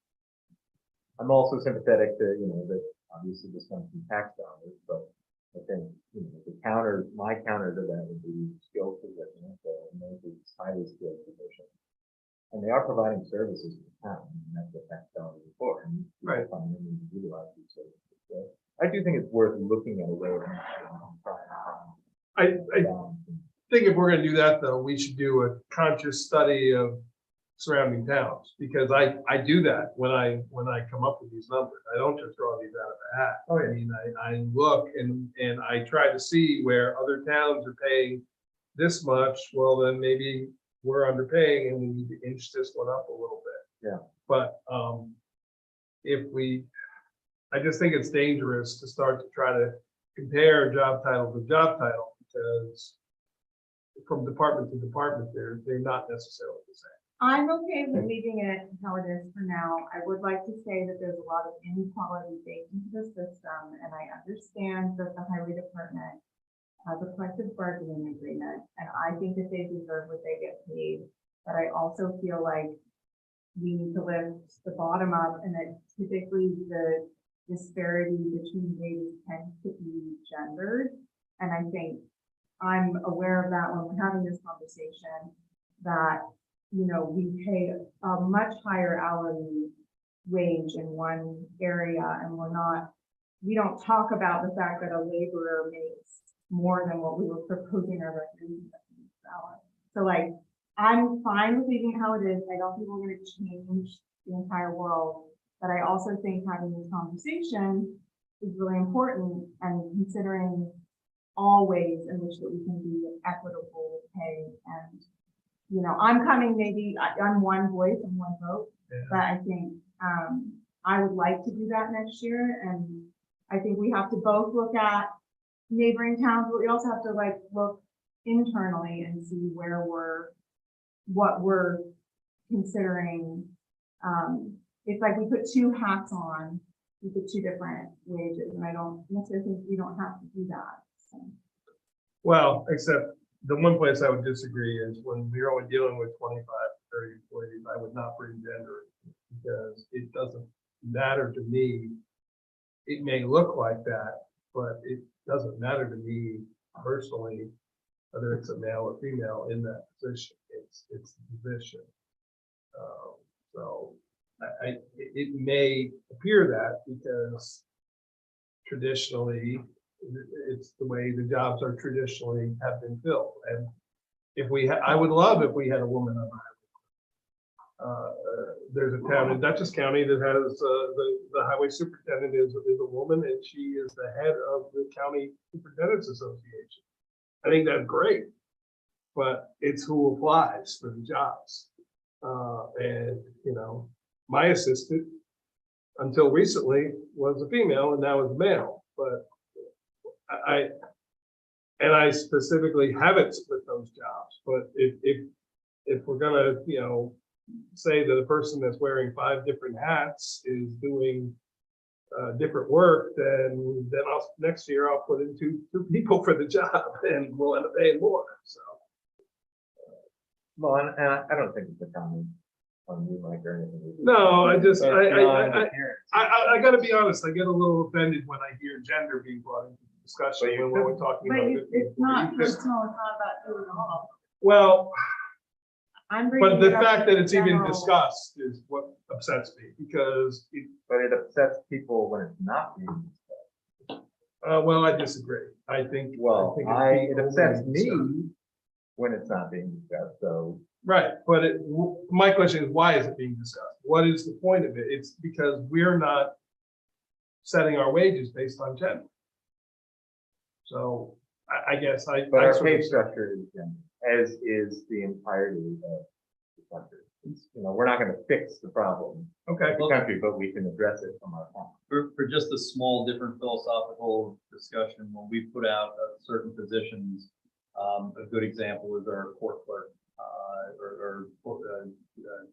I'm also sympathetic to, that obviously this comes from tax dollars, but I think, my counter to that would be skilled positions, so maybe it's highly skilled positions. And they are providing services to the town, and that's what tax dollars are for. And Right. Find them to utilize these services. So I do think it's worth looking at a way of I think if we're gonna do that, though, we should do a conscious study of surrounding towns, because I do that when I come up with these numbers. I don't just draw these out of a hat. I mean, I look and I try to see where other towns are paying this much. Well, then maybe we're underpaying and we need to inch this one up a little bit. Yeah. But I just think it's dangerous to start to try to compare job title to job title, because from department to department, they're not necessarily the same. I'm okay with leaving it how it is for now. I would like to say that there's a lot of inequality baked into the system, and I understand that the highway department has a collective bargaining agreement, and I think that they deserve what they get paid. But I also feel like we need to lift the bottom up, and that typically the disparity between wages tends to be gendered. And I think I'm aware of that when we're having this conversation, that we pay a much higher hourly wage in one area, and we don't talk about the fact that a laborer makes more than what we were proposing our recommendation ballot. So like, I'm fine with leaving it how it is. I don't think we're gonna change the entire world. But I also think having this conversation is really important and considering all ways in which that we can be equitable with pay. And, you know, I'm coming maybe, I'm one voice and one vote, but I think, I would like to do that next year. And I think we have to both look at neighboring towns, but we also have to like look internally and see what we're considering. It's like we put two hats on, we put two different wages, and I don't necessarily think we don't have to do that. So. Well, except the one place I would disagree is when we're only dealing with 25, 30 employees, I would not bring gender because it doesn't matter to me. It may look like that, but it doesn't matter to me personally, whether it's a male or female in that position. It's the position. So it may appear that because traditionally it's the way the jobs are traditionally have been filled. And if I would love if we had a woman on the highway. There's a town in Dutchess County that has the highway superintendent is a woman, and she is the head of the County Superintendents Association. I think that's great, but it's who applies for the jobs. And you know, my assistant until recently was a female and now is a male, but I specifically haven't split those jobs. But if we're gonna, you know, say that the person that's wearing 5 different hats is doing different work, then next year I'll put in two people for the job and we'll end up paying more. So. Well, and I don't think it's a comment on you, Mike, or anything. No, I just, But beyond appearance. I gotta be honest, I get a little offended when I hear gender being brought into the discussion But you when we're talking But about it's not it. personal, it's not about you at all. Well, I'm bringing but the it up fact that it's even general. discussed is what upsets me because, But it upsets people when it's not being discussed. well, I disagree. I think. Well, think it upsets overly me discussed. when it's not being discussed, so. Right, but my question is, why is it being discussed? What is the point of it? It's because we're not setting our wages based on gender. So I guess But I our sort pay of- structure is gender, as is the entirety of the country. You know, we're not gonna fix the problem Okay, of the country, but we can address it from our home. For just a small different philosophical discussion, when we put out certain positions, a good example is our court clerk,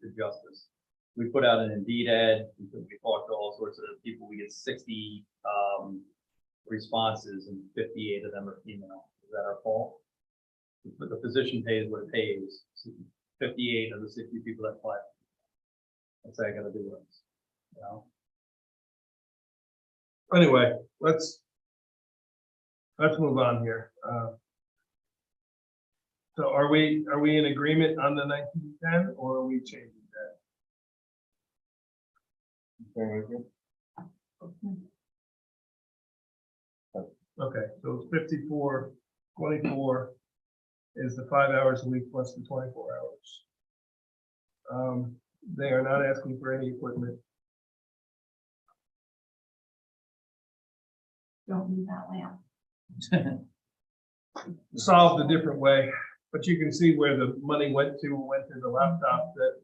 to justice. We put out an Indeed ad, because we talked to all sorts of people, we get 60 responses and 58 of them are female. Is that our fault? But the position pays what it pays. 58 of the 60 people that apply. What's that gonna do with us? You know? anyway, let's move on here. So are we in agreement on the 1910 or are we changing that? Okay, so it's 54.24 is the 5 hours a week plus the 24 hours. They are not asking for any equipment. Don't need that lamp. Solved a different way, but you can see where the money went to the laptop that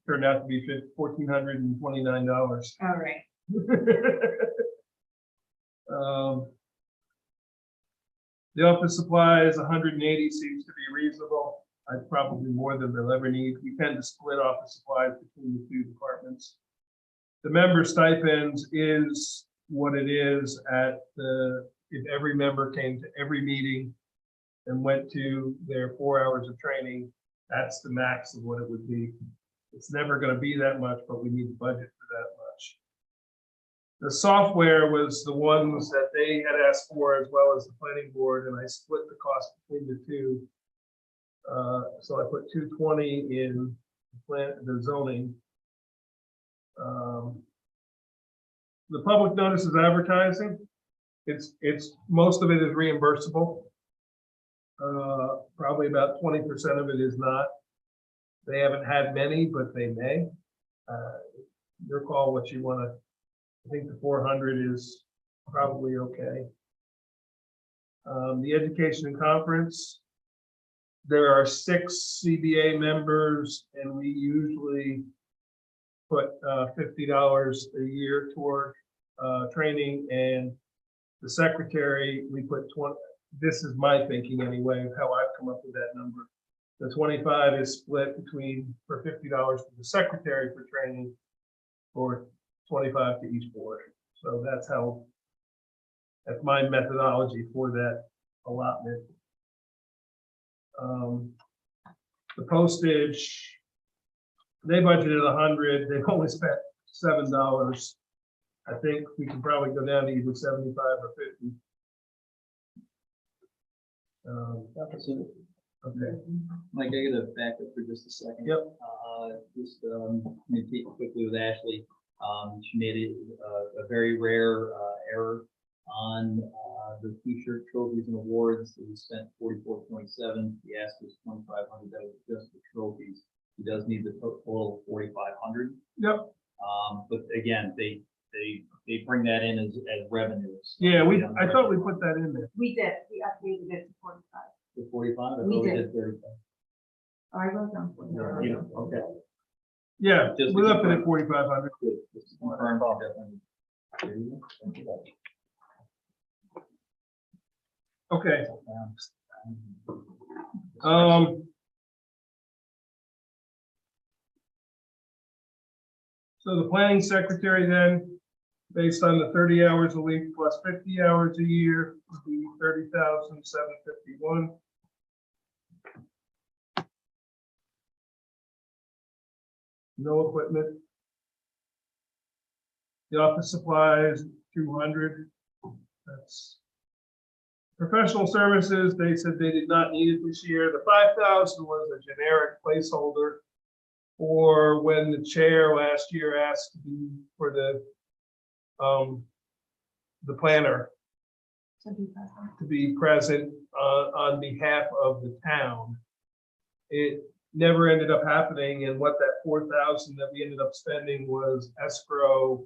turned out to be $1,429. All right. The office supplies, 180 seems to be reasonable. I'd probably more than they'll ever need. We tend to split office supplies between the two departments. The member stipends is what it is if every member came to every meeting and went to their 4 hours of training, that's the max of what it would be. It's never going to be that much, but we need to budget for that much. The software was the ones that they had asked for as well as the planning board, and I split the cost between the two. So I put 220 in the zoning. The public notice is advertising. most of it is reimbursable. Probably about 20% of it is not. They haven't had many, but they may. Your call what you wanna, I think the 400 is probably okay. The education and conference, there are 6 CBA members and we usually put $50 a year toward training, and the secretary, we put 20, this is my thinking anyway, of how I've come up with that number. The 25 is split between, for $50 to the secretary for training, or 25 to each board. So that's my methodology for that allotment. The postage, they budgeted 100, they've only spent $7. I think we can probably go down to either 75 or 50. Okay. Mike, I gotta back up for just a second. Yep. Just, maybe quickly with Ashley. She made a very rare error on the T-shirt trophies and awards. We spent 44.7. The ask was 2,500. That was just the trophies. He does need the total 4,500. Yep. But again, they bring that in as revenues. Yeah, I thought we put that in there. We did, we updated it to 45. The 45. I thought We we did. did 35. Oh, I wrote down 45. Yeah, okay. Yeah, Just we to left it at confirm. 4,500. Good. Just to confirm, definitely. Okay. So the planning secretary then, based on the 30 hours a week plus 50 hours a year, would be 30,751. No equipment. The office supplies, 200. That's professional services. They said they did not need it this year. The 5,000 was a generic placeholder for when the chair last year asked to be for the planner to be present on behalf of the town. It never ended up happening, and what that 4,000 that we ended up spending was escrow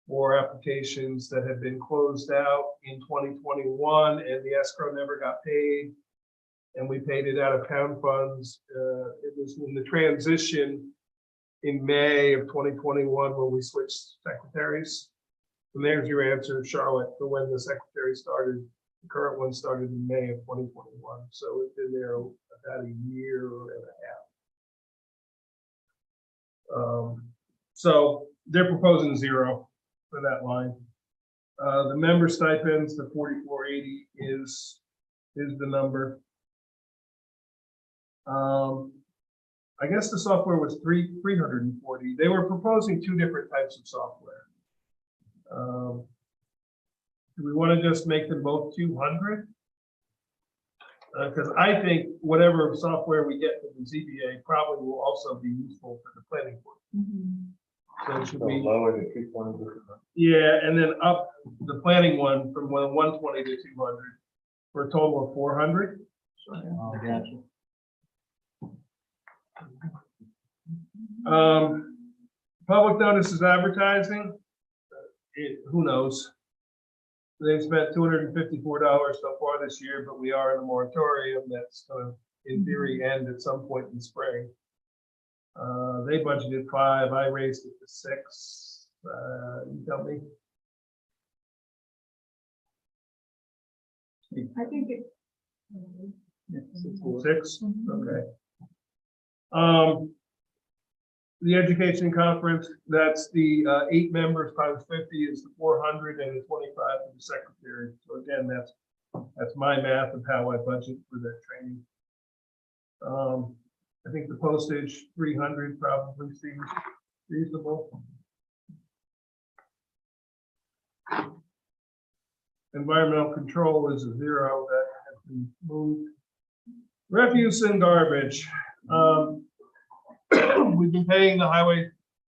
for applications that had been closed out in 2021, and the escrow never got paid, and we paid it out of town funds. It was in the transition in May of 2021 when we switched secretaries. And there's your answer, Charlotte, for when the secretary started. The current one started in May of 2021, so it's been there about a year and a half. So they're proposing 0 for that line. The member stipends, the 4,480 is the number. I guess the software was 340. They were proposing 2 different types of software. Do we want to just make them both 200? Because I think whatever software we get from the ZBA probably will also be useful for the planning board. So should we lower the 220? Yeah, and then up the planning one from 120 to 200 for a total of 400. I got you. Public notices advertising. Who knows? They've spent $254 so far this year, but we are in a moratorium that's going to, in theory, end at some point in spring. They budgeted 5. I raised it to 6. You tell me. I think it's. 6. Okay. The education conference, that's the 8 members times 50 is the 400 and the 25 for the secretary. So again, that's my math of how I budget for that training. I think the postage 300 probably seems reasonable. Environmental control is a 0 that has been moved. Refuse and garbage. We've been paying the highway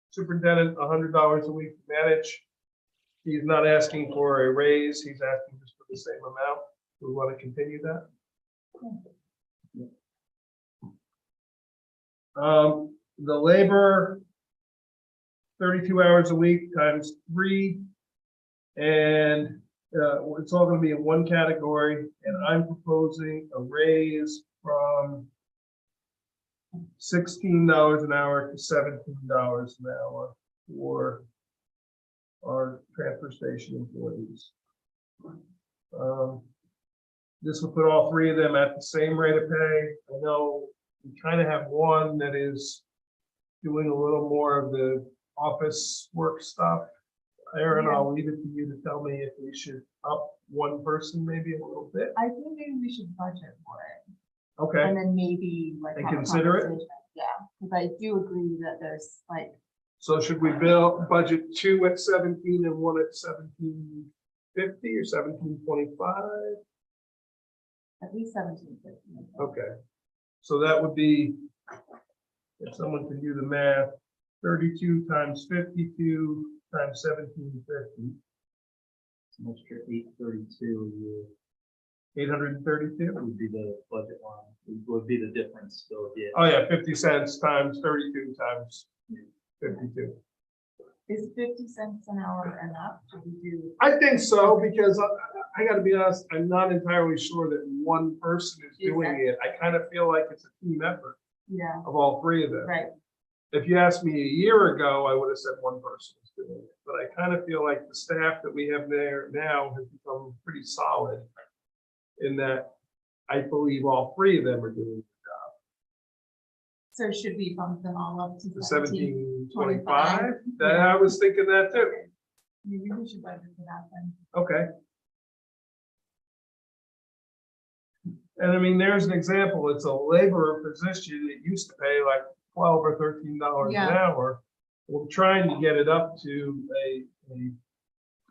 superintendent $100 a week to manage He's not asking for a raise, he's asking just for the same amount. We want to continue that. The labor, 32 hours a week times 3. And it's all going to be in one category. And I'm proposing a raise from $16 an hour to $17 an hour for our transfer station employees. This will put all 3 of them at the same rate of pay. I know we kind of have one that is doing a little more of the office work stuff. Aaron, I'll leave it to you to tell me if we should up one person maybe a little bit. I think maybe we should budget for it. Okay, And then maybe like. And have a consider it? conversation. Yeah, because I do agree that there's like, so should we budget 2 at 17 and 1 at 1750 or 1725? at least 1750. Okay, so that would be, if someone can do the math, 32 times 52 times 1750, An extra 832 a year 832. would be the budget line, would be the difference, so yeah. Oh yeah, 50 cents times 32 times 52. Is 50 cents an hour enough? Should we do? I think so, because I gotta be honest, I'm not entirely sure that one person is doing it. I kind of feel like it's a team effort Yeah, of all 3 of them. right. If you asked me a year ago, I would have said one person was doing it, but I kind of feel like the staff that we have there now has become pretty solid in that I believe all 3 of them are doing So should we bump them all up to the 1725? 1725. That I was thinking that too. Maybe we should budget for that then. Okay. And I mean, there's an example. It's a laborer position. It used to pay like $12 or $13 Yeah. an hour. We're trying to get it up to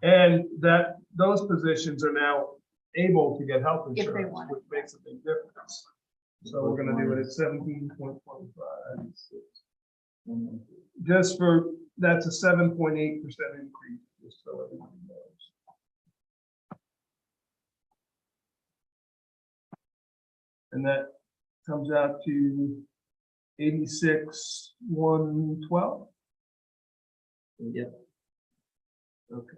and that those positions are now able to get health If they insurance, want it. which makes a big difference. So we're gonna do it at 17.25. Just for, that's a 7.8% increase, just so everyone knows. And that comes out to 86,112. Yep. Okay.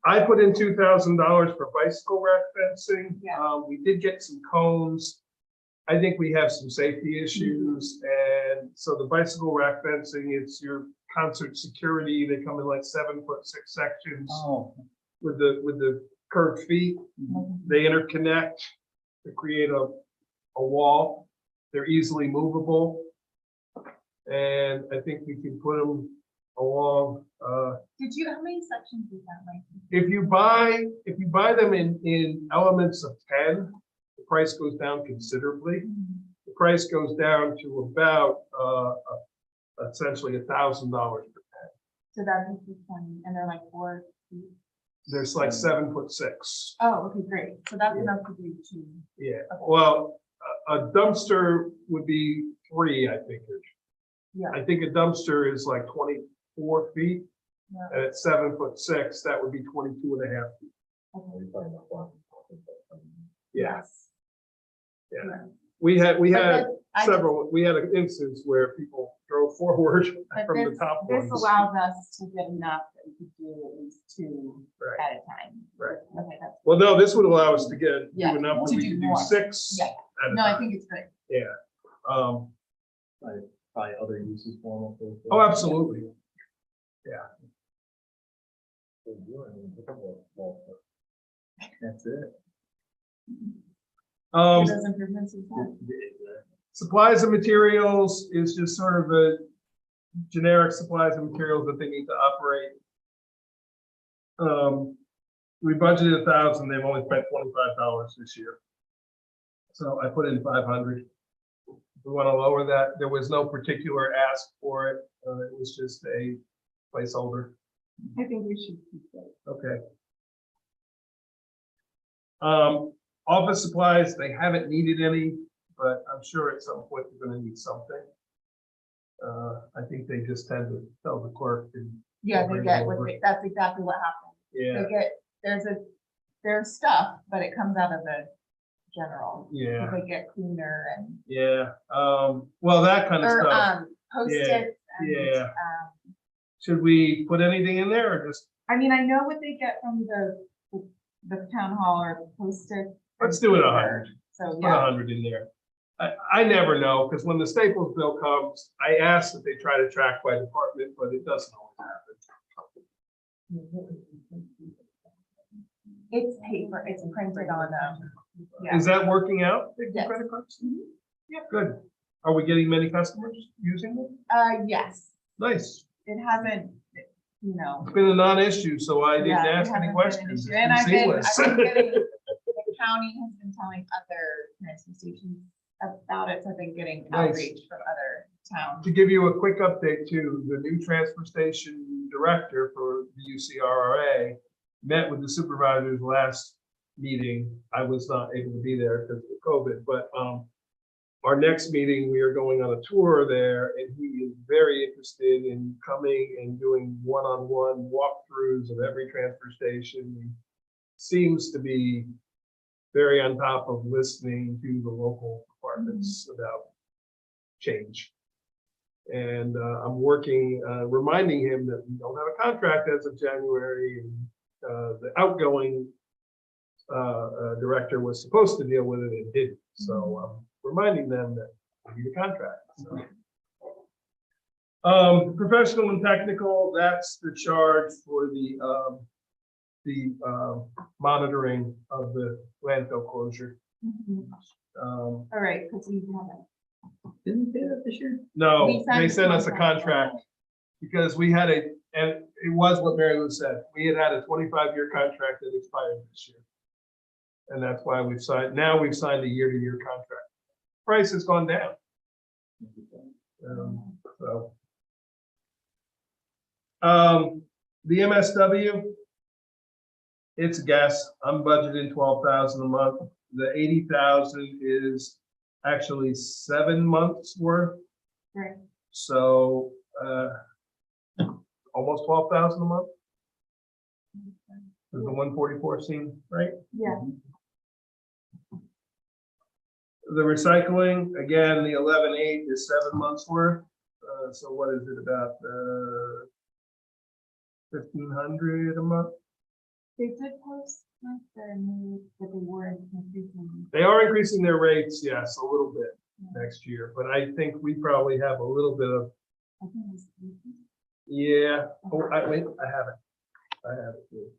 I put in $2,000 for bicycle rack fencing. Yeah. We did get some cones. I think we have some safety issues, and so the bicycle rack fencing, it's your concert security. They come in like 7'6" sections Oh. with the curved feet. They interconnect to create a wall. They're easily movable. And I think we can put them along, How many sections is that like? if you buy them in elements of 10, the price goes down considerably. The price goes down to about, essentially $1,000 per pen. So that makes it 20, and they're like 4 feet. There's like 7'6". Oh, okay, great. So that's Yeah. enough to do 2. Yeah, well, a dumpster would be 3, I think. Yeah. I think a dumpster is like 24 feet. Yeah. And at 7'6", that would be 22.5 feet. Yeah, Yes. yeah. Yeah. We had But we had an instance where people drove forward But from the this, top this ones. allows us to get enough that we could do at least 2 Right. at a time. Right. Okay, that's, Well, no, this would allow us to do Yeah, enough to that we do could do more. 6. Yeah. at a no, I time. think it's great. Probably other uses for them. Oh, absolutely. That's it. Do those improvements as well. Supplies and materials is just sort of a generic supplies and materials that they need to operate. We budgeted 1,000, they've only spent $25 this year. So I put in 500. We want to lower that. There was no particular ask for it. It was just a placeholder. I think we should keep it. Okay. Office supplies, they haven't needed any, but I'm sure at some point they're gonna need something. I think they just tend to tell the clerk and, Yeah, Bring they get it what over. that's exactly what happens. yeah, They get, there's stuff, but it comes out of the general. So yeah, they get cleaner and, yeah. Well, that kind of or, stuff. Post-its and, yeah. Should we put anything in there or just, I mean, I know what they get from the town hall or Post-it. let's do it 100. So, Put yeah. 100 in there. I never know, because when the Staples bill comes, I ask that they try to track by department, but it doesn't always happen. It's paper, it's printed on, yeah. Is that working out? Taking Yes. credit cards? Yeah, good. Are we getting many customers using them? Yes, Nice. it hasn't, you know. It's been a non-issue, so I didn't Yeah, it ask any hasn't been an questions. issue. And I've been Seamless. getting, the county has been telling other transfer stations about it, so I've been getting Nice. outreach from other towns. To give you a quick update too, the new transfer station director for the UCRRA met with the supervisors last meeting. I was not able to be there because of COVID, but our next meeting, we are going on a tour there, and he is very interested in coming and doing one-on-one walkthroughs of every transfer station. He seems to be very on top of listening to the local departments about change. And I'm working, reminding him that we don't have a contract as of January, and the outgoing director was supposed to deal with it and didn't. So I'm reminding them that we need a contract. So. Professional and technical, that's the charge for the monitoring of the landfill closure. Mhm. Um, All right, because we haven't. Didn't they do that this year? No, We signed they the sent us a contract. contract because we had and it was what Mary Lou said. We had a 25-year contract that expired this year. And that's why we've signed a year-to-year contract. Price has gone down. So. The MSW, it's a guess. I'm budgeting 12,000 a month. The 80,000 is actually 7 months worth. Right. So, almost 12,000 a month. Does the 144 seem right? Yeah. The recycling, again, the 11.8 is 7 months worth. So what is it about 1,500 a month? They did post like their new, that they were increasing. They are increasing their rates, yes, a little bit next year, but I think we probably have a little bit of, I think it was 80. yeah. Oh, wait, I have it here.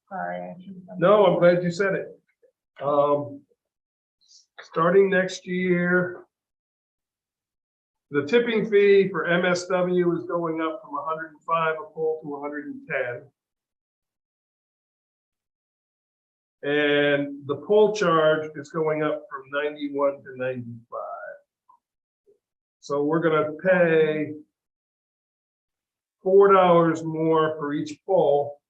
Sorry, I should have. No, I'm glad you said it. Starting next year, the tipping fee for MSW is going up from 105 a pole to 110. And the pole charge is going up from 91 to 95. So we're gonna pay $4 more for each pole,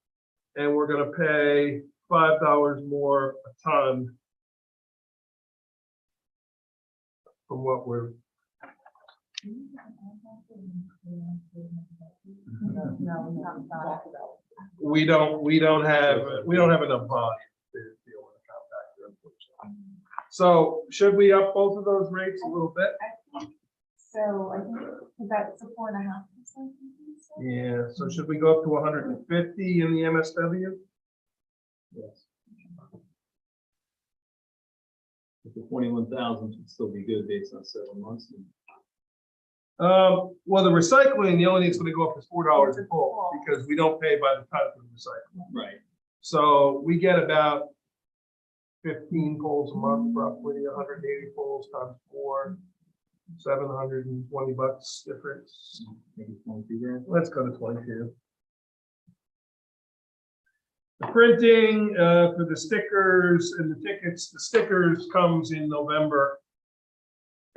and we're gonna pay $5 more a ton from what we're. No, we haven't thought about. We don't have enough volume to deal with a compactor, unfortunately. So should we up both of those rates a little bit? I think so. I think that's a 4.5%. Yeah, so should we go up to 150 in the MSW? Yes. But the 21,000 should still be good based on 7 months. Well, the recycling, the only thing that's gonna go up is $4 a pole, because we don't pay by the ton for the recycling. Right. So we get about 15 poles a month, roughly 180 poles times 4, $720 difference. Maybe 22 grand. Let's go to 22. The printing for the stickers and the tickets, the stickers comes in November.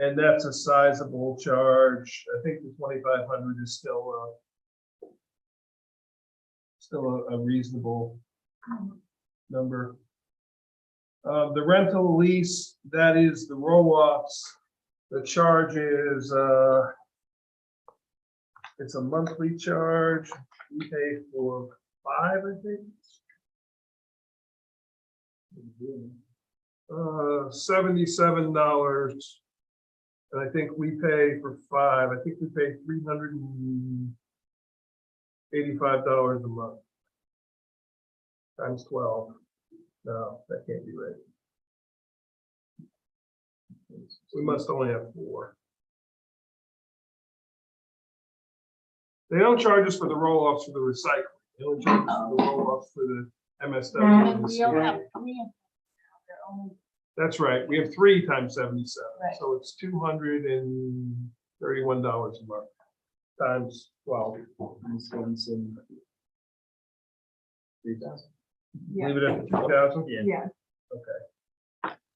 And that's a sizable charge. I think the 2,500 is still a reasonable number. The rental lease, that is the roll-offs. The charge is, it's a monthly charge. We pay for 5, I think. $77. And I think we pay for 5. I think we pay $385 a month. Times 12. No, that can't be right. We must only have 4. They don't charge us for the roll-offs for the recycling. They only charge us for the roll-offs for the MSW. and the We only CRA. have 3. They're only, That's right. We have 3 times 77. Right. So it's $231 a month times 12. Yeah. Leave it at 2,000. Yeah. Okay.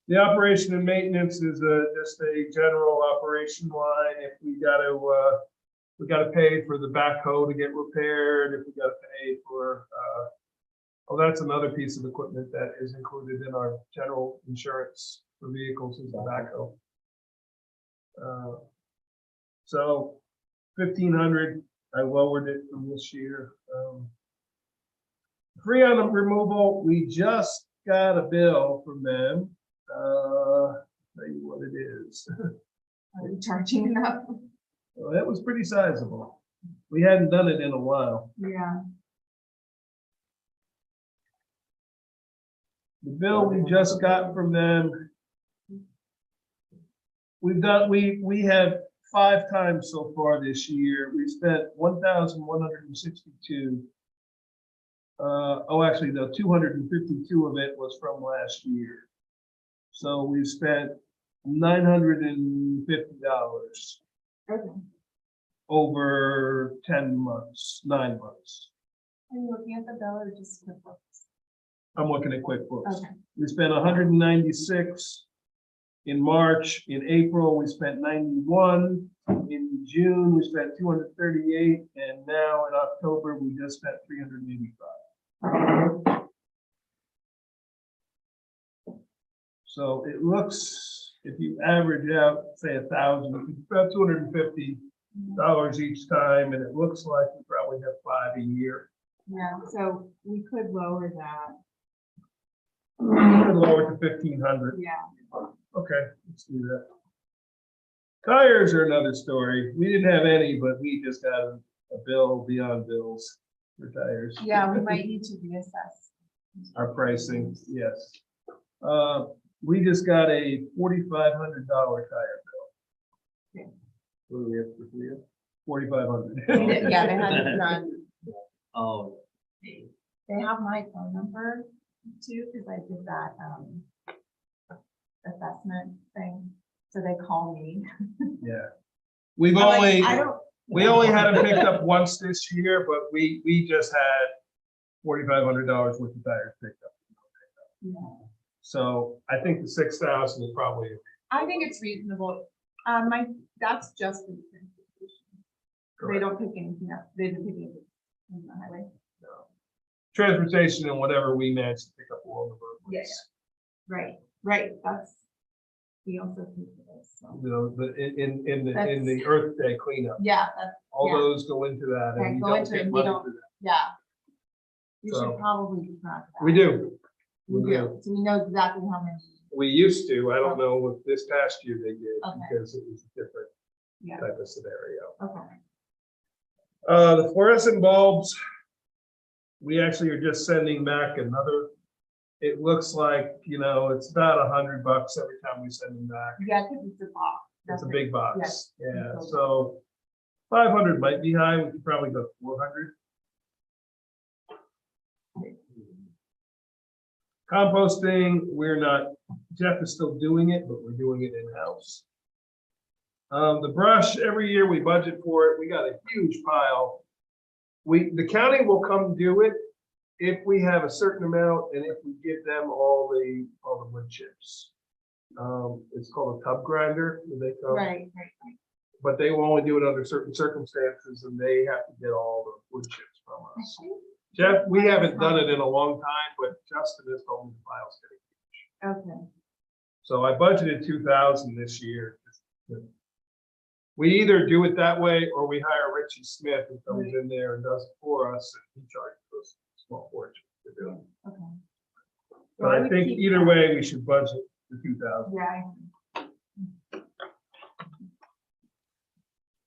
The operation and maintenance is just a general operation line. If we gotta pay for the backhoe to get repaired, if we gotta pay for, oh, that's another piece of equipment that is included in our general insurance for vehicles is the backhoe. So 1,500, I lowered it from this year. Freon removal, we just got a bill from them. Tell you what it is. are we charging enough? Well, that was pretty sizable. We hadn't done it in a while. Yeah. The bill we just got from them. We have 5 times so far this year. We spent 1,162. Actually, no, 252 of it was from last year. So we spent $950 Okay. over 10 months, 9 months. Are you looking at the bill or just QuickBooks? I'm looking at QuickBooks. Okay. We spent 196 in March. In April, we spent 91. In June, we spent 238. And now in October, we just spent 385. So it looks, if you average out, say 1,000, it's about $250 each time. And it looks like we probably have 5 a year. Yeah, so we could lower that. Lower to 1,500. Yeah. Okay, let's do that. Tires are another story. We didn't have any, but we just got a bill beyond bills for tires. Yeah, we might need to reassess. Our pricing, yes. We just got a $4,500 tire bill. What do we have for you? 4,500. Yeah, they had it done. Oh. They have my phone number too, because I did that assessment thing. So they call me. Yeah. We've I'm like, only, I don't. we only had them picked up once this year, but we just had $4,500 worth of tires picked up. Yeah. So I think the 6,000 is probably, I think it's reasonable. That's just the transportation. They correct. don't pick anything up. They didn't pick anything on the highway. Transportation and whatever we manage to pick up along the roadways. Right, right. That's, we also pay for this, so. You know, in the That's- Earth Day cleanup, Yeah, that's, all yeah. those go into that Okay, and you go don't into it get and we money don't- for that. yeah. We So- should probably do that. We do. We do. So we know exactly how many. We used to, I don't know if this past year they did Okay. because it was a different Yeah, type of scenario. okay. The fluorescent bulbs, we actually are just sending back another. It looks like, you know, it's about $100 every time we send them back. Yeah, because it's a box. It's a That's big it. box. Yes. Yeah, so 500 might be high. We could probably go 400. Composting, we're not, Jeff is still doing it, but we're doing it in-house. The brush, every year we budget for it. We got a huge pile. The county will come do it if we have a certain amount and if we give them all the wood chips. It's called a tub grinder. They come, Right, right. but they will only do it under certain circumstances and they have to get all the wood chips from us. Jeff, we haven't done it in a long time, but Justin has told me the file's getting huge. Okay, So I budgeted 2,000 this year. We either do it that way or we hire Richie Smith who comes in there and does it for us and he charges us a small fortune to do it. okay. But Well, I would think keep either that. way, we should budget the 2,000. Yeah.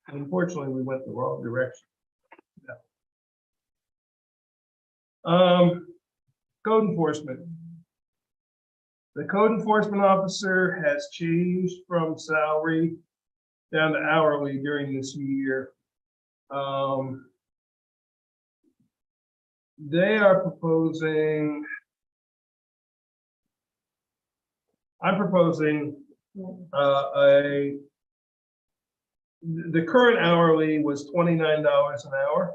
Unfortunately, we went the wrong direction. Code enforcement. The code enforcement officer has changed from salary down to hourly during this year. They are proposing, I'm proposing the current hourly was $29 an hour.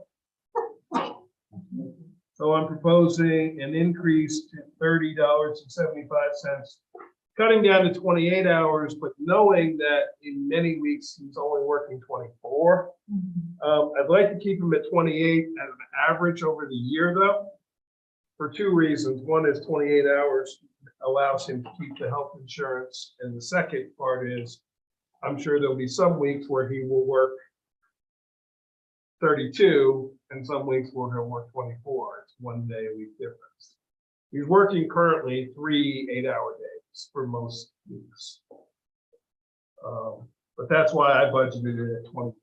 So I'm proposing an increase to $30.75, cutting down to 28 hours, but knowing that in many weeks he's only working 24. I'd like to keep him at 28 as an average over the year though, for two reasons. One is 28 hours allows him to keep the health insurance. And the second part is, I'm sure there'll be some weeks where he will work 32 and some weeks where he'll work 24. It's 1 day a week difference. He's working currently 3 8-hour days for most weeks. But that's why I budgeted it at 20.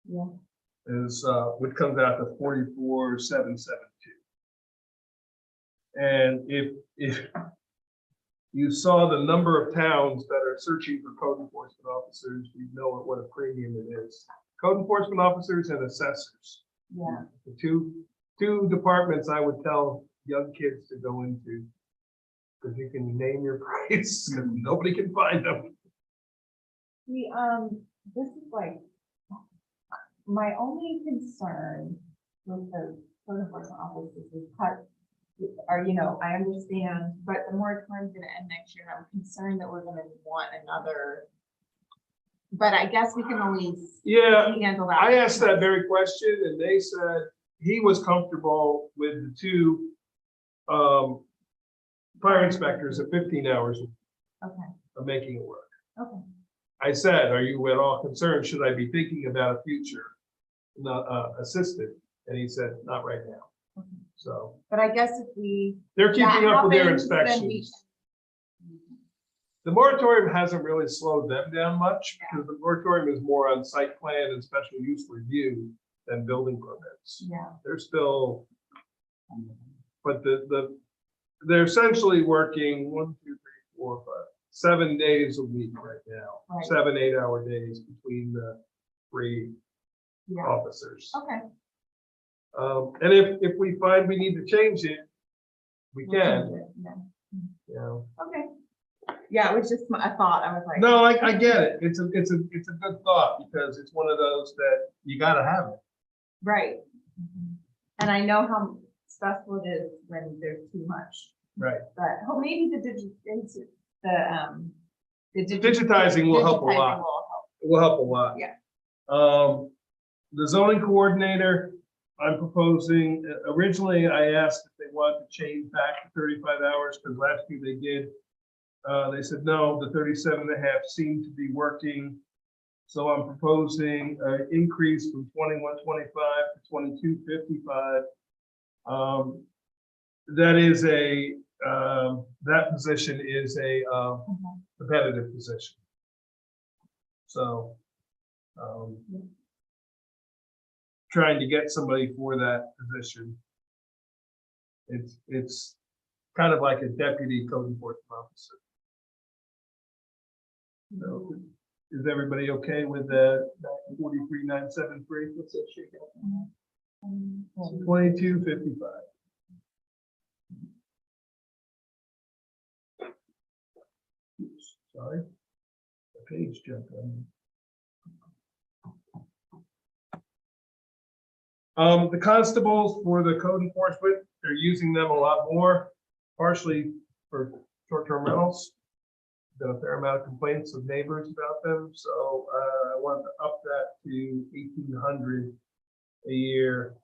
Yeah. Is which comes out to 44,772. And if you saw the number of towns that are searching for code enforcement officers, you know what a premium it is. Code enforcement officers and assessors. Yeah. The two departments I would tell young kids to go into, because you can name your price and nobody can find them. This is like, my only concern with the code enforcement officers is cut, or, you know, I understand, but the moratorium's gonna end next year, and I'm concerned that we're gonna want another. But I guess we can always Yeah, handle that. I asked that very question and they said he was comfortable with the two fire inspectors at 15 hours Okay, of making it work. okay. I said, are you at all concerned? Should I be thinking about a future assistant? And he said, not right now. Okay. So But I guess if we. they're keeping that up with their happens, then we inspections. The moratorium hasn't really slowed them down much because the moratorium is more on site plan and special use review than building permits. Yeah, They're still, but they're essentially working 1, 2, 3, 4, 5, 7 days a week right now. Right. 7 8-hour days between the 3 yeah, officers. okay. And if we find we need to change it, we We'll can, change it, yeah. you know. Okay. Yeah, it was just a thought, I was like. No, I get it. It's a good thought because it's one of those that you gotta have it. Right. And I know how stressful it is when there's too much, Right. but maybe Digitizing will help a lot. will help. It will help a lot. Yeah. The zoning coordinator, I'm proposing, originally I asked if they wanted to change back to 35 hours because last year they did. They said, no, the 37.5 seemed to be working. So I'm proposing an increase from 21.25 to 22.55. That is that position is a competitive position. So trying to get somebody for that position. It's kind of like a deputy code enforcement officer. So is everybody okay with that 43,973? What's that shake out? 22.55. Oops, sorry, the page jumped on me. The constables for the code enforcement, they're using them a lot more, partially for short-term rentals. Been a fair amount of complaints of neighbors about them, so I want to up that to 1,800 a year,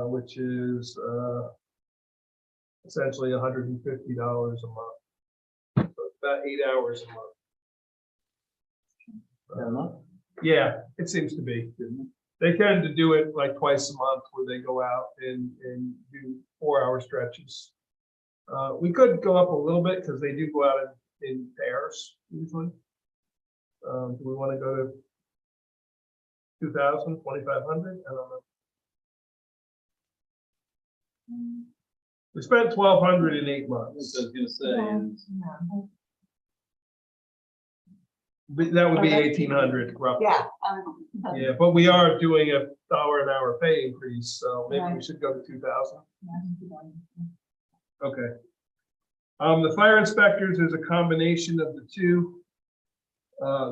which is essentially $150 a month. So it's about 8 hours a month. Yeah, it seems to be. They tend to do it like twice a month where they go out and do 4-hour stretches. We could go up a little bit because they do go out in pairs usually. Do we want to go to 2,000, 2,500? I don't know. We spent 1,200 in 8 I months. was gonna say, is But that would be Okay. 1,800 roughly. Yeah. Yeah, but we are doing $1 an hour pay increase, so maybe we Right. should go to 2,000. Okay. The fire inspectors is a combination of the two.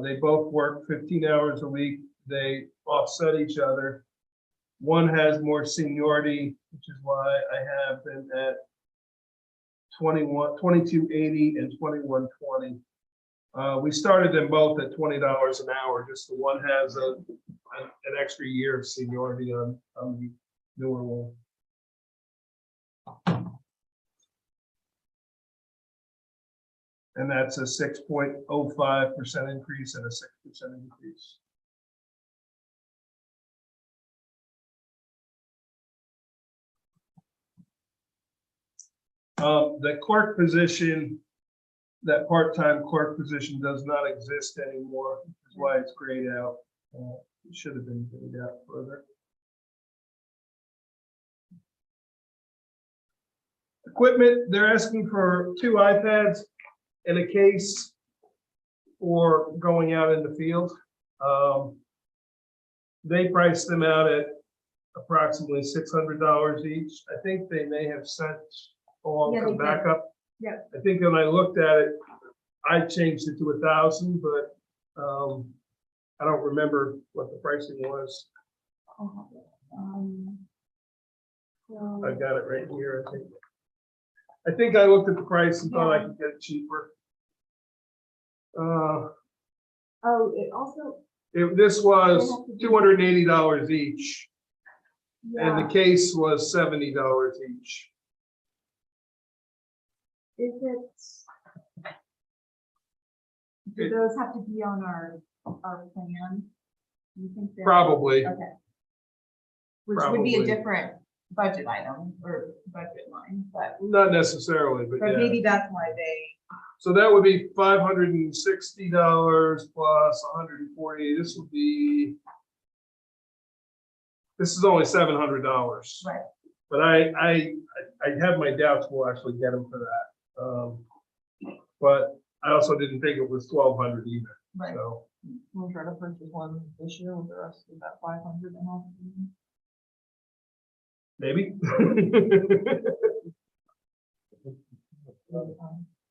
They both work 15 hours a week. They offset each other. One has more seniority, which is why I have them at 2280 and 2120. We started them both at $20 an hour, just the one has an extra year of seniority on the newer one. And that's a 6.05% increase and a 6% increase. The clerk position, that part-time clerk position does not exist anymore, which is why it's grayed out. It should have been grayed out further. Equipment, they're asking for 2 iPads and a case for going out in the field. They priced them out at approximately $600 each. I think they may have sent along Yeah, some they did. backup. Yeah. I think when I looked at it, I changed it to 1,000, but I don't remember what the pricing was. I got it right here, I think. I think I looked at the price and thought I could get it cheaper. Oh, it also, This was $280 each, and yeah, the case was $70 each. is it? Do those have to be on our plan? You think they're? Probably. Okay. Which would be a Probably. different budget item or budget line, but Not necessarily, but yeah. maybe that's why they. So that would be $560 plus 140. This would be. This is only $700. Right. But I have my doubts we'll actually get them for that. But I also didn't think it was 1,200 either. Right. So We'll try to purchase one this year with the rest of that 500 and all. maybe.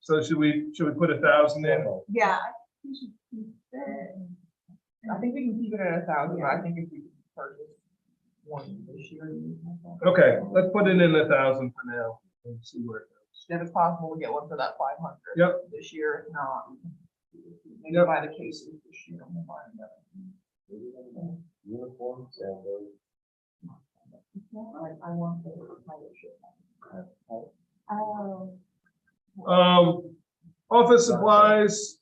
So should we put 1,000 in? Yeah. We should keep it. I think we can keep it at 1,000, but I think if we can purchase one this year. Okay, let's put it in 1,000 for now and see where it goes. If it's possible to get one for that 500. Yep. This year, if not, we can maybe Yep. buy the cases this year and we'll buy another. Uniforms and those. I want the pilot shirt. Oh, Office supplies,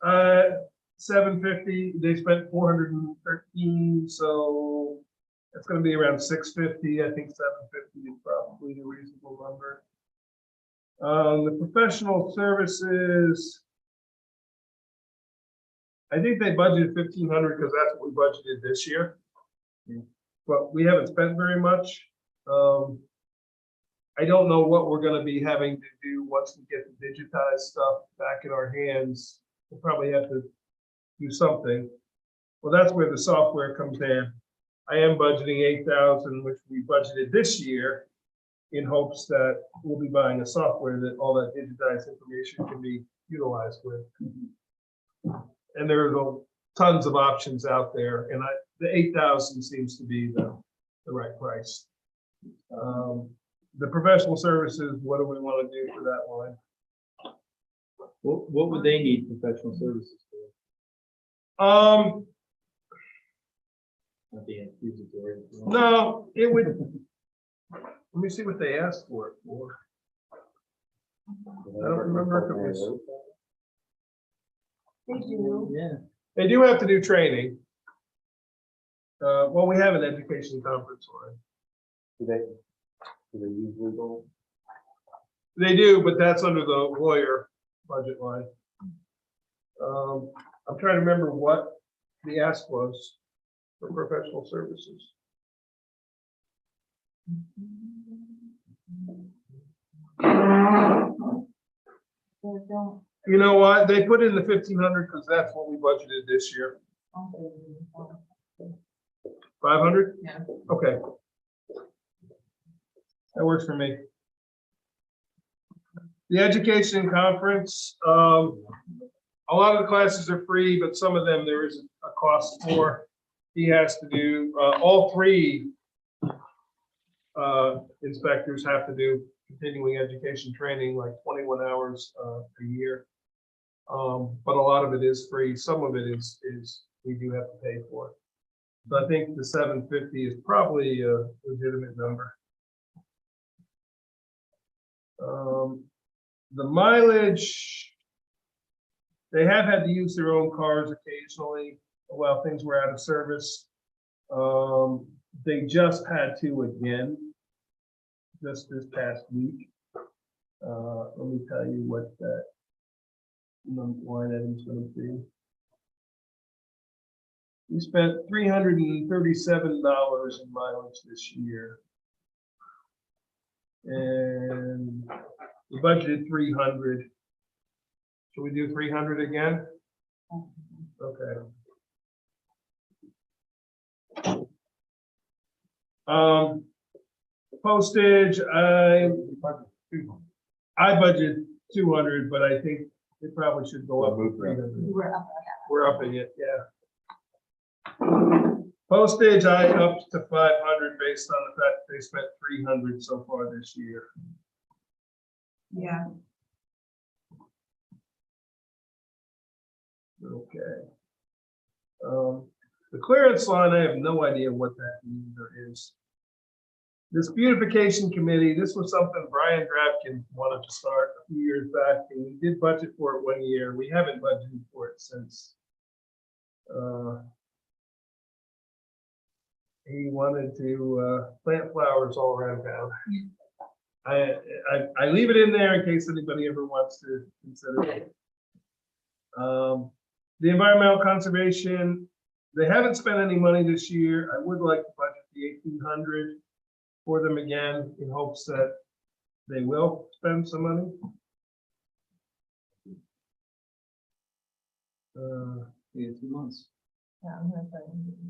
750, they spent 413, so it's gonna be around 650. I think 750 is probably a reasonable number. The professional services, I think they budgeted 1,500 because that's what we budgeted this year. But we haven't spent very much. I don't know what we're gonna be having to do once we get the digitized stuff back in our hands. We'll probably have to do something. Well, that's where the software comes in. I am budgeting 8,000, which we budgeted this year in hopes that we'll be buying a software that all that digitized information can be utilized with. And there are tons of options out there, and the 8,000 seems to be the right price. The professional services, what do we want to do for that line? what would they need professional services for? Not being accusatory. No, it would, let me see what they asked for it for. I don't remember if it was, They do. Yeah. they do have to do training. Well, we have an education conference line. Do they use legal? They do, but that's under the lawyer budget line. I'm trying to remember what the ask was for professional services. They don't. You know what? They put in the 1,500 because that's what we budgeted this year. 500? Yeah. Okay. That works for me. The education conference, a lot of the classes are free, but some of them there is a cost for. He has to do, all three inspectors have to do continuing education training, like 21 hours a year. But a lot of it is free. Some of it is we do have to pay for. So I think the 750 is probably a legitimate number. The mileage, they have had to use their own cars occasionally while things were out of service. They just had to again, just this past week. Let me tell you what that line item is going to be. We spent $337 in mileage this year. And we budgeted 300. Should we do 300 again? Okay. Postage, I budgeted 200, but I think it probably should go up to 300. We're upping it, yeah. Postage, I upped to 500 based on the fact they spent 300 so far this year. Yeah. Okay. The clearance line, I have no idea what that means or is. This beautification committee, this was something Brian Drafkin wanted to start a few years back, and we did budget for it 1 year. We haven't budgeted for it since. He wanted to plant flowers all around town. I leave it in there in case anybody ever wants to consider it. The environmental conservation, they haven't spent any money this year. I would like to budget the 1,800 for them again in hopes that they will spend some money. Yeah, 2 months. Yeah, I'm gonna put in-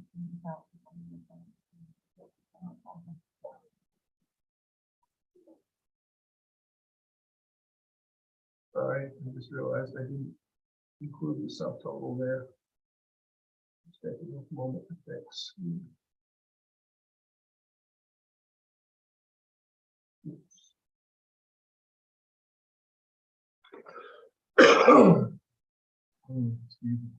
All right, I just realized I didn't include the subtotal there. Just taking a moment to fix. Oops. Excuse me.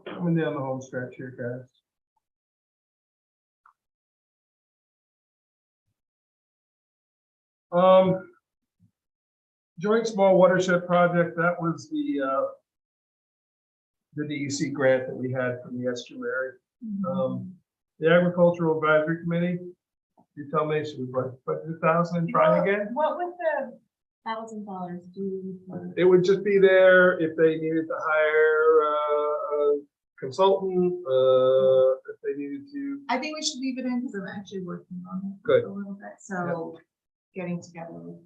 Coming down the home stretch here, guys. Joint Small Watershed Project, that was the DEC grant that we had from the estuary. The Agricultural Advisory Committee, you tell me, should we budget 1,000 and try again? What would the $1,000 do? for- It would just be there if they needed to hire a consultant, if they needed to. I think we should leave it in because I'm actually working on it. Good. A little bit, so getting together with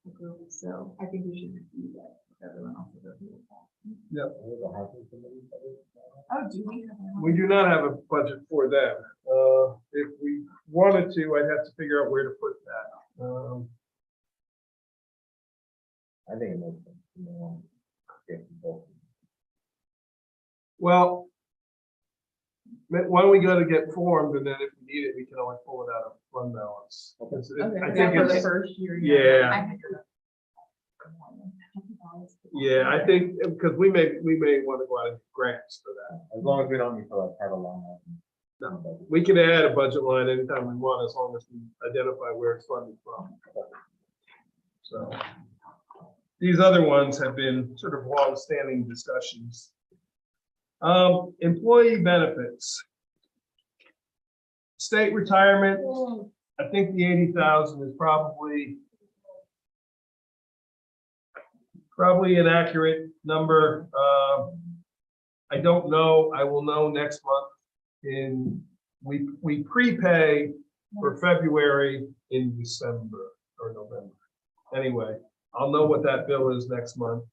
the group, so I think we should do that with everyone else. Is okay with that. Oh, do we have? one? We do not have a budget for them. If we wanted to, I'd have to figure out where to put that. I think it makes sense. You know, get both. Well, why don't we go to get formed, and then if we need it, we can always pull it out of fund balance. I Okay, think for the it's, first year. yeah. I think you're- Yeah, I think, because we may want to go out and get grants for that. As long as we don't need to like have a line item. No. We can add a budget line anytime we want, as long as we identify where it's funded from. So these other ones have been sort of long-standing discussions. Employee benefits. State retirement, I think the 80,000 is probably an accurate number. I don't know. I will know next month. We prepay for February in December or November. Anyway, I'll know what that bill is next month.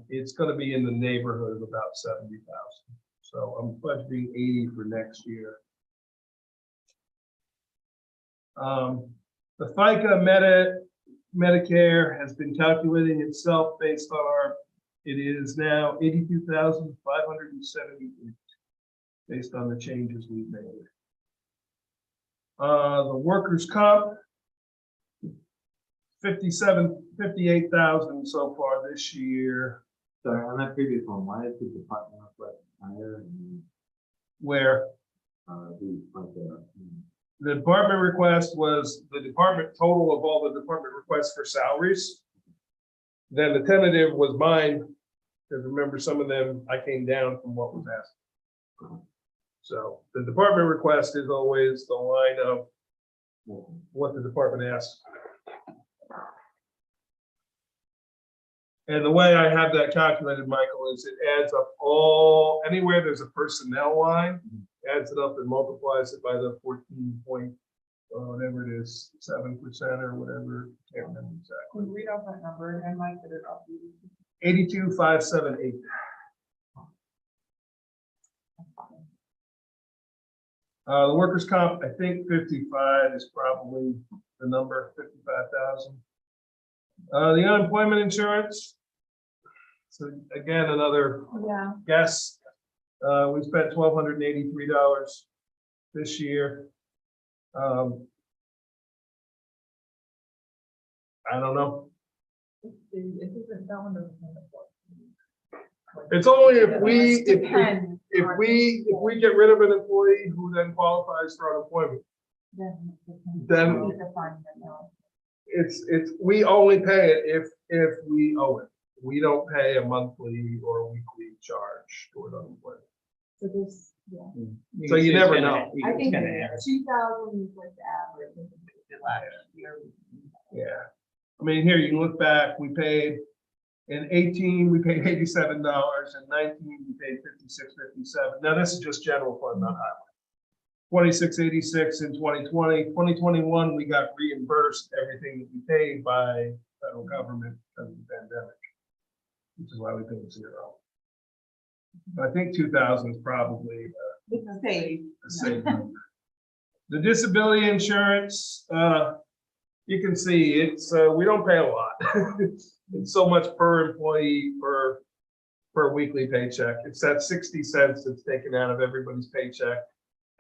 It's going to be in the neighborhood of about 70,000. So I'm budgeting 80 for next year. The FICA Medicare has been calculating itself based on it is now 82,578 based on the changes we've made. The workers' comp, 58,000 so far this year. So on that previous one, why is the department request higher? Where the department request was the department total of all the department requests for salaries. Then the tentative was mine, because remember some of them I came down from what was asked. So the department request is always the line of what the department asks. And the way I have that calculated, Michael, is it adds up anywhere there's a personnel line, adds it up and multiplies it by the 14 point, whatever it is, 7% or whatever. Can't remember exactly. Can you read off that number and Mike did it off? 82,578. The workers' comp, I think 55 is probably the number, 55,000. The unemployment insurance. So again, another guess. We spent $1,283 this year. I don't know. It's only if we get rid of an employee who then qualifies for unemployment. Then we only pay it if we owe it. We don't pay a monthly or a weekly charge toward unemployment. So this, So you never know. I think 2,000 is like the average. Yeah. I mean, here you can look back, we paid in 18, we paid $87, in 19, we paid $56.57. Now this is just general fund, not highway. $26.86 in 2020, 2021, we got reimbursed everything that we paid by federal government because of the pandemic, which is why we paid zero. But I think 2,000 is probably It's safe. a safe number. The disability insurance, you can see it's, we don't pay a lot. It's so much per employee per weekly paycheck. It's that 60 cents that's taken out of everybody's paycheck.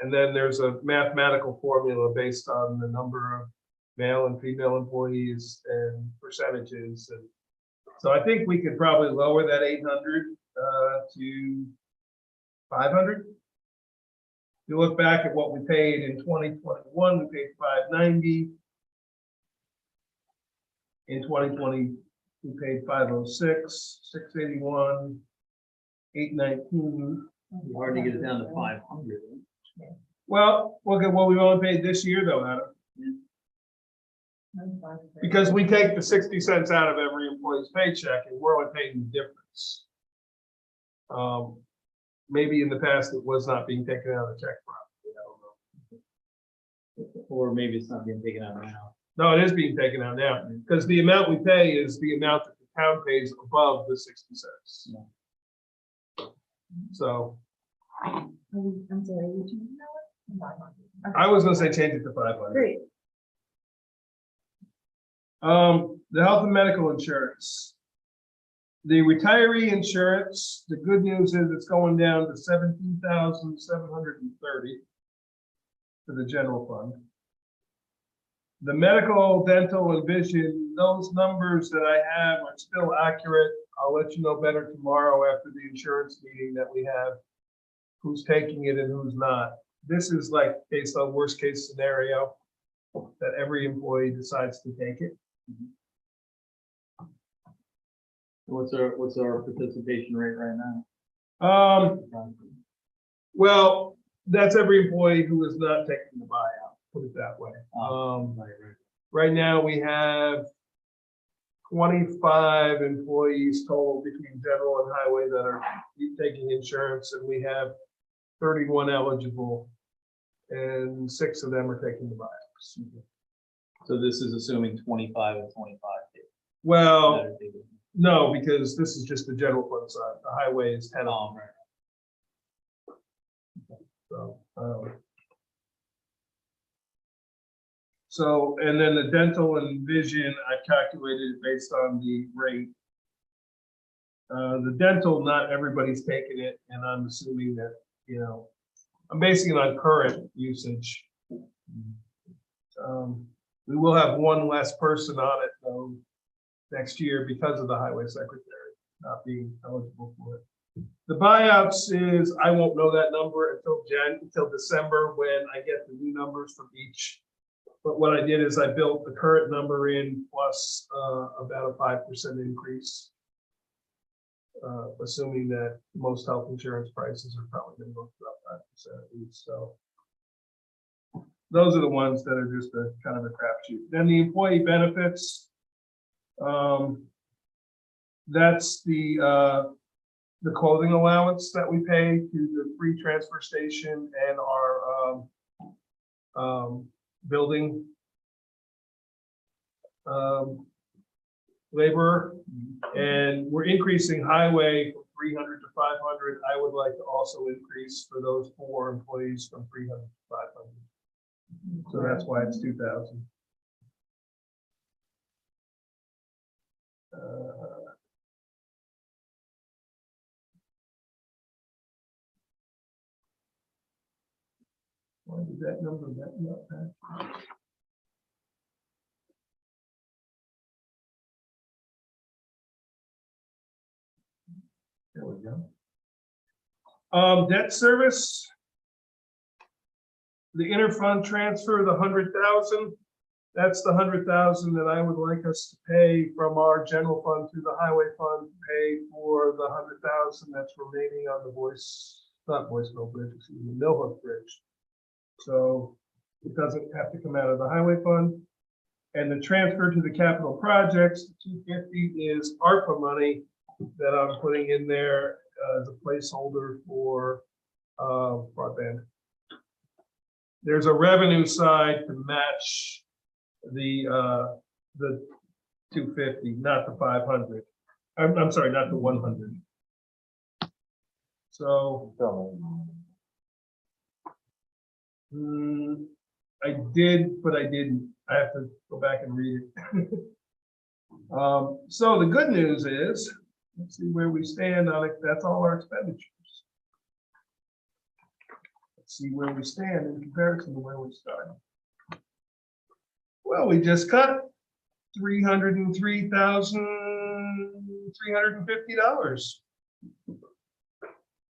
And then there's a mathematical formula based on the number of male and female employees and percentages. And so I think we could probably lower that 800 to 500. If you look back at what we paid in 2021, we paid $590. In 2020, we paid $506, $681, $819. Hard to get it down to 500. Well, look at what we've only paid this year though, Adam. Because we take the 60 cents out of every employee's paycheck and we're only paying the difference. Maybe in the past it was not being taken out of the check properly, I don't know. Or maybe it's not being taken out now. No, it is being taken out now, because the amount we pay is the amount that the town pays above the 60 cents. So I'm sorry, are you changing that one? I was gonna say change it to 500. Great. The health and medical insurance. The retiree insurance, the good news is it's going down to 17,730 for the general fund. The medical, dental, and vision, those numbers that I have are still accurate. I'll let you know better tomorrow after the insurance meeting that we have, who's taking it and who's not. This is like based on worst case scenario that every employee decides to take it. What's our participation rate right now? Well, that's every employee who is not taking the buyout, put it that way. Right now we have 25 employees total between general and highway that are taking insurance, and we have 31 eligible, and 6 of them are taking the buyouts. So this is assuming 25 and 25. Well, no, because this is just the general fund side. The highway is 10 of them. So, and then the dental and vision, I calculated it based on the rate. The dental, not everybody's taking it, and I'm assuming that, you know, I'm basing it on current usage. We will have one less person on it though next year because of the highway secretary not being eligible for it. The buyouts is, I won't know that number until December when I get the new numbers from each. But what I did is I built the current number in plus about a 5% increase. Assuming that most health insurance prices are probably going to go up 5% at least. So those are the ones that are just a kind of a crapshoot. Then the employee benefits. That's the clothing allowance that we pay to the free transfer station and our building laborer, and we're increasing highway from 300 to 500. I would like to also increase for those 4 employees from 300 to 500. So that's why it's 2,000. Why did that number not match? There we go. Debt service. The interfund transfer, the 100,000. That's the 100,000 that I would like us to pay from our general fund to the highway fund to pay for the 100,000 that's remaining on the Boyceville Bridge, excuse me, Millhook Bridge. So it doesn't have to come out of the highway fund. And the transfer to the capital projects, 250 is ARPA money that I'm putting in there as a placeholder for broadband. There's a revenue side to match the 250, not the 500. I'm sorry, not the 100. So I did, but I didn't. I have to go back and read it. So the good news is, let's see where we stand on it. That's all our expenditures. Let's see where we stand in comparison to where we started. Well, we just cut $303,350.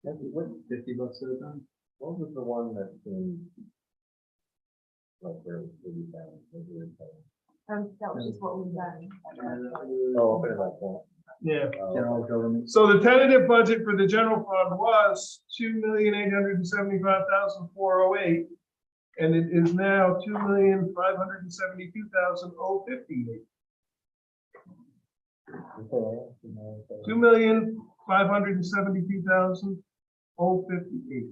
What, 50 bucks at a time? What was the one that seemed like where it was really bad? That was just what we've done. Oh, open it up. Yeah. General government. So the tentative budget for the general fund was $2,875,408, and it is now $2,572,058. $2,572,058,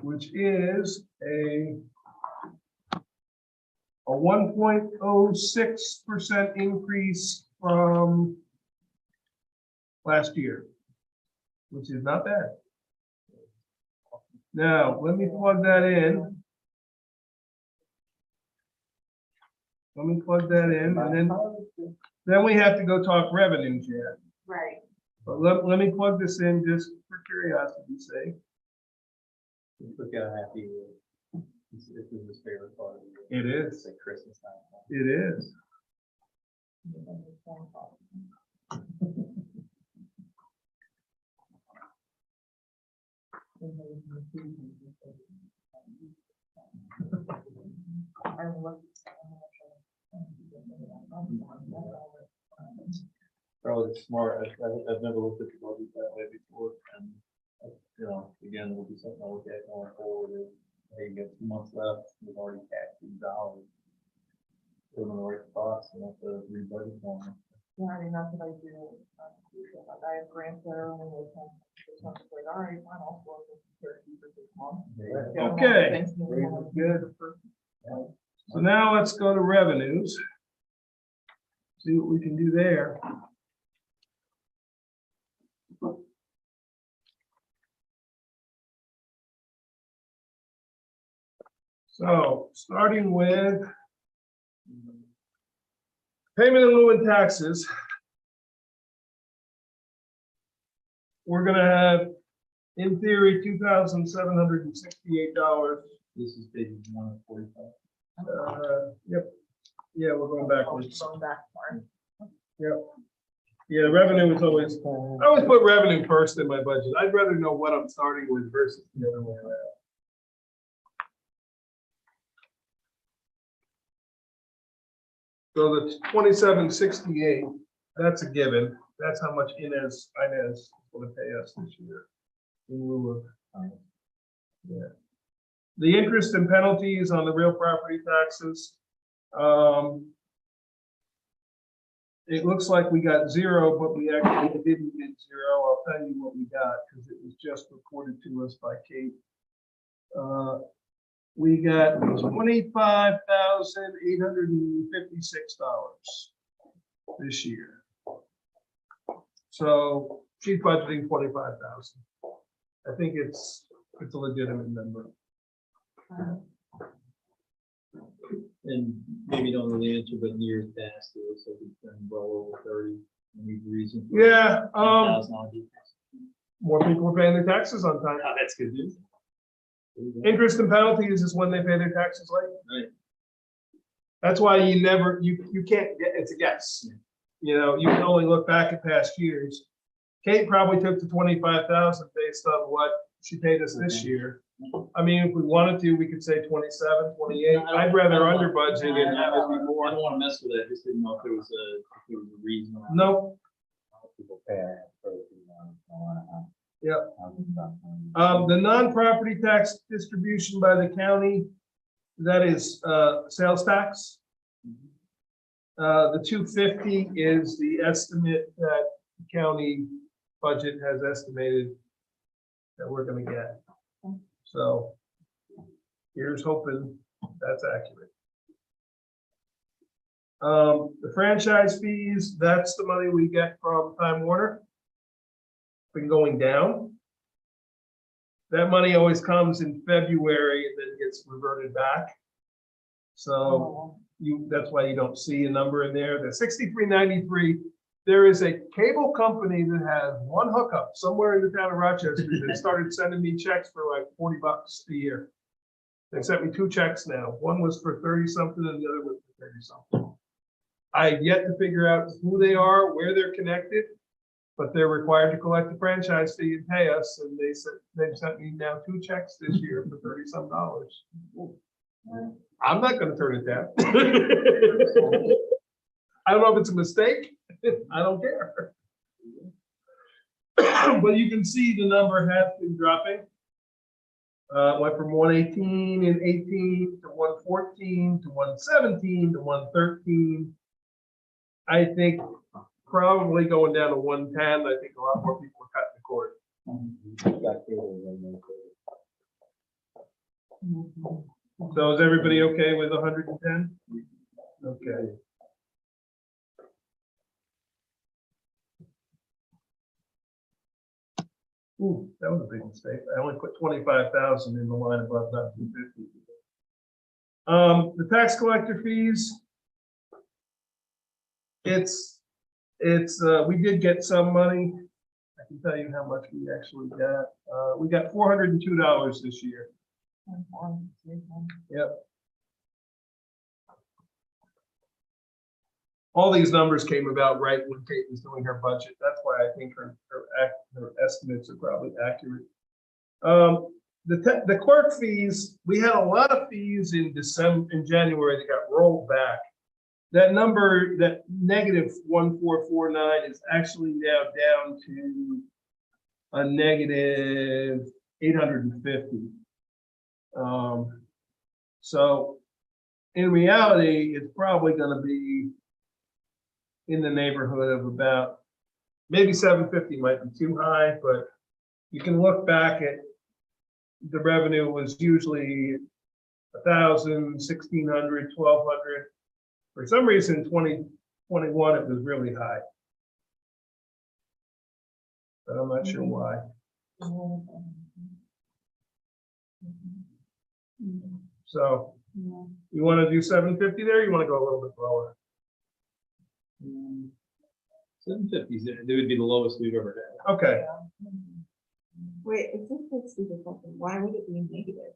which is a 1.06% increase from last year, which is not bad. Now, let me plug that in. And then we have to go talk revenues yet. Right. But let me plug this in just for curiosity's sake. Look at a happy. This is his favorite part of the year. It is. It's like Christmas time. It is. Probably smart. I've never looked at the budget that way before, and, you know, again, will be something I'll look at going forward. Is, hey, you got 2 months left, we've already cashed these dollars. Put them in the right spots, and have to re-budget for them. Yeah, I mean, that's what I do. Like I have grants there and we'll it's not just like, all right, fine, I'll go with 30 for 6 months. Yeah, Okay. Thanksgiving, Good. So now let's go to revenues. See what we can do there. So, starting with payment in lieu and taxes. We're gonna have, in theory, $2,768. This is page 145. Yep. Yeah, we're going backwards. Going back far. Yep. Yeah, revenue is always, I always put revenue first in my budget. I'd rather know what I'm starting with versus the other way around. So the 2768, that's a given. That's how much Inez will pay us this year. In lieu of, yeah. The interest and penalties on the real property taxes. It looks like we got 0, but we actually didn't get 0. I'll tell you what we got because it was just reported to us by Kate. We got $25,856 this year. So she's budgeting 25,000. I think it's a legitimate number. And maybe don't know the answer, but in years past, it looks like it's been well over 30. Any reason? for Yeah, $10,000 decrease? more people are paying their taxes on time. Oh, that's good news. Interest and penalties is when they pay their taxes late. Right. That's why you never, you can't get, it's a guess. You know, you can only look back at past years. Kate probably took the 25,000 based on what she paid us this year. I mean, if we wanted to, we could say 27, 28. I'd rather under budget and have it be I more. don't want to mess with that. I just didn't know if there was a reason. around it. No, People pay for the, Yep. The non-property tax distribution by the county, that is sales tax. The 250 is the estimate that the county budget has estimated that we're gonna get. So here's hoping that's accurate. The franchise fees, that's the money we get from Time Warner. Been going down. That money always comes in February and then gets reverted back. So that's why you don't see a number in there. The 6393, there is a cable company that has one hookup somewhere in the town of Rochester that started sending me checks for like $40 a year. They sent me 2 checks now. One was for 30 something and the other was for 30 something. I've yet to figure out who they are, where they're connected, but they're required to collect the franchise fee and pay us. And they said they've sent me now 2 checks this year for $30 some. I'm not going to turn it down. I don't know if it's a mistake. I don't care. But you can see the number has been dropping. Went from 118 in 18 to 114 to 117 to 113. I think probably going down to 110. I think a lot more people are cutting the cord. So is everybody okay with 110? Okay. Ooh, that was a big mistake. I only put 25,000 in the line above that 250. The tax collector fees. We did get some money. I can tell you how much we actually got. We got $402 this year. All these numbers came about right when Kate was doing her budget. That's why I think her estimates are probably accurate. The clerk fees, we had a lot of fees in January that got rolled back. That number, that -1449 is actually now down to a -850. So in reality, it's probably gonna be in the neighborhood of about, maybe 750 might be too high, but you can look back at the revenue was usually 1,000, 1,600, 1,200. For some reason, 2021, it was really high. But I'm not sure why. So you want to do 750 there? Or you want to go a little bit lower? 750s, they would be the lowest we've ever had. Okay, Wait, it's just a stupid question. Why would it be negative?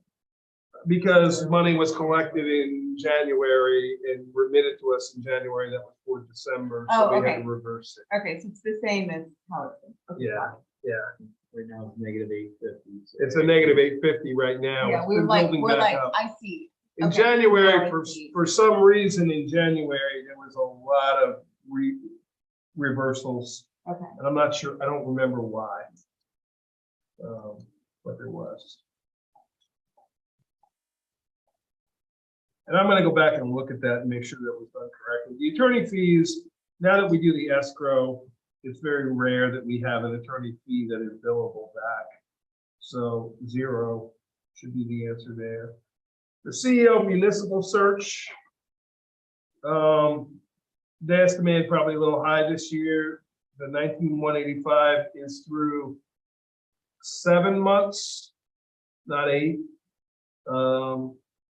because money was collected in January and remitted to us in January that was for December, so Oh, we had okay. to reverse it. Okay, so it's the same as how it's. Okay, Yeah, got it. yeah. Right now it's -850. so- It's a -850 right now. Yeah, It's we're been like, building we're back like, up. I see. In Okay. January, Now I see. for some reason in January, there was a lot of reversals. Okay. And I'm not sure, I don't remember why. But there was. And I'm gonna go back and look at that and make sure that was done correctly. The attorney fees, now that we do the escrow, it's very rare that we have an attorney fee that is billable back. So 0 should be the answer there. The CEO municipal search, they estimated probably a little high this year. The 19,185 is through 7 months, not 8.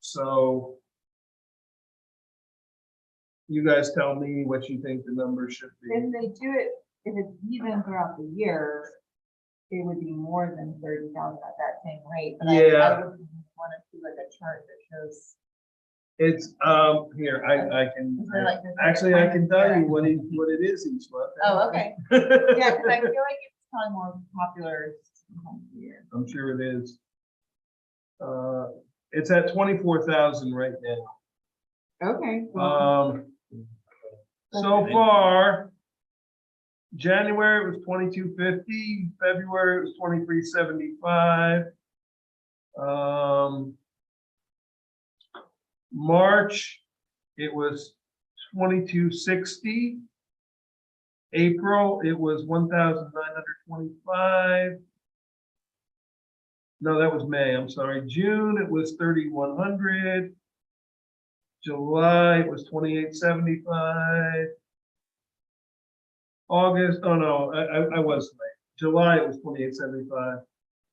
So you guys tell me what you think the number should be. If they do it, if it's even throughout the year, it would be more than 30,000 at that same rate. But Yeah. I would want to see like a chart that shows. It's, here, I can, Is there like this actually, I can tell you requirement? what it is each month. Oh, okay. Yeah, because I feel like it's probably more popular sometimes a year. I'm sure it is. It's at 24,000 right now. Okay. So far, January it was 2250, February it was 2375. March, it was 2260. April, it was 1,925. No, that was May, I'm sorry. June, it was 3,100. July, it was 2,875. August, oh no, I was late. July, it was 2,875.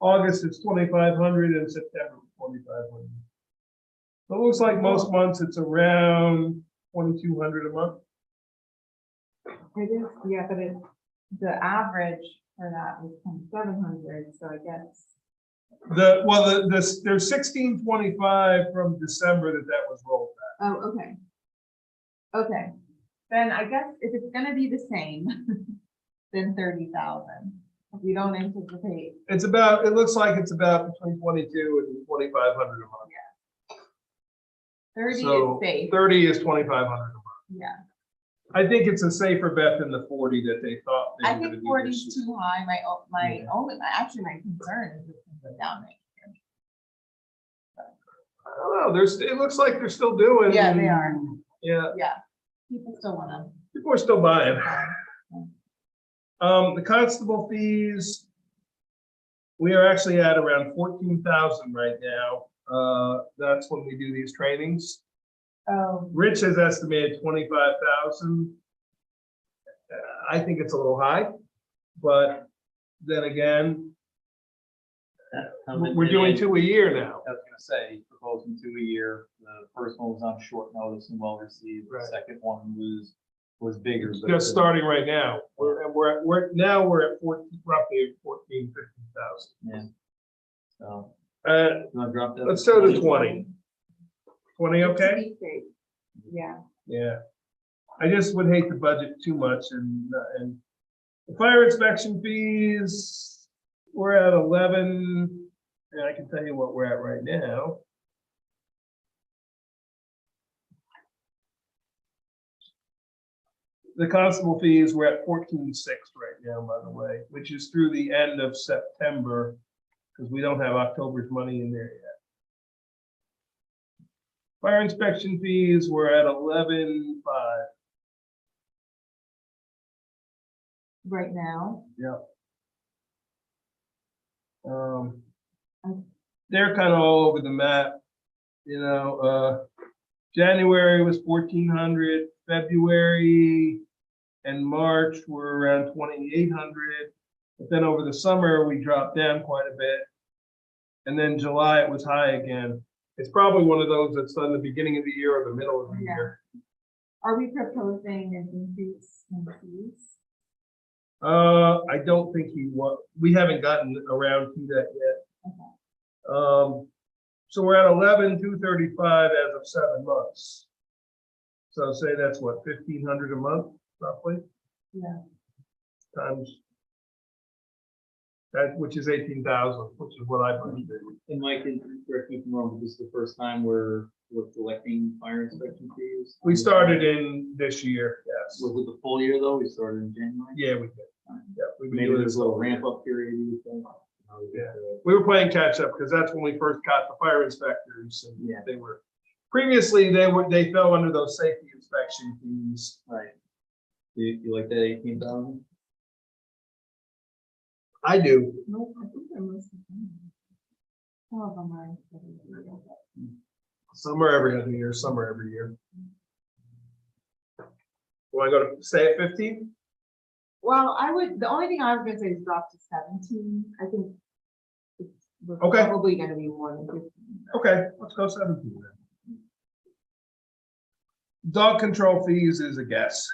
August, it's 2,500, and September, 2,500. So it looks like most months it's around 2,200 a month. It is, yeah, but the average for that was 2,700, so I guess. There's 1625 from December that was rolled back. Oh, okay. Okay, then I guess if it's gonna be the same, then 30,000. If you don't anticipate, It's about, it looks like it's about between 22 and 2,500 a month. 30 So is safe, 30 is 2,500 a month. yeah. I think it's a safer bet than the 40 that they thought. They I were think gonna do 40 this is year. too high, my only, actually my concern is it's gonna go down next year. I don't know, it looks like they're still doing. Yeah, they are. Yeah, Yeah, people still wanna. people are still buying. The constable fees, we are actually at around 14,000 right now. That's when we do these trainings. Oh, Rich has estimated 25,000. I think it's a little high, but then again, we're doing 2 a year now. I was gonna say, proposing 2 a year, the first one was on short notice and well received, the Right. second one was bigger. but Just starting right now. We're at 14, roughly 14, 15,000. Yeah. So, You wanna drop that? let's go to 20. 20, To okay? be safe. Yeah, Yeah. I just would hate to budget too much and the fire inspection fees, we're at 11, and I can tell you what we're at right now. The constable fees, we're at 14.6 right now, by the way, which is through the end of September, because we don't have October's money in there yet. Fire inspection fees, we're at 11.5. right now. Yep. They're kind of all over the map, you know, January was 1,400, February and March were around 2,800. But then over the summer, we dropped down quite a bit. And then July, it was high again. It's probably one of those that's done the beginning of the year or the middle of the Yeah. year. Are we proposing an increase in fees? I don't think we haven't gotten around to that yet. So we're at 11,235 as of 7 months. So say that's what, 1,500 a month roughly Yeah. times that, which is 18,000, which is what I budgeted. And Mike, and correct me if I'm wrong, but this is the first time we're collecting fire inspection fees? We started in this year, yes. Was it the full year though? We started in January? Yeah, we did. Yeah, we've been Maybe doing there's this a little all ramp year. up period. You think? Yeah. We were playing catch up because that's when we first got the fire inspectors, and Yeah. they were previously they fell under those safety inspection fees. Right. You like that 18,000? I do. No, I think they're mostly. Some of them are. Some are every other year, some are every year. Want to go to stay at 15? Well, the only thing I was gonna say is drop to 17. I think we're Okay. probably gonna be more than 15. Okay, let's go 17 then. Dog control fees is a guess.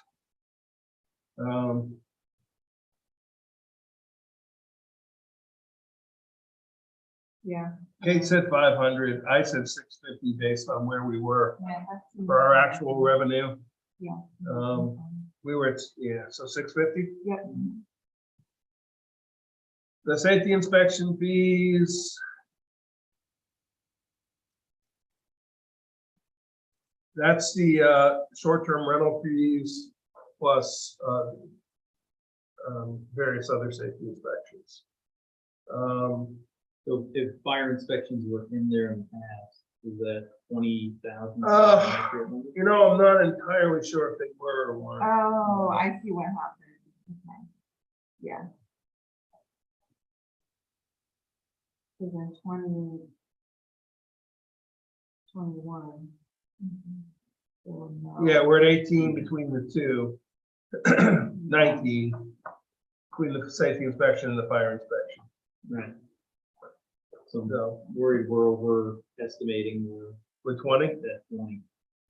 Yeah. Kate said 500, I said 650 based on where we were Yeah, that's. for our actual revenue. Yeah. We were at, yeah, so 650. Yep. The safety inspection fees. That's the short-term rental fees plus various other safety inspections. So if fire inspections were in there in the past, is that 20,000? You know, I'm not entirely sure if they were or weren't. Oh, I see what happened. Okay. Yeah. So then 21. So no. Yeah, we're at 18 between the two. 19 between the safety inspection and the fire inspection. Right. So I'm So worried we're overestimating with 20, that 20.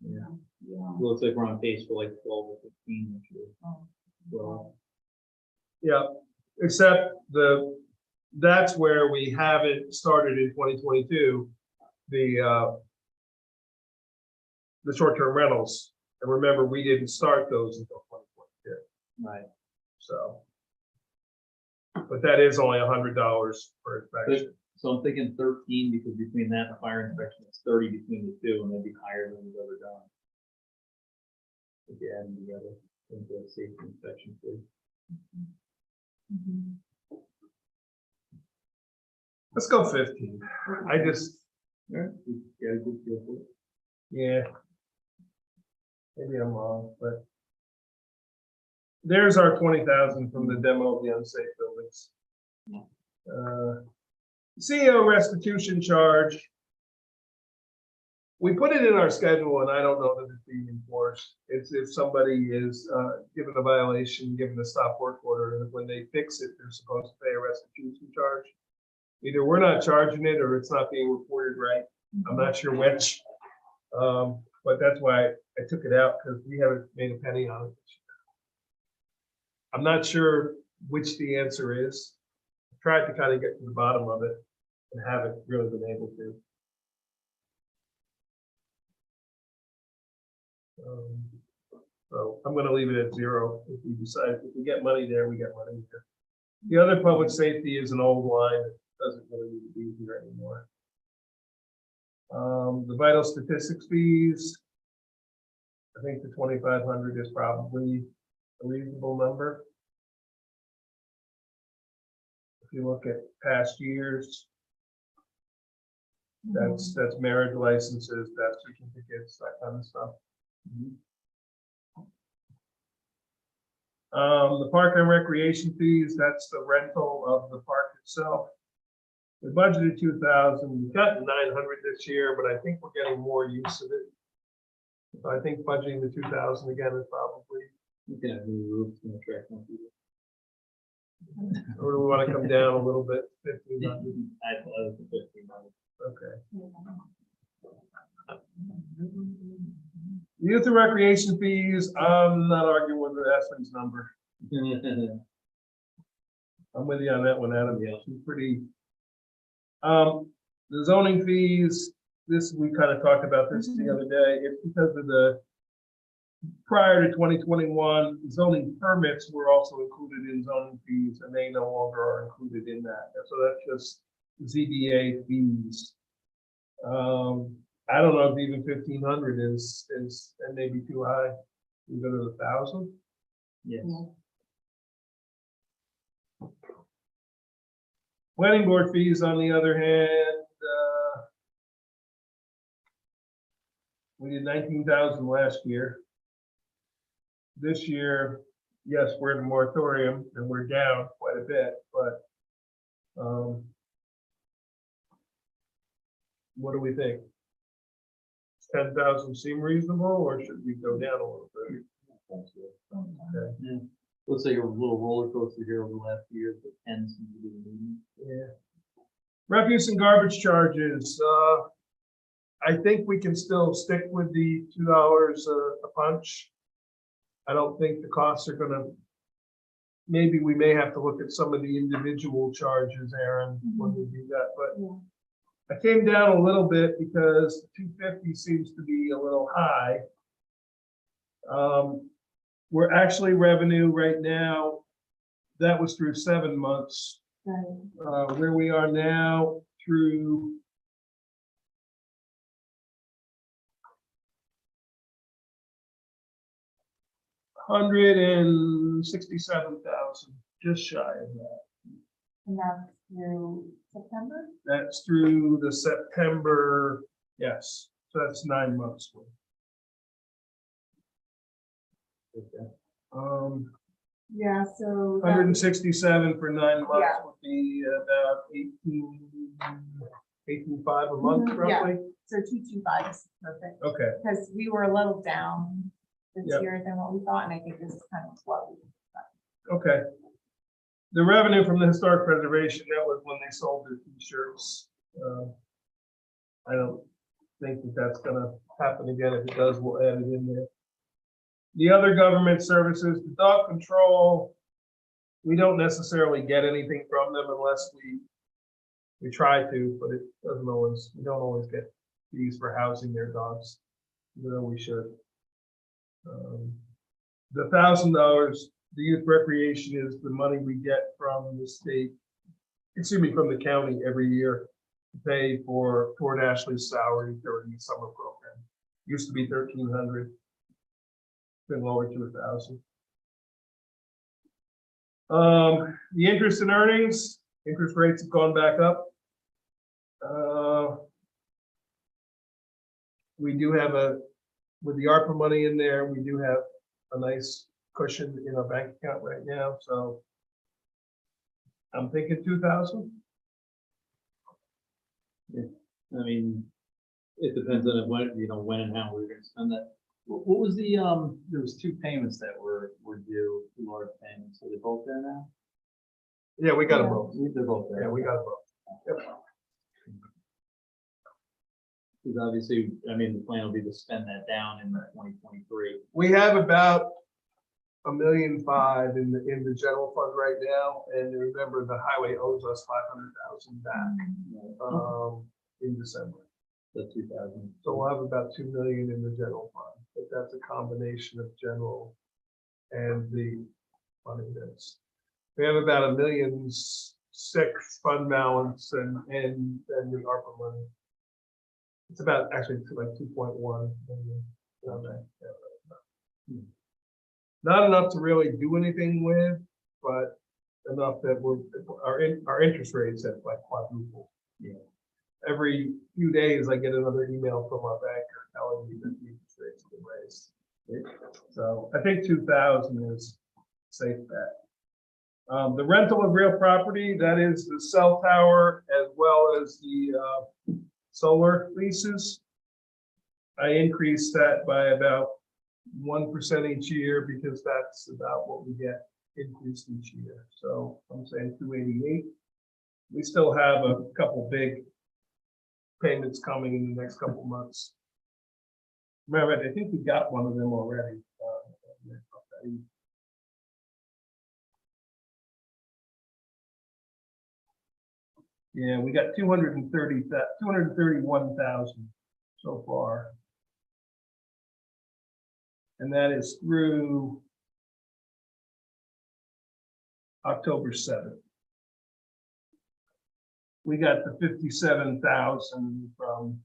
Yeah. Yeah. It looks like we're on pace for like 12 or 15 this year. Oh. Well, yeah, except that's where we haven't started in 2022, the short-term rentals. And remember, we didn't start those until 2022. right. So, but that is only $100 per inspection. So I'm thinking 13 because between that and the fire inspection, it's 30 between the two, and that'd be higher than we've ever done. If you add them together into a safety inspection too. Mhm. Let's go 15. I just, Yeah, you got a good feel for it. yeah. Maybe I'm wrong, but there's our 20,000 from the demo of the unsafe buildings. CEO restitution charge. We put it in our schedule and I don't know that it's being enforced. It's if somebody is given a violation, given a stop work order, and when they fix it, they're supposed to pay a restitution charge. Either we're not charging it or it's not being reported right. I'm not sure which. But that's why I took it out because we haven't made a penny on it. I'm not sure which the answer is. I tried to kind of get to the bottom of it. and haven't really been able to. So I'm gonna leave it at 0. If we decide, if we get money there, we get money there. The other public safety is an old line that doesn't really need to be here anymore. The vital statistics fees, I think the 2,500 is probably a reasonable number. If you look at past years, that's marriage licenses, death certificates, that kind of stuff. The park and recreation fees, that's the rental of the park itself. We budgeted 2,000, we've gotten 900 this year, but I think we're getting more use of it. So I think budgeting the 2,000 again is probably, You can have new roofs and attract more people. or do we want to come down a little bit, 1,500? I thought it was 1,500. Okay. Youth and recreation fees, I'm not arguing with Ashley's number. I'm with you on that one, Adam. Yeah. She's pretty. The zoning fees, this, we kind of talked about this the other day. It's because of the, prior to 2021, zoning permits were also included in zoning fees, and they no longer are included in that. So that's just ZBA fees. I don't know if even 1,500 is, and maybe too high. You go to 1,000. Yes. Planning board fees, on the other hand, we did 19,000 last year. This year, yes, we're in a moratorium and we're down quite a bit, but what do we think? 10,000 seem reasonable, or should we go down a little bit? Okay. Yeah. Looks like a little roller coaster here over the last few years, but 10 seems to be the median. Yeah. Refuse and garbage charges, I think we can still stick with the $2 a punch. I don't think the costs are gonna, maybe we may have to look at some of the individual charges, Aaron, when we do that, but I came down a little bit because 250 seems to be a little high. We're actually revenue right now, that was through 7 months. Where we are now through $167,000, just shy of that. And that's through September? That's through the September, yes, so that's 9 months worth. Okay. Yeah, so. that- 167 for 9 months Yeah. would be about 18.5 a month Mhm, yeah. roughly. So 225 is perfect, Okay, because we were a little down this Yep. year than what we thought, and I think this is kind of what we. okay. The revenue from the historic preservation, that was when they sold their t-shirts. I don't think that that's gonna happen again. If it does, we'll add it in there. The other government services, the dog control, we don't necessarily get anything from them unless we try to, but it doesn't always, we don't always get fees for housing their dogs, even though we should. The $1,000, the youth recreation is the money we get from the state, excuse me, from the county every year to pay for Fort Ashley's salary during the summer program. Used to be 1,300. Been lowered to 1,000. The interest and earnings, interest rates have gone back up. We do have with the ARPA money in there, we do have a nice cushion in our bank account right now, so I'm thinking 2,000. I mean, it depends on when, when and how we're gonna spend that. What was the, there was 2 payments that were due, 2 large payments, are they both there now? Yeah, we got them both. They're both there. Yeah, we got them both. Yep. Because obviously, I mean, the plan will be to spend that down in 2023. We have about $1.5 million in the general fund right now, and remember, the highway owes us $500,000 back, in December. The 2,000. So we'll have about 2 million in the general fund, but that's a combination of general and the money that's. We have about $1.6 million fund balance and the ARPA money. It's about, actually, it's like 2.1 million. around that. Not enough to really do anything with, but enough that our interest rates have like quadrupled. Yeah. Every few days, I get another email from our banker telling me that the interest rates have been raised. So I think 2,000 is safe bet. The rental of real property, that is the cell tower as well as the solar leases. I increased that by about 1% each year because that's about what we get increased each year. So I'm saying 288. We still have a couple big payments coming in the next couple months. Remember, I think we got one of them already. Yeah, we got 231,000 so far. And that is through October 7th. We got the 57,000 from,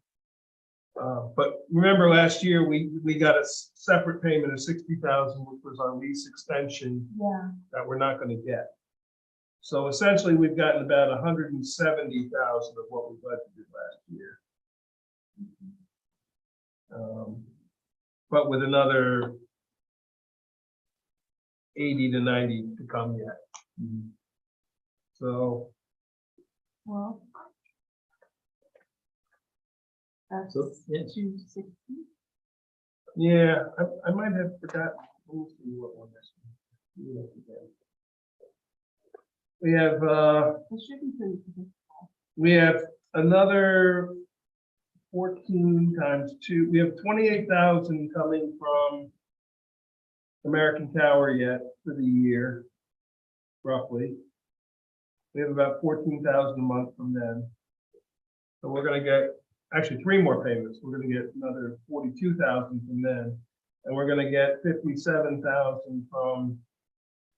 but remember last year we got a separate payment of 60,000, which was our lease extension Yeah. that we're not going to get. So essentially, we've gotten about 170,000 of what we budgeted last year. But with another 80 to 90 to come yet. So Well. That's So, yeah. 260. yeah, I might have forgotten. Let me see what one this one. We have It should be pretty good. we have another 14 times 2. We have 28,000 coming from American Tower yet for the year, roughly. We have about 14,000 a month from them. So we're going to get actually 3 more payments. We're going to get another 42,000 from them, and we're going to get 57,000 from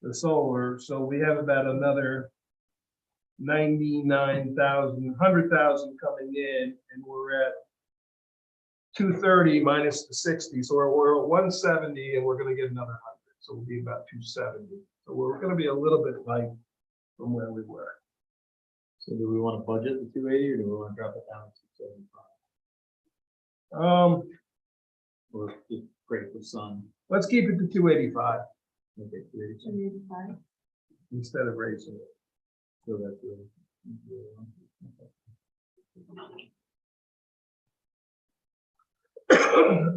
the solar. So we have about another 99,000, 100,000 coming in, and we're at 230 minus the 60. So we're at 170, and we're going to get another 100. So we'll be about 270. So we're going to be a little bit light from where we were. So do we want to budget the 280 or do we want to drop it down to 275? Or just break the sun? Let's keep it to 285 Okay, 280. 285. instead of raising it. So that's really.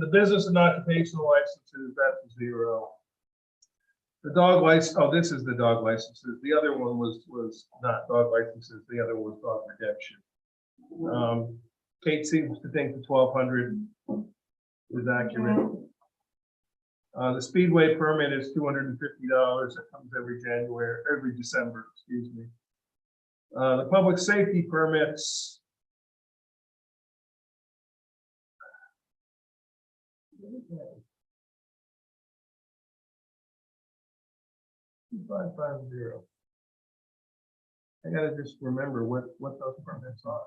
The business and occupational licenses, that's 0. The dog license, oh, this is the dog licenses. The other one was not dog licenses. The other was dog redemption. Kate seems to think the 1,200 is accurate. The speedway permit is $250. That comes every December, excuse me. The public safety permits. Okay. 2550. I gotta just remember what those permits are.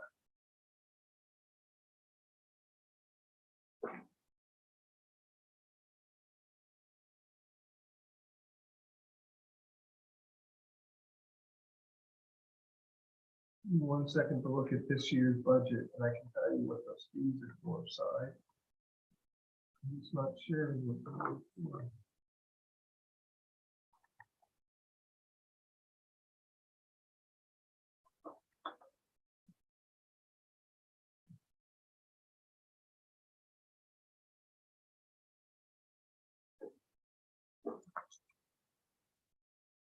Give me 1 second to look at this year's budget, and I can tell you what those fees are for. Sorry, I'm just not sure what those are.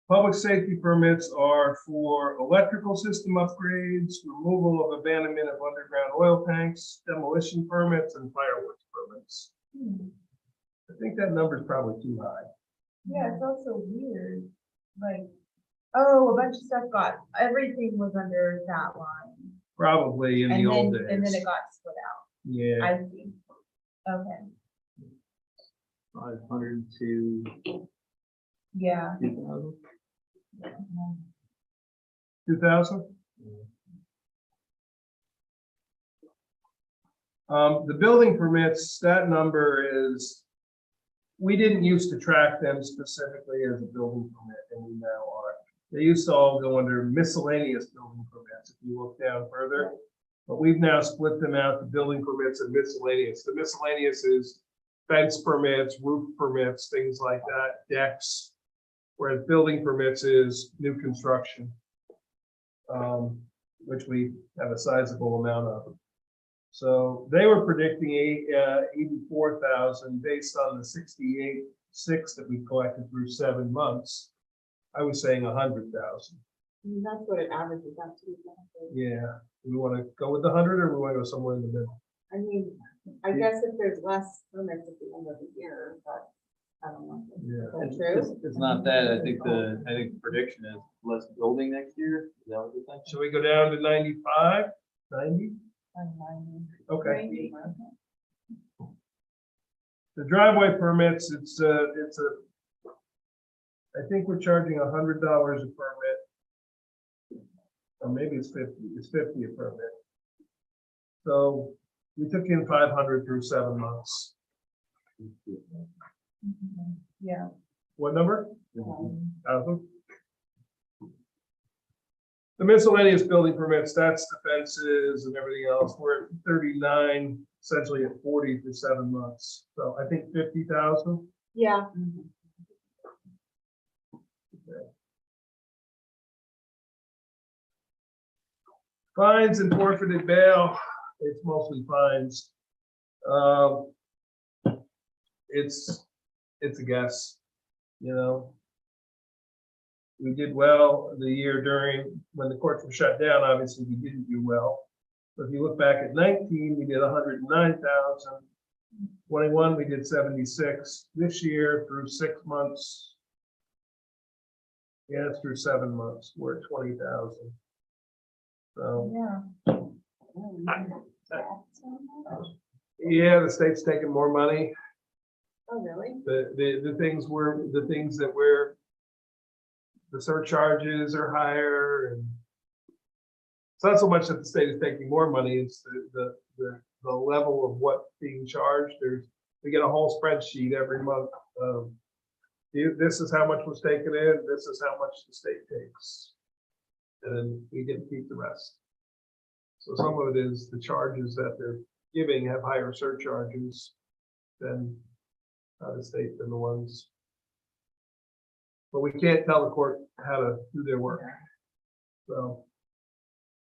Public safety permits are for electrical system upgrades, removal of abandonment of underground oil tanks, demolition permits, and fireworks permits. I think that number is probably too high. Yeah, it's also weird, like, oh, a bunch of stuff everything was under that line. Probably in the old And then days. it got split out. Yeah, I see. Okay, 500 to yeah. 2,000. 2,000? The building permits, that number is, we didn't used to track them specifically as a building permit, and we now are. They used to all go under miscellaneous building permits, if you look down further. But we've now split them out to building permits and miscellaneous. The miscellaneous is fence permits, roof permits, things like that, decks. Whereas building permits is new construction, which we have a sizable amount of. So they were predicting 84,000 based on the 68,600 that we collected through 7 months. I was saying 100,000. That's what it averages out to. Yeah, we want to go with the 100 or we want to go somewhere in the middle? I mean, I guess if there's less permits at the end of the year, but I don't know. Yeah. Is that true? It's not that, I think the prediction is less building next year, is that what you're thinking? Should we go down to 95, 90? Okay. The driveway permits, I think we're charging $100 a permit. Or maybe it's 50, it's 50 a permit. So we took in 500 through 7 months. Yeah. What number? 1,000. The miscellaneous building permits, that's the fences and everything else. We're at 39, essentially at 40 for 7 months. So I think 50,000. Yeah. Fines and forfeited bail, it's mostly fines. It's a guess, you know. We did well the year when the courts were shut down, obviously we didn't do well. But if you look back at 19, we did 109,000. 21, we did 76. This year through 6 months. Yeah, it's through 7 months, we're at 20,000. So, Yeah. yeah, the state's taking more money. Oh, really? The things that the surcharges are higher, and it's not so much that the state is taking more money, it's the level of what's being charged. We get a whole spreadsheet every month of this is how much was taken in, this is how much the state takes. And then we get to keep the rest. So some of it is the charges that they're giving have higher surcharges than the state than the ones. But we can't tell the court how to do their work. So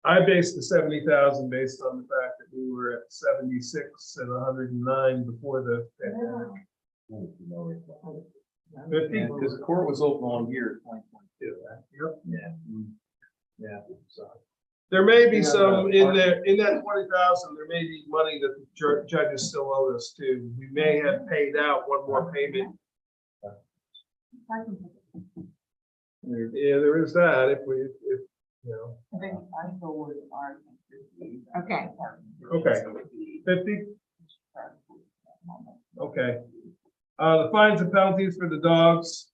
I based the 70,000 based on the fact that we were at 76 and 109 before the pandemic. 50? Because the court was open all year, 2022, right? Yep. Yeah. Yeah, so. There may be some in there, in that 20,000, there may be money that the judges still owe us too. We may have paid out one more payment. Yeah, there is that if you know. Okay. Okay. 50? Okay. The fines and penalties for the dogs,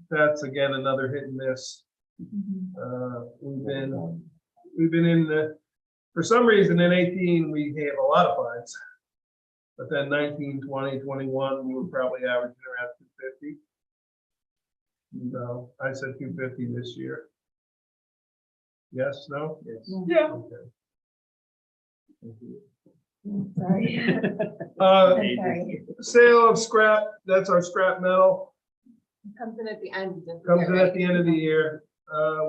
that's again another hit and miss. We've been in for some reason in 18, we have a lot of fines. But then 19, 20, 21, we were probably averaging around 250. No, I said 250 this year. Yes, no? Yes. Yeah. Okay. Sorry. Uh, sale of scrap, that's our scrap metal. Comes in at the end. Comes in at the end of the year.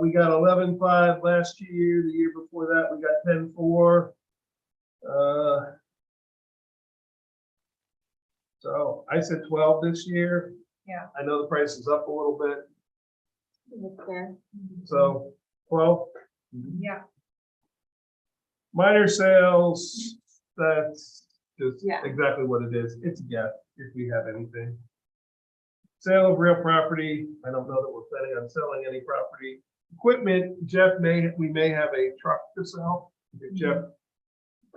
We got 11.5 last year. The year before that, we got 10.4. So I said 12 this year. Yeah. I know the price is up a little bit. That's fair. So 12. Yeah. Minor sales, that's just Yeah. exactly what it is. It's a guess if we have anything. Sale of real property, I don't know that we're planning on selling any property. Equipment, we may have a truck to sell, if Jeff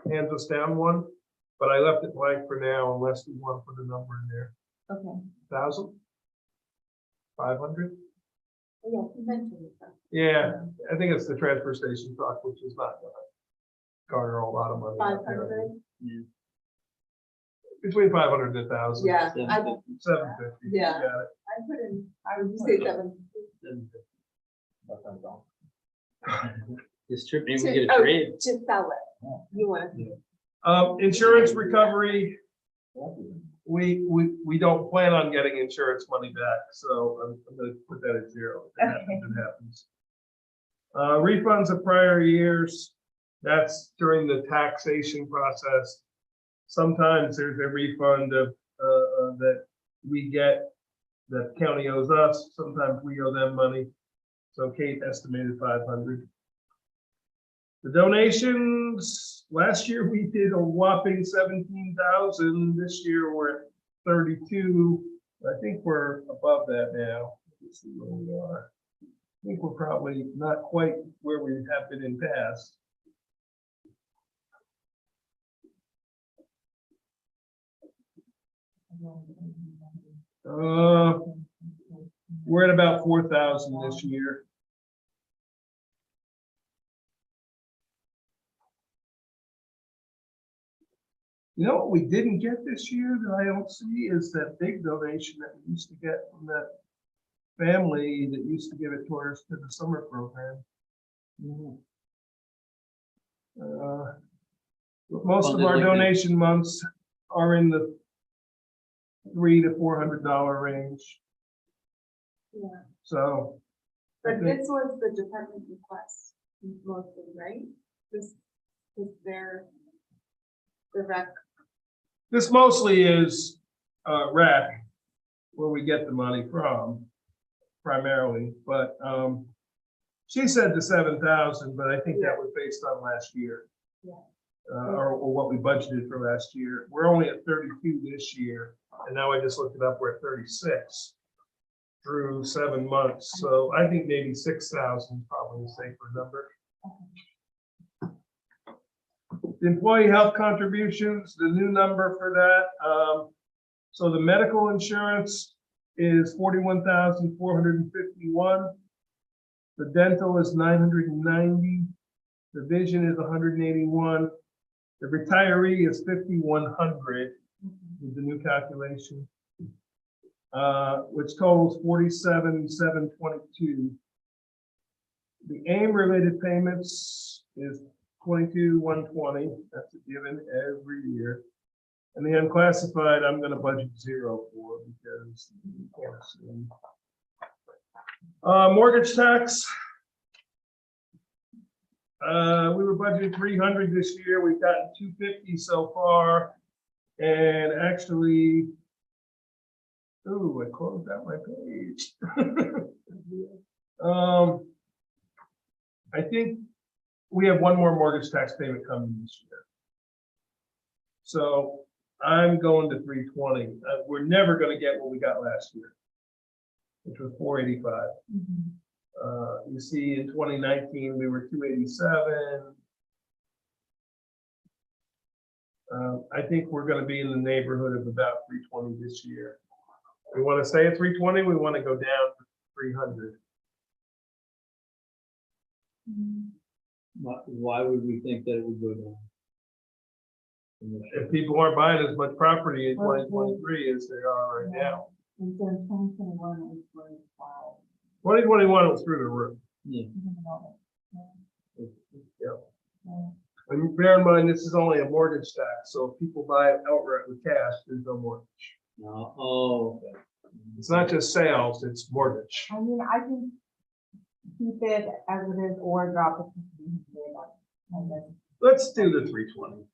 hands us down one, but I left it blank for now unless we want to put a number in there. Okay. 1,000? 500? Yeah, you mentioned it. Yeah, I think it's the transfer station truck, which is not gonna garner a lot of money. out there. 500? Between 500 and 1,000. Yeah, I, 750. Yeah. Got it. I put in, I would say 7. That sounds all. This trip, maybe To- we get a oh, trade. To sell it. You want to. Insurance recovery, we don't plan on getting insurance money back, so I'm gonna put that at 0. If it happens, it happens. Refunds of prior years, that's during the taxation process. Sometimes there's a refund of, that we get, that the county owes us, sometimes we owe them money. So Kate estimated 500. The donations, last year we did a whopping 17,000. This year we're at 32. I think we're above that now. Let's see where we are. I think we're probably not quite where we have been in past. We're at about 4,000 this year. You know what we didn't get this year that I don't see is that big donation that we used to get from that family that used to give it to us to the summer program. Most of our donation months are in the $300 to $400 range. Yeah, So, but Okay. this was the department request mostly, right? This is the rec. this mostly is rec, where we get the money from primarily, but she said the 7,000, but I think that was based on last year. Yeah. Or what we budgeted for last year. We're only at 32 this year, and now I just looked it up, we're at 36 through 7 months. So I think maybe 6,000 is probably a safer number. The employee health contributions, the new number for that. So the medical insurance is 41,451. The dental is 990. The vision is 181. The retiree is 5,100 with the new calculation, which totals 47,722. The AIM related payments is 22,120. That's a given every year. And the unclassified, I'm going to budget 0 for because you can't assume. Mortgage tax. We were budgeted 300 this year. We've gotten 250 so far. And actually, ooh, I closed out my page. I think we have one more mortgage tax payment coming this year. So I'm going to 320. We're never going to get what we got last year, which was 485. You see, in 2019, we were 287. I think we're going to be in the neighborhood of about 320 this year. We want to stay at 320. We want to go down to 300. Why would we think that it would go down? If people aren't buying as much property in 2023 as they are right now. And so 2021 is 45. 2021 was through the roof. Yeah. And bear in mind, this is only a mortgage tax, so if people buy it outright with cash, there's no mortgage. No, oh, okay. It's not just sales, it's mortgage. I mean, I can keep it as it is or drop it to 300. Let's do the 320.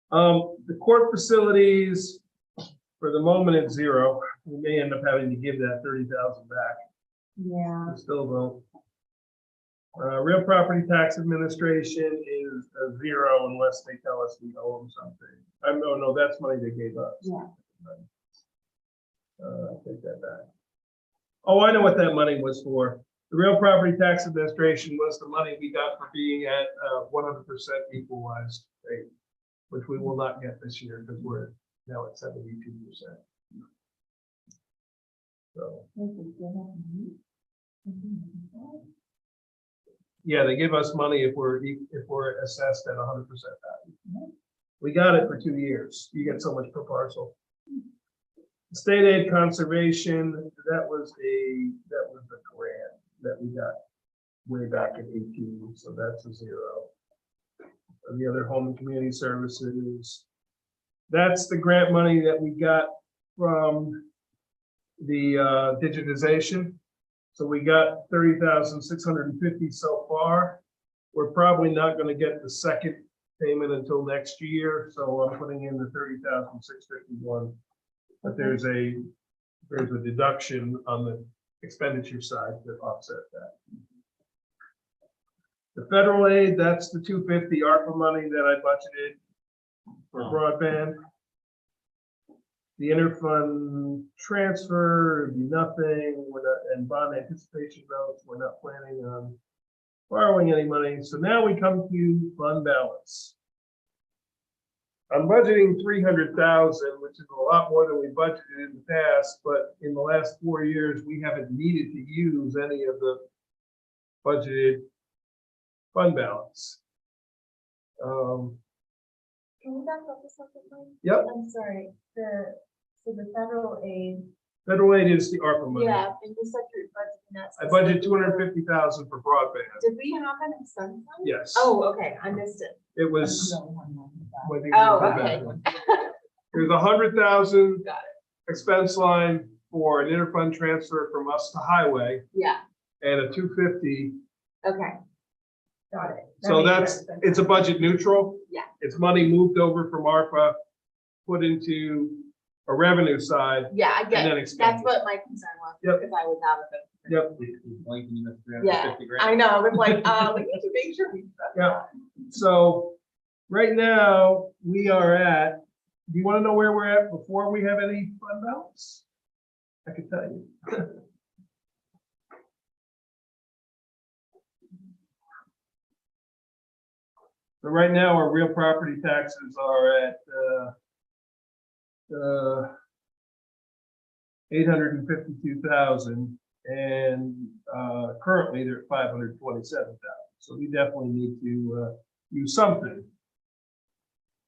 The court facilities, for the moment, it's 0. We may end up having to give that 30,000 back. Yeah. We still don't. Real property tax administration is a 0 unless they tell us we owe them something. No, that's money they gave us. Yeah. Take that back. Oh, I know what that money was for. The Real Property Tax Administration was the money we got for being at 100% equalized rate, which we will not get this year because we're now at 72%. So, yeah, they give us money if we're assessed at 100% value. We got it for 2 years. You get so much per parcel. State aid conservation, that was a grant that we got way back in 18, so that's a 0. And the other home and community services, that's the grant money that we got from the digitization. So we got 30,650 so far. We're probably not going to get the second payment until next year, so I'm putting in the 30,651. But there's a deduction on the expenditure side to offset that. The federal aid, that's the 250 ARPA money that I budgeted for broadband. The interfund transfer, nothing, and bond anticipation notes, we're not planning on borrowing any money. So now we come to fund balance. I'm budgeting 300,000, which is a lot more than we budgeted in the past, but in the last 4 years, we haven't needed to use any of the budgeted fund balance. Can we back up a second, Mike? Yep, I'm sorry, so the federal aid, federal aid is the ARPA money. yeah, and you said you're budgeting that. I budgeted 250,000 for broadband. Did we have an expense line? Yes. Oh, okay, I missed it. It was. Oh, okay. There's 100,000 Got expense line for an interfund transfer from us to highway Yeah, and a 250. okay. Got it. That So makes sense. it's a budget neutral. Yeah. It's money moved over from ARPA, put into a revenue side, Yeah, I and get then it. expended. That's what my concern was. Yep. Because I was out of it. Yep. Blinking, you missed Yeah, 350 grand. I know. I was like, we need to make sure we. Yeah. So right now we are at, do you want to know where we're at before we have any fund balance? I can tell you. So right now our real property taxes are at 852,000 and currently they're at 527,000. So we definitely need to use something.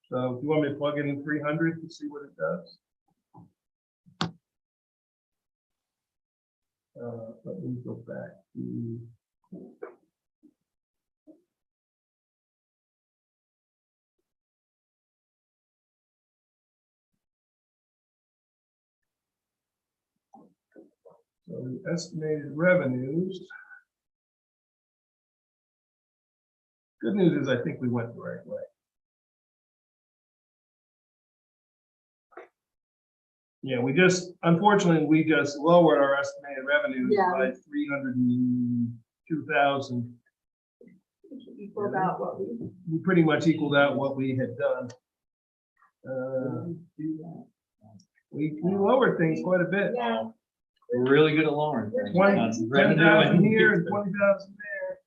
So do you want me to plug in 300 to see what it does? Let me go back to. So the estimated revenues. Good news is I think we went the right way. Yeah, unfortunately, we just lowered our estimated revenues Yeah. by 302,000. Equal out what we. We pretty much equaled out what we had done. We lowered things quite a bit. Yeah. We're really good at lowering. things. 10,000 here and 20,000 there.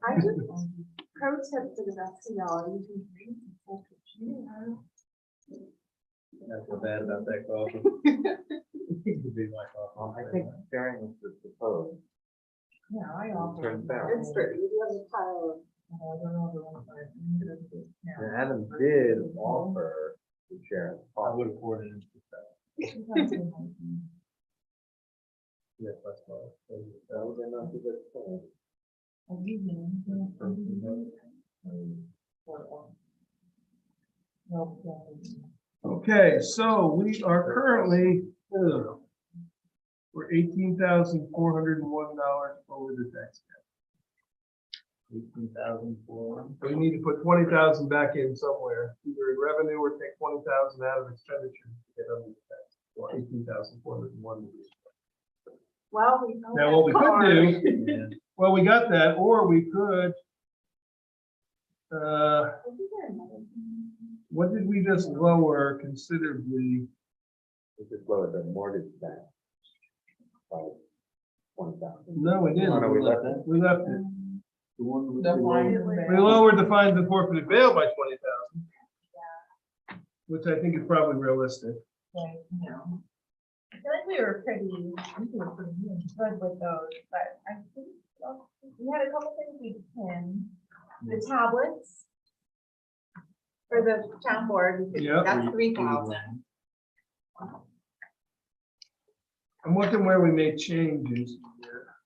I just pro tip for the rest of y'all, you can drink some full cappuccino. I feel bad about that coffee. Could be my coffee. I think sharing is the code. Yeah, I offer. Turns out. It's for, you have a pile I don't know the one side. And Adam did offer to share. I would have poured it into that. Yeah, that's why. That was enough to get started. Okay, so we are currently, we're $18,401 over the tax cap. 18,400. We need to put 20,000 back in somewhere, either in revenue or take 20,000 out of expenditure to get under the tax. Or 18,401. Well, we know Now, that what we car. could do, Yeah. well, we got that, or we could, what did we just lower considerably? We just lowered the mortgage back by 20,000. No, we didn't. Oh, no, we left it. We left it. The one with The the fine low- and We bail. lowered the fines and forfeited bail by 20,000. Which I think is probably realistic. Right, no. I feel like we were pretty good with those, but I think we had a couple things we pinned. The tablets for the town board, we could- Yeah. that's 3,000. I'm looking where we made changes here.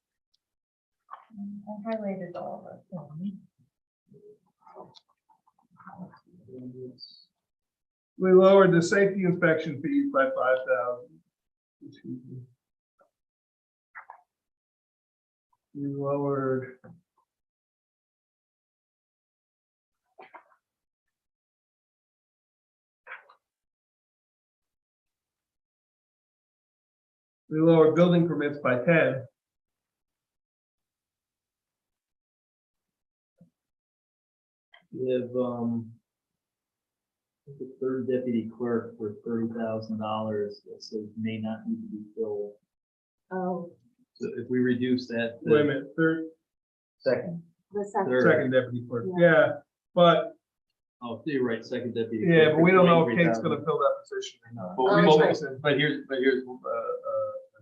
I highlighted all of them. We lowered the safety inspection fees by 5,000. Excuse me. We lowered. We lowered building permits by 10. We have, the third deputy clerk for $30,000, that says may not need to be filled. Oh, So if we reduce that. to Wait a minute, third, Second. the second. Third. second deputy clerk, yeah, but, Oh, you're right, second deputy. yeah, clerk but we don't know if for Kate's 23,000. gonna fill that position or not. But Oh, we- that's but- right. but here's a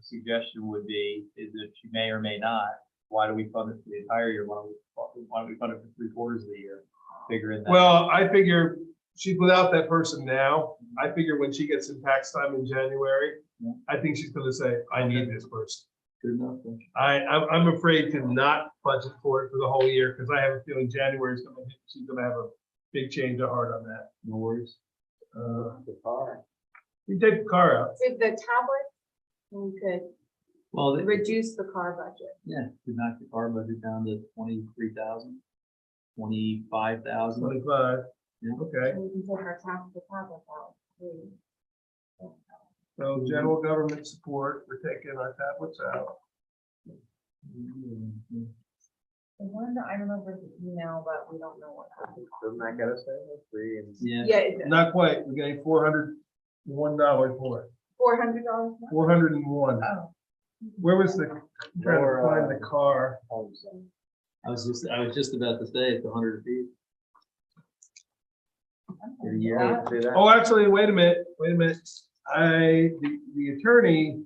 suggestion would be, is that she may or may not, why do we fund it for the entire year? Why don't we fund it for 3/4 of the year? Figure in that. Well, I figure she's without that person now. I figure when she gets in tax time in January, Yeah. I think she's gonna say, I need this person. Good enough. then. I'm afraid to not budget for it for the whole year, because I have a feeling January is gonna hit, she's gonna have a big change of heart on that. No worries. The car. You take the car out. With the tablet, we could Well, reduce the car budget. yeah, we knocked the car budget down to 23,000, 25,000. 25. Yeah. Okay, And we can take our tablet out. too. so general government support, we're taking our tablets out. The one that I remember the email, but we don't know what happened. Doesn't that get us there? 3 and. Yeah, Yeah, it's Not quite, we're getting $401 for it, $400. 401. Oh. Where was the, I'm trying to find the car. I was just about to say it's 100 feet. For the year. Do that. Oh, actually, wait a minute. The attorney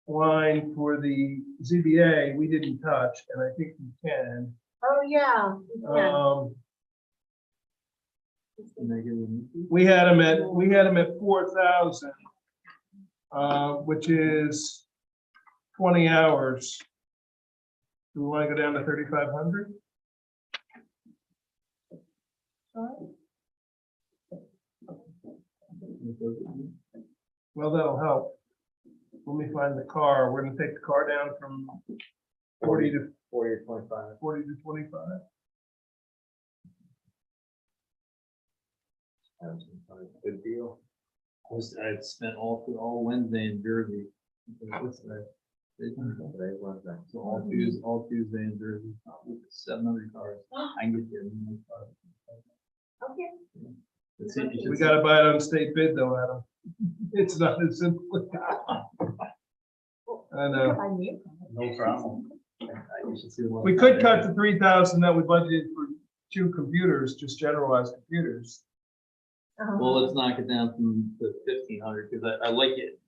line for the ZBA, we didn't touch, and I think we can. Oh, yeah. Yeah. We had them at 4,000, which is 20 hours. Do we want to go down to 3,500? Well, that'll help. Let me find the car. We're gonna take the car down from 40 to 40 or 25. 40 to 25. Good deal. I spent all Wednesday in Jersey. What's that? Today's Wednesday. So all Tuesday in Jersey, with 700 cars. I can get there. in one car. Okay. That's it, you should We see- gotta buy it on state bid though, Adam. It's not as simple. I know. I knew. No problem. you should see the one- We could cut to 3,000 that we budgeted for 2 computers, just generalized computers. Well, let's knock it down from the 1,500, because I like it.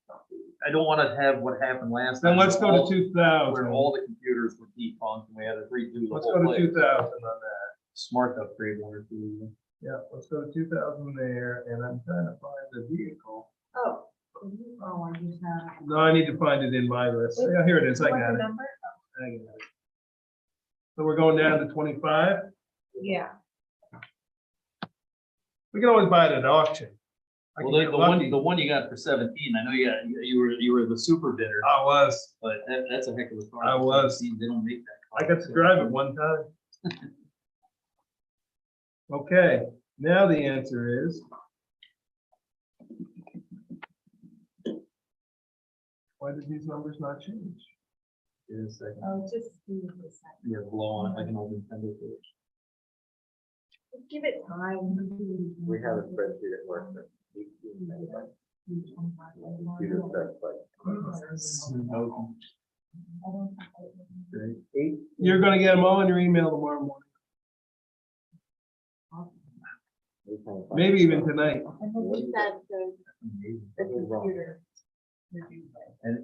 I don't want to have what happened last time. Then let's go to Where 2,000. all the computers were defunct and we had to redo the Let's whole go to place. 2,000 on that. Smart upgrade one or two. Yeah, let's go to 2,000 there, and I'm trying to find the vehicle. Oh. Oh, I just have. No, I need to find it in my list. Yeah, here it is. I What's got the it. number? I got it. So we're going down to 25. Yeah. We can always buy it at auction. I Well, can the get one, lucky. the one you got for 17, I know you were the super bidder, I was. but that's a heck of a car. I was. They don't make that. I car. got to drive it one time. Okay, now the answer is. Why did these numbers not change? It is second. Oh, just do the second. You have blow on it like an old Nintendo Switch. Just give it time. We have a spreadsheet at work that 18 megabytes. Computer specifies. Great. 8. You're gonna get them all in your email tomorrow morning, maybe even tonight. And then we said the Amazing. computer. And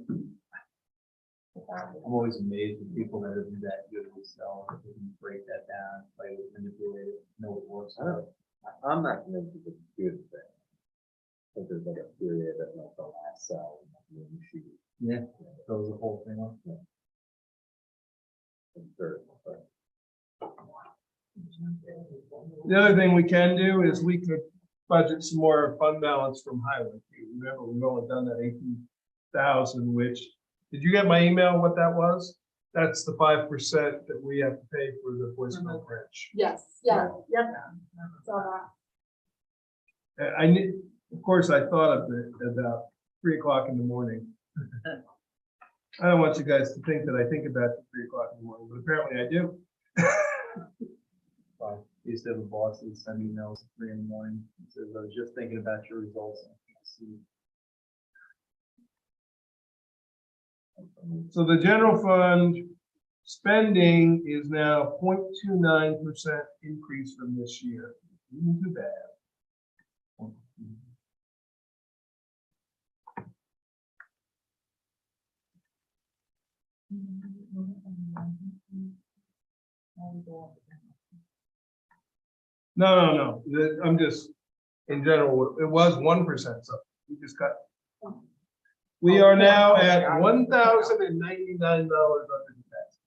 I'm always amazed at people that are that good at Excel, that they can break that down, play with, manipulate it, know what works. I'm not convinced it's a good thing. I think there's like a period that like the last cell. in the sheet. Yeah, throws the whole thing off. It's very- but The other thing we can do is we could budget some more fund balance from highway. Remember, we've only done that 18,000, which, did you get my email, what that was? That's the 5% that we have to pay for the voicemail branch. Yes, yeah, yep. Saw that. I need, of course, I thought of it about 3 o'clock in the morning. I don't want you guys to think that I think about it at 3 o'clock in the morning, but apparently I do. I used to have a boss that would send emails at 3 in the morning. He says, I was just thinking about your results. So the general fund spending is now 0.29% increase from this year. Isn't too bad. No. I'm just, in general, it was 1%, so we just got. We are now at $1,099 under the tax.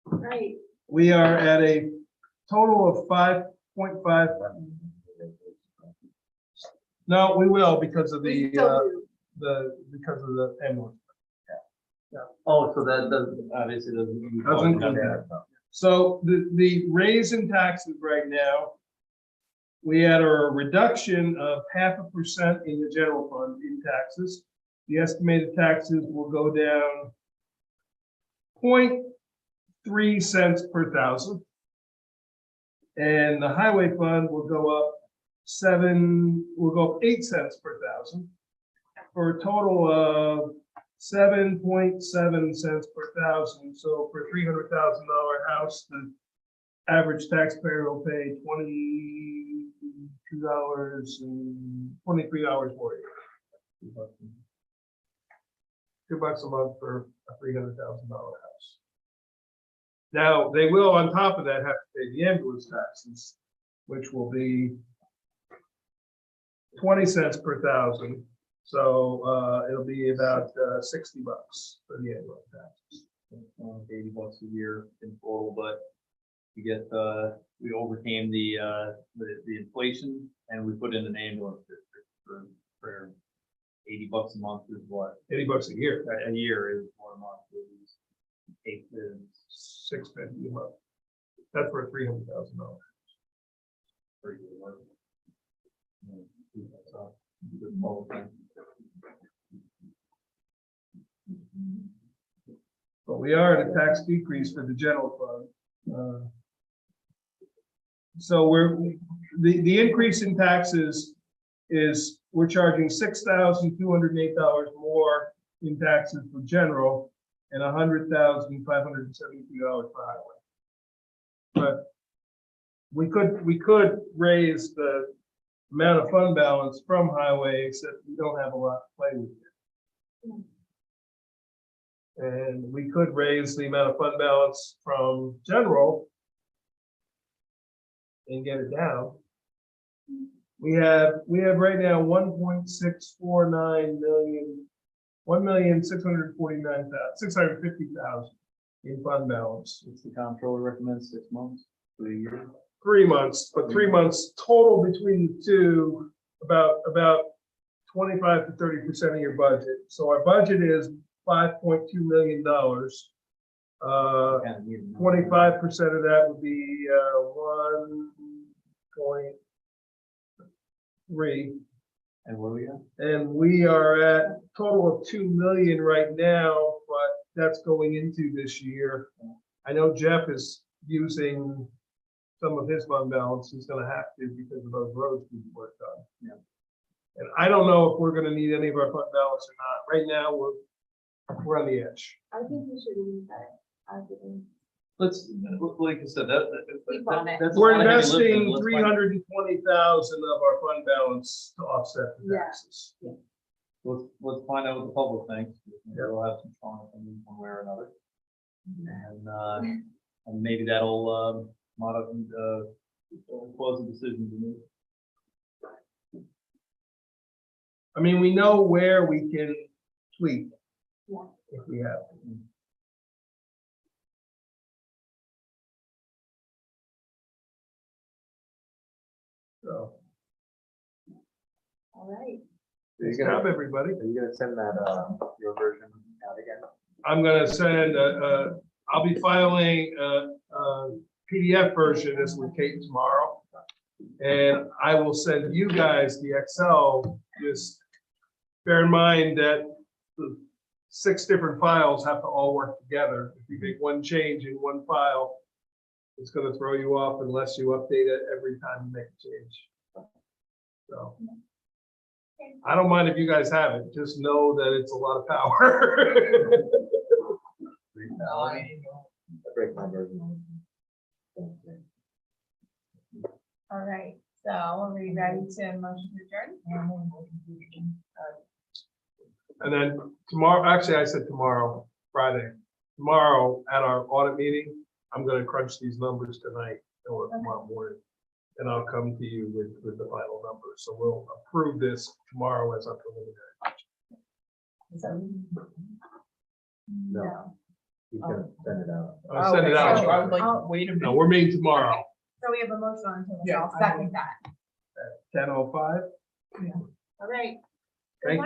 Right. We are at a total of 5.5. No, we will because of We the, still do. because of the ambulance. Oh, so that doesn't, obviously doesn't. Doesn't come down. So the raise in taxes right now, we had a reduction of 0.5% in the general fund in taxes. The estimated taxes will go down 0.3 cents per thousand. And the highway fund will go up 8 cents per thousand, for a total of 7.7 cents per thousand. So for $300,000 house, the average taxpayer will pay $22 and $23 more a year. $2 a month for a $300,000 house. Now, they will, on top of that, have to pay the ambulance taxes, which will be 20 cents per thousand. So it'll be about $60 for the ambulance taxes. $80 a year in total, but we get, we overcame the inflation and we put in an ambulance district for $80 a month is what? $80 a year, A year is 1 month. Is 8 is $650 a month. That's for a $300,000. pretty good work. So, good whole thing. But we are at a tax decrease for the general fund. So the increase in taxes is we're charging $6,208 more in taxes for general and $100,573 for highway. But we could raise the amount of fund balance from highway, except we don't have a lot to play with yet. And we could raise the amount of fund balance from general and get it down. We have right now 1.649 million, 1,650,000 in fund balance. What's the comptroller recommends 6 months to a year? 3 months, but 3 months total between the two, about 25 to 30% of your budget. So our budget is $5.2 million. Kind of need to know. 25% of that would be 1.3. And where we at? And we are at total of 2 million right now, but that's going into this year. I know Jeff is using some of his fund balance. He's gonna have to because of those roads we've worked on. Yeah. And I don't know if we're gonna need any of our fund balance or not. Right now, we're on the edge. I think we should leave that as it is. Let's, like I said, Keep on it. that's. a We're lot of heavy lifting. investing Let's find- 320,000 of our fund balance to offset the Yeah. taxes. Let's find out what the public thinks. We'll have some strong opinions one way or another. And maybe that'll, cause the decision to move. I mean, we know where we can tweak. Yeah. If we have to. So, All right. good job, everybody. Are you gonna send that, your version out again? I'm gonna send, I'll be filing a PDF version this with Kate tomorrow. And I will send you guys the Excel. Just bear in mind that the 6 different files have to all work together. If you make one change in one file, it's gonna throw you off unless you update it every time you make a change. So. I don't mind if you guys have it, just know that it's a lot of power. I break my version. All right, so are we ready to motion to adjourn? And then tomorrow, actually, I said tomorrow, Friday, tomorrow at our audit meeting, I'm gonna crunch these numbers tonight or tomorrow morning. And I'll come to you with the final numbers. So we'll approve this tomorrow as a preliminary. No. He's gonna send it out. I'll send it out. I would like, tomorrow. wait a No, minute. we're meeting tomorrow So we have a motion on the table, so Yeah, I'll second that. at 10:05. All right. Thank you.